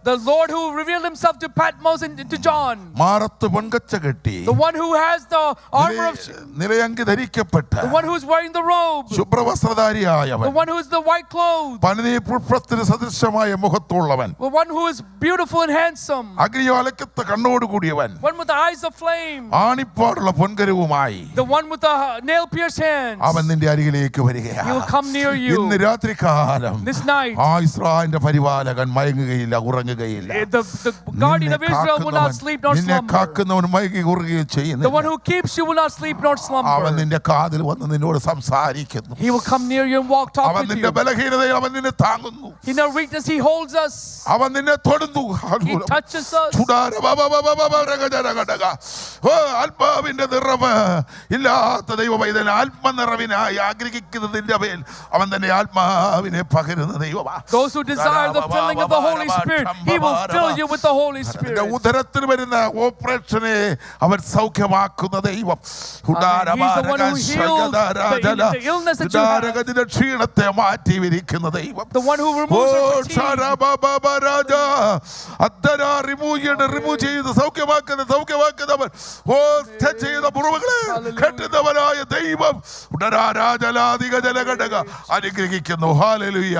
Speaker 2: The Lord who revealed himself to Patmos and to John.
Speaker 1: മാറത്ത് പൊൻകച്ച കെട്ടി
Speaker 2: The one who has the armor of
Speaker 1: നിലയങ്കി ധരിക്കപ്പെട്ട
Speaker 2: the one who is wearing the robe.
Speaker 1: ശുഭ്രവസ്ത്രധാരിയായവൻ,
Speaker 2: The one who is the white clothes.
Speaker 1: പനിനീർ പുഷ്പത്തിന് സദൃശമായ മുഖത്തുള്ളവൻ,
Speaker 2: The one who is beautiful and handsome.
Speaker 1: അഗ്നിജ്വാലക്കത്ത് കണ്ണോടുകൂടിയവൻ,
Speaker 2: One with the eyes of flame.
Speaker 1: ആണിപ്പാടുള്ള പൊൻകരുവുമായി
Speaker 2: The one with the nail-pierced hands.
Speaker 1: അവൻ നിന്റെ അരികിലേക്ക്
Speaker 2: He will
Speaker 1: വരികയാണ്.
Speaker 2: come near you.
Speaker 1: ഇന്ന് രാത്രികാലം
Speaker 2: This night,
Speaker 1: ആ ഇസ്രായേലിന്റെ പരിപാലകൻ മയങ്ങുകയില്ല, ഉറങ്ങുകയില്ല.
Speaker 2: the guardian of Israel will not sleep nor
Speaker 1: നിന്നെ
Speaker 2: slumber.
Speaker 1: കാക്കുന്നവൻ മയങ്ങി ഉറങ്ങുകയും
Speaker 2: The one
Speaker 1: ചെയ്യുന്നില്ല.
Speaker 2: who keeps you will not sleep nor
Speaker 1: അവൻ
Speaker 2: slumber.
Speaker 1: നിന്റെ കാതിൽ വന്ന് നിന്നോട് സംസാരിക്കുന്നു.
Speaker 2: He will come near you and talk
Speaker 1: അവൻ
Speaker 2: with
Speaker 1: നിന്റെ
Speaker 2: you.
Speaker 1: ബലഹീനതയിൽ അവൻ നിന്നെ താങ്ങുന്നു.
Speaker 2: In our weakness, He holds us.
Speaker 1: അവൻ നിന്നെ തൊടുന്നു.
Speaker 2: He touches us.
Speaker 1: ആത്മാവിന്റെ നിറവ് ഇല്ലാത്ത ദൈവവൈതൻ ആത്മനിറവിനായി ആഗ്രഹിക്കുന്നതിന്റെ മേൽ അവൻ തന്നെ ആത്മാവിനെ പകരുന്ന ദൈവമാണ്.
Speaker 2: Those who desire the filling of the Holy Spirit, He will fill you with the Holy
Speaker 1: നിന്റെ
Speaker 2: Spirit.
Speaker 1: ഉദരത്തിൽ വരുന്ന ഓപ്പറേഷനെ അവൻ സൗഖ്യമാക്കുന്ന ദൈവം.
Speaker 2: Amen. He's the one who heals the illness that you have.
Speaker 1: നിന്റെ ക്ഷീണത്തെ മാറ്റി വിരിക്കുന്ന ദൈവം.
Speaker 2: The one who removes your fatigue.
Speaker 1: Remove ചെയ്ത് സൗഖ്യമാക്കുന്നവൻ, ചെയ്ത മുറിവുകളെ കെട്ടുന്നവനായ ദൈവം അനുഗ്രഹിക്കുന്നു. ഹല്ലേലൂയ.